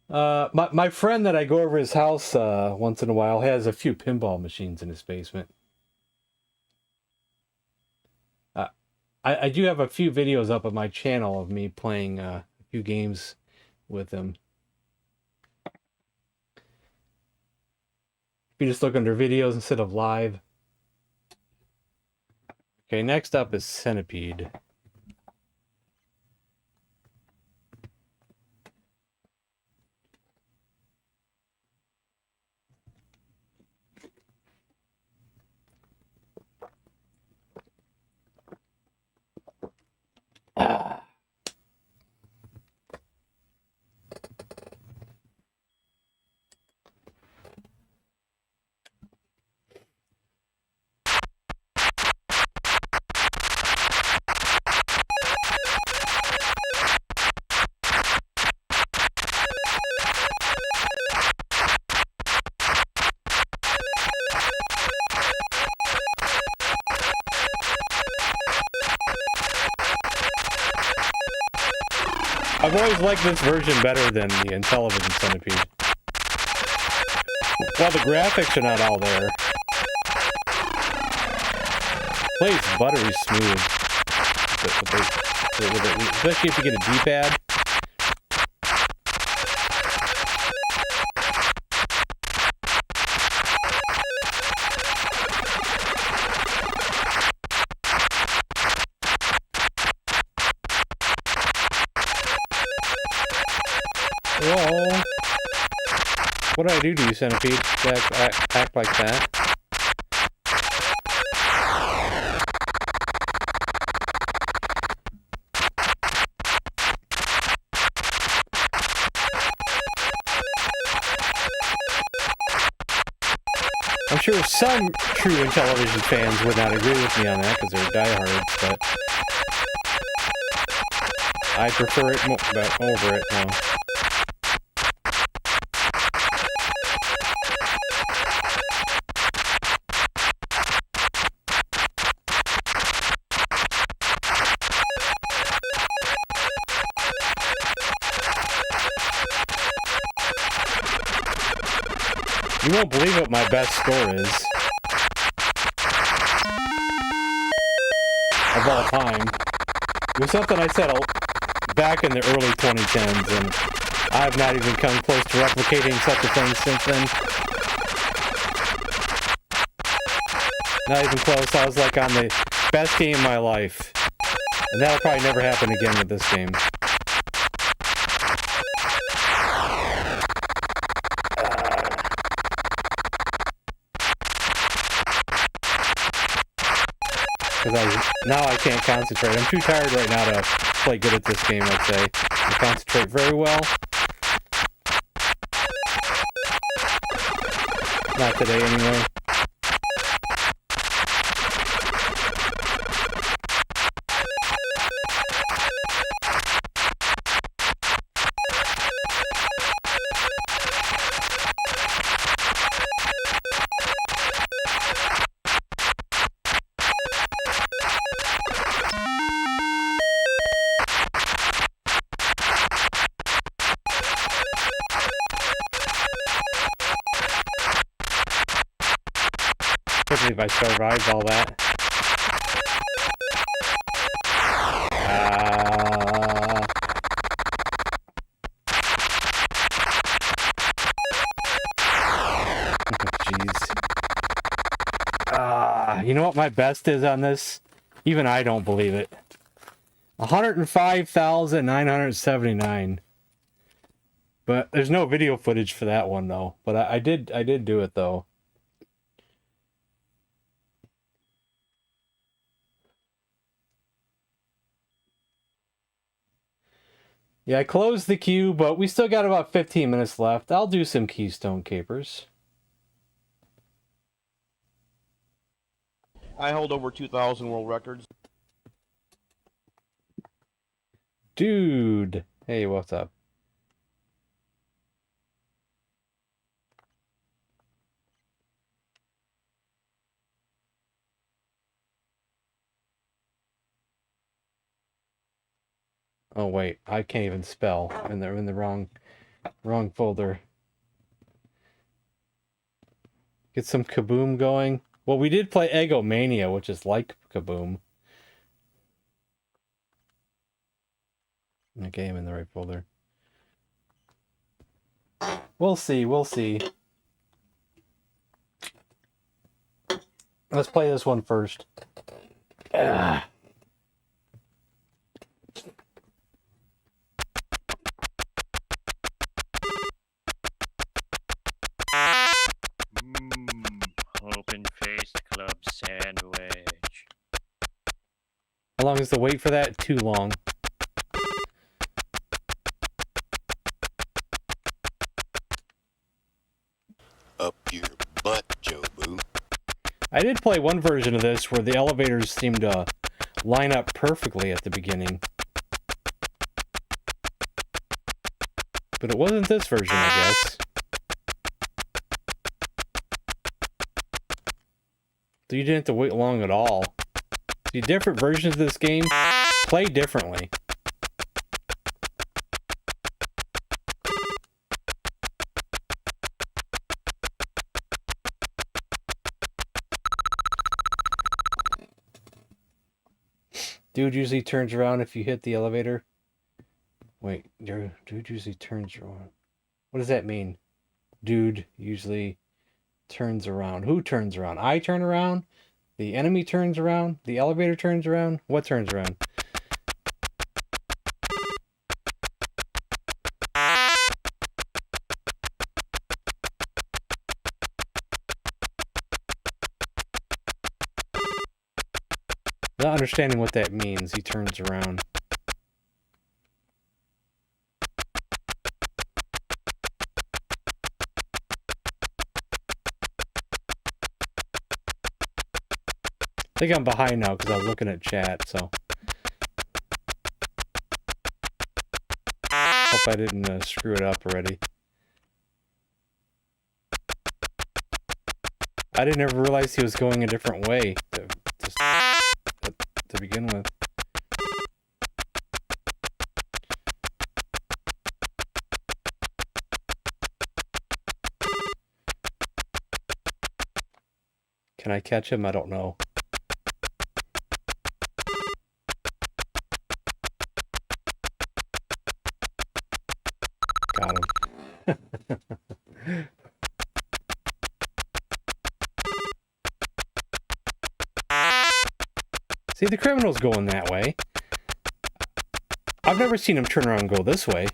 My friend that I go over his house once in a while has a few pinball machines in his basement. I do have a few videos up on my channel of me playing a few games with him. If you just look under videos instead of live. Okay, next up is Centipede. I've always liked this version better than the Intellivision Centipede. Well, the graphics are not all there. Plays buttery smooth. Especially if you get a D-pad. Whoa. What did I do to you, Centipede? Act like that? I'm sure some true Intellivision fans would not agree with me on that because they're diehards, but I prefer it over it now. You won't believe what my best score is. Of all time. It was something I said back in the early 2010s, and I have not even come close to replicating such a thing since then. Not even close. I was like on the best game of my life. And that'll probably never happen again with this game. Because now I can't concentrate. I'm too tired right now to play good at this game, I'd say. I concentrate very well. Not today, anyway. If I survived all that. Jeez. You know what my best is on this? Even I don't believe it. 105,979. But there's no video footage for that one though. But I did do it though. Yeah, I closed the queue, but we still got about 15 minutes left. I'll do some Keystone Capers. I hold over 2,000 world records. Dude! Hey, what's up? Oh wait, I can't even spell. I'm in the wrong folder. Get some Kaboom going. Well, we did play Eggo Mania, which is like Kaboom. Okay, I'm in the right folder. We'll see, we'll see. Let's play this one first. Open-faced club sandwich. How long is the wait for that? Too long. Up your butt, Joe Boo. I did play one version of this where the elevators seemed to line up perfectly at the beginning. But it wasn't this version, I guess. So you didn't have to wait long at all. See, different versions of this game play differently. Dude usually turns around if you hit the elevator. Wait, dude usually turns around. What does that mean? Dude usually turns around. Who turns around? I turn around? The enemy turns around? The elevator turns around? What turns around? Not understanding what that means. He turns around. I think I'm behind now because I was looking at chat, so. Hope I didn't screw it up already. I didn't ever realize he was going a different way to begin with. Can I catch him? I don't know. Got him. See, the criminal's going that way. I've never seen him turn around and go this way.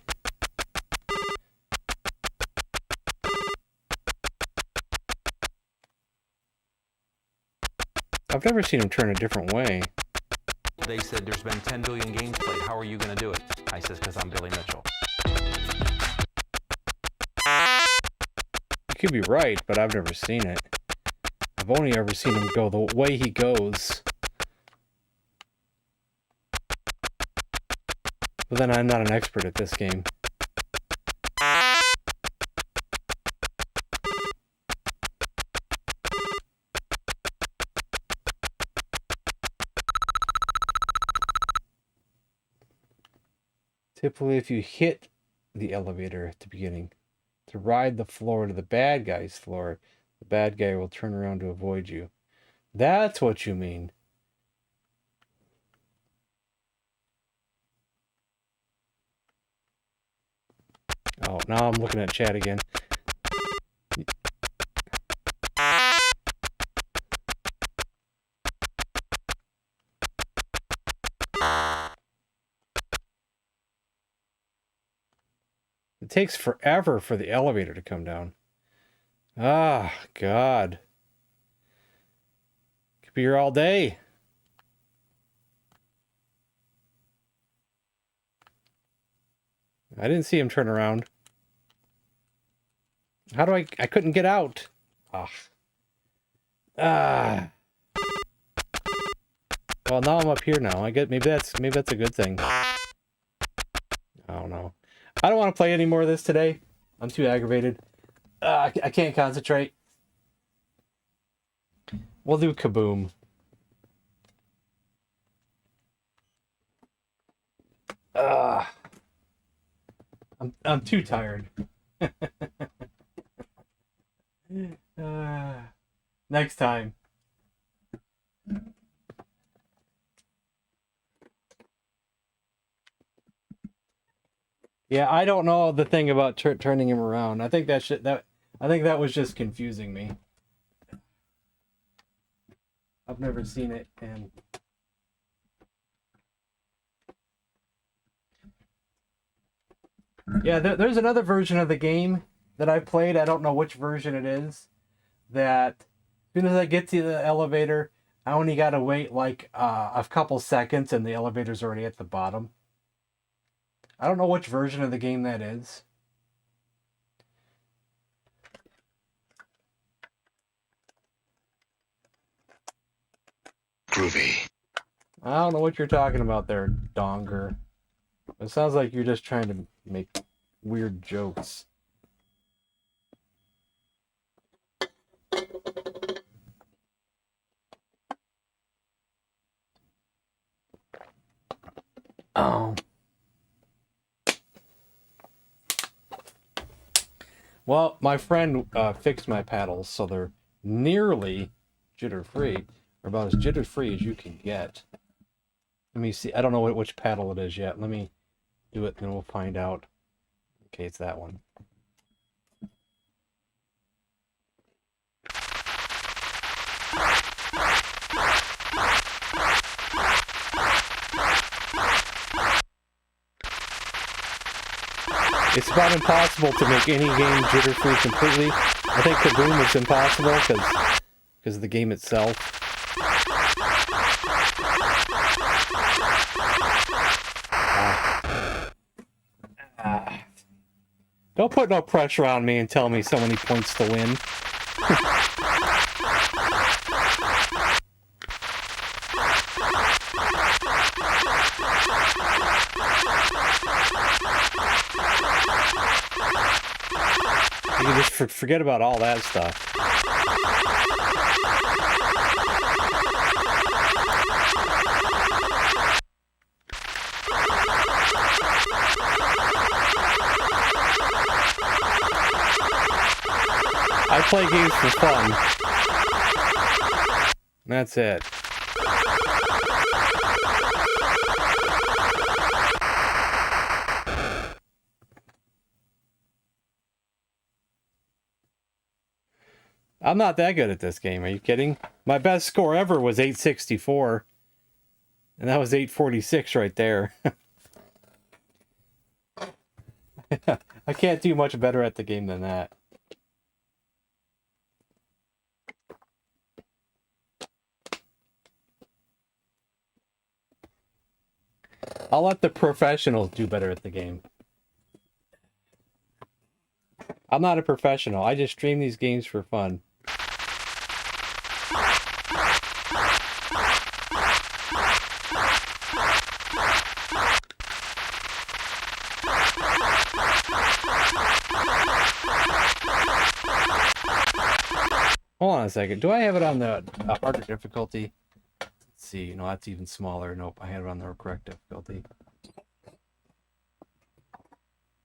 I've never seen him turn a different way. They said there's been 10 billion games played. How are you going to do it? I says, because I'm Billy Mitchell. You could be right, but I've never seen it. I've only ever seen him go the way he goes. But then I'm not an expert at this game. Typically, if you hit the elevator at the beginning to ride the floor to the bad guy's floor, the bad guy will turn around to avoid you. That's what you mean. Oh, now I'm looking at chat again. It takes forever for the elevator to come down. Ah, God. Could be here all day. I didn't see him turn around. How do I couldn't get out. Ah. Well, now I'm up here now. Maybe that's a good thing. I don't know. I don't want to play any more of this today. I'm too aggravated. I can't concentrate. We'll do Kaboom. I'm too tired. Next time. Yeah, I don't know the thing about turning him around. I think that was just confusing me. I've never seen it, and yeah, there's another version of the game that I played. I don't know which version it is. That as soon as I get to the elevator, I only gotta wait like a couple seconds, and the elevator's already at the bottom. I don't know which version of the game that is. Groovy. I don't know what you're talking about there, Donger. It sounds like you're just trying to make weird jokes. Oh. Well, my friend fixed my paddles, so they're nearly jitter-free, or about as jitter-free as you can get. Let me see. I don't know which paddle it is yet. Let me do it, and then we'll find out. Okay, it's that one. It's about impossible to make any game jitter-free completely. I think Kaboom is impossible because of the game itself. Don't put no pressure on me and tell me so many points to win. You can just forget about all that stuff. I play games for fun. That's it. I'm not that good at this game. Are you kidding? My best score ever was 864. And that was 846 right there. I can't do much better at the game than that. I'll let the professionals do better at the game. I'm not a professional. I just stream these games for fun. Hold on a second. Do I have it on the harder difficulty? Let's see. No, that's even smaller. Nope, I have it on the correct difficulty.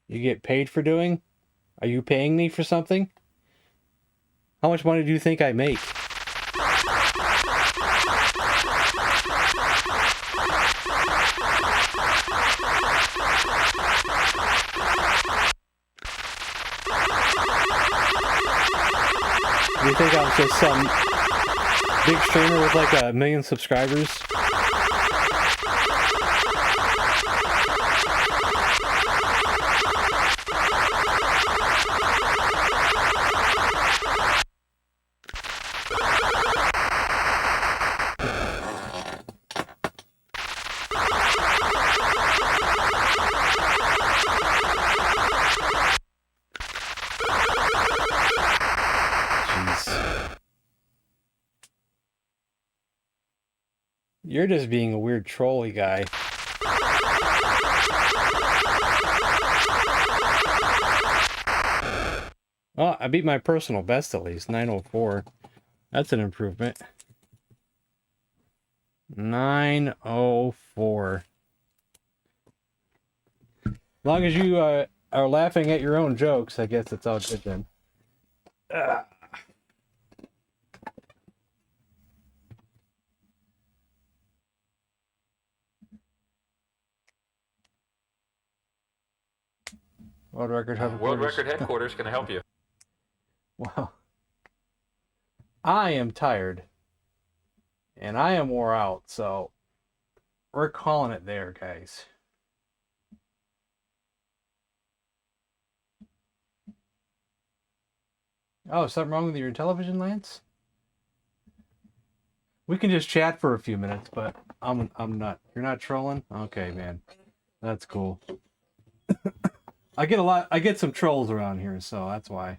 You get paid for doing? Are you paying me for something? How much money do you think I make? Do you think I'm just some big streamer with like 1 million subscribers? You're just being a weird trolly guy. Well, I beat my personal best at least, 904. That's an improvement. 904. As long as you are laughing at your own jokes, I guess it's all good then. World Record Headquarters. World Record Headquarters can help you. Wow. I am tired. And I am wore out, so we're calling it there, guys. Oh, something wrong with your television, Lance? We can just chat for a few minutes, but I'm not. You're not trolling? Okay, man. That's cool. I get some trolls around here, so that's why.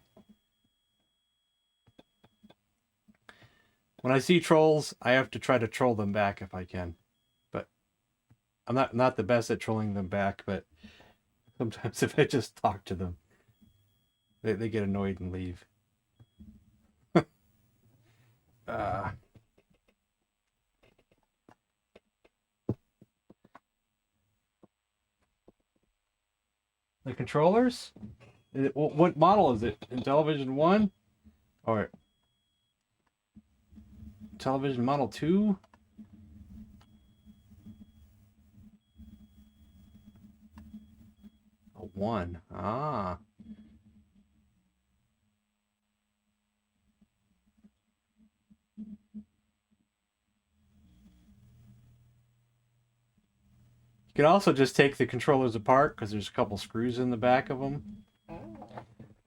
When I see trolls, I have to try to troll them back if I can. But I'm not the best at trolling them back, but sometimes if I just talk to them, they get annoyed and leave. The controllers? What model is it? Intellivision 1? Or Television Model 2? A 1. Ah. You can also just take the controllers apart because there's a couple screws in the back of them.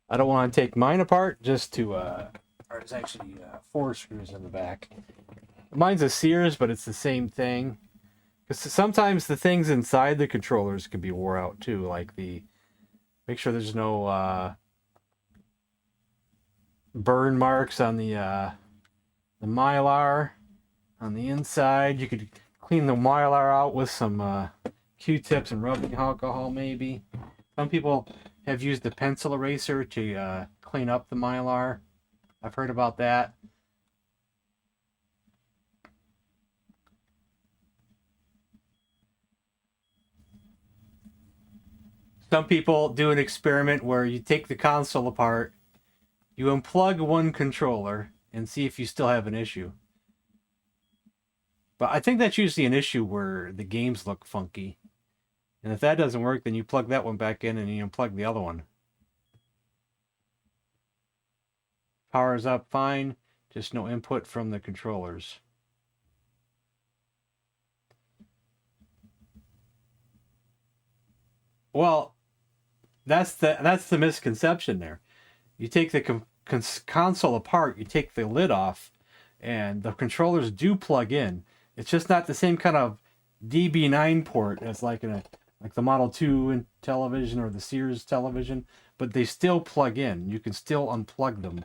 I don't want to take mine apart just to, or there's actually 4 screws in the back. Mine's a Sears, but it's the same thing. Because sometimes the things inside the controllers can be wore out too, like make sure there's no burn marks on the Mylar on the inside. You could clean the Mylar out with some Q-tips and rubbing alcohol, maybe. Some people have used the pencil eraser to clean up the Mylar. I've heard about that. Some people do an experiment where you take the console apart, you unplug one controller, and see if you still have an issue. But I think that's usually an issue where the games look funky. And if that doesn't work, then you plug that one back in and you unplug the other one. Powers up fine, just no input from the controllers. Well, that's the misconception there. You take the console apart, you take the lid off, and the controllers do plug in. It's just not the same kind of DB9 port as like the Model 2 television or the Sears television, but they still plug in. You can still unplug them.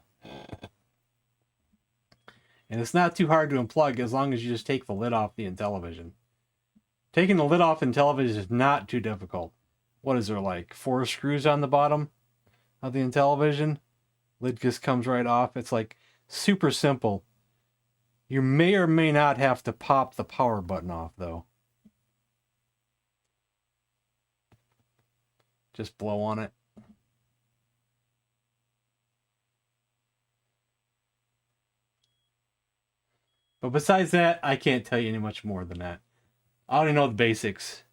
And it's not too hard to unplug as long as you just take the lid off the Intellivision. Taking the lid off Intellivision is not too difficult. What is there, like 4 screws on the bottom of the Intellivision? Lid just comes right off. It's like super simple. You may or may not have to pop the power button off though. Just blow on it. But besides that, I can't tell you any much more than that. I only know the basics.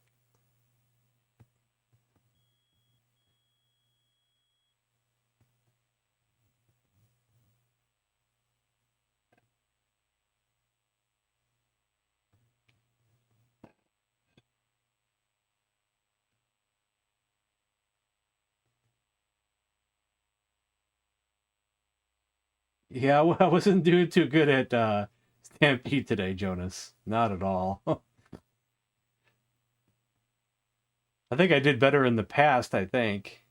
Yeah, I wasn't doing too good at Stampede today, Jonas. Not at all. I think I did better in the past, I think.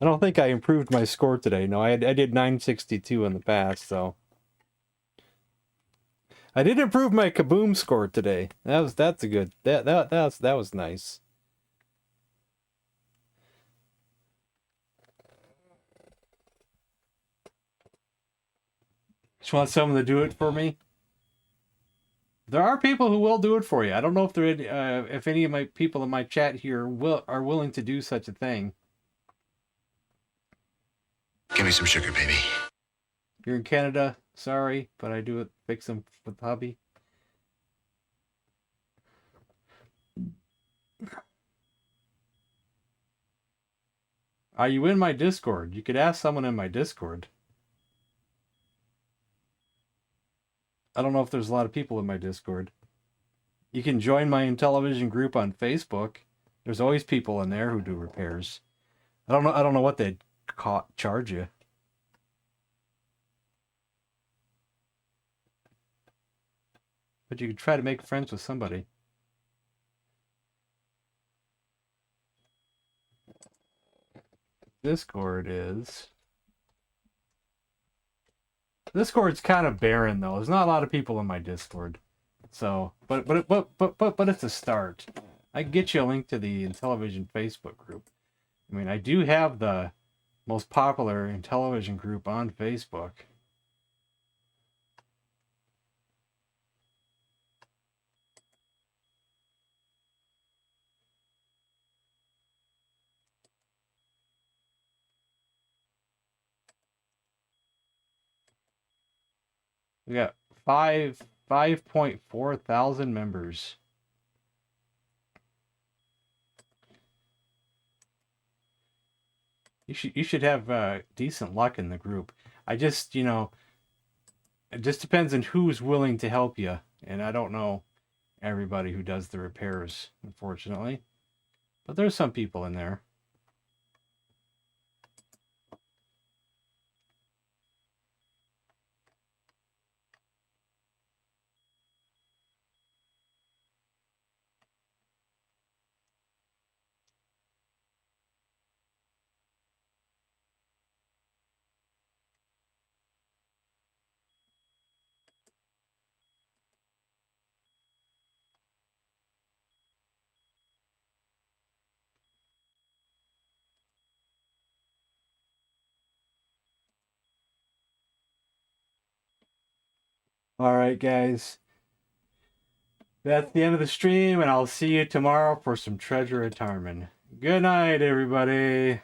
I don't think I improved my score today. No, I did 962 in the past, so. I did improve my Kaboom score today. That's a good. That was nice. Just want someone to do it for me. There are people who will do it for you. I don't know if if any of my people in my chat here are willing to do such a thing. Give me some sugar, baby. You're in Canada, sorry, but I do it. Fix them with hubby. Are you in my Discord? You could ask someone in my Discord. I don't know if there's a lot of people in my Discord. You can join my Intellivision group on Facebook. There's always people in there who do repairs. I don't know what they'd charge you. But you could try to make friends with somebody. Discord's kind of barren though. There's not a lot of people in my Discord. So, but it's a start. I can get you a link to the Intellivision Facebook group. I mean, I do have the most popular Intellivision group on Facebook. We got 5.4 thousand members. You should have decent luck in the group. I just, it just depends on who's willing to help you, and I don't know everybody who does the repairs, unfortunately. But there's some people in there. All right, guys. That's the end of the stream, and I'll see you tomorrow for some Treasure of Tarman. Good night, everybody.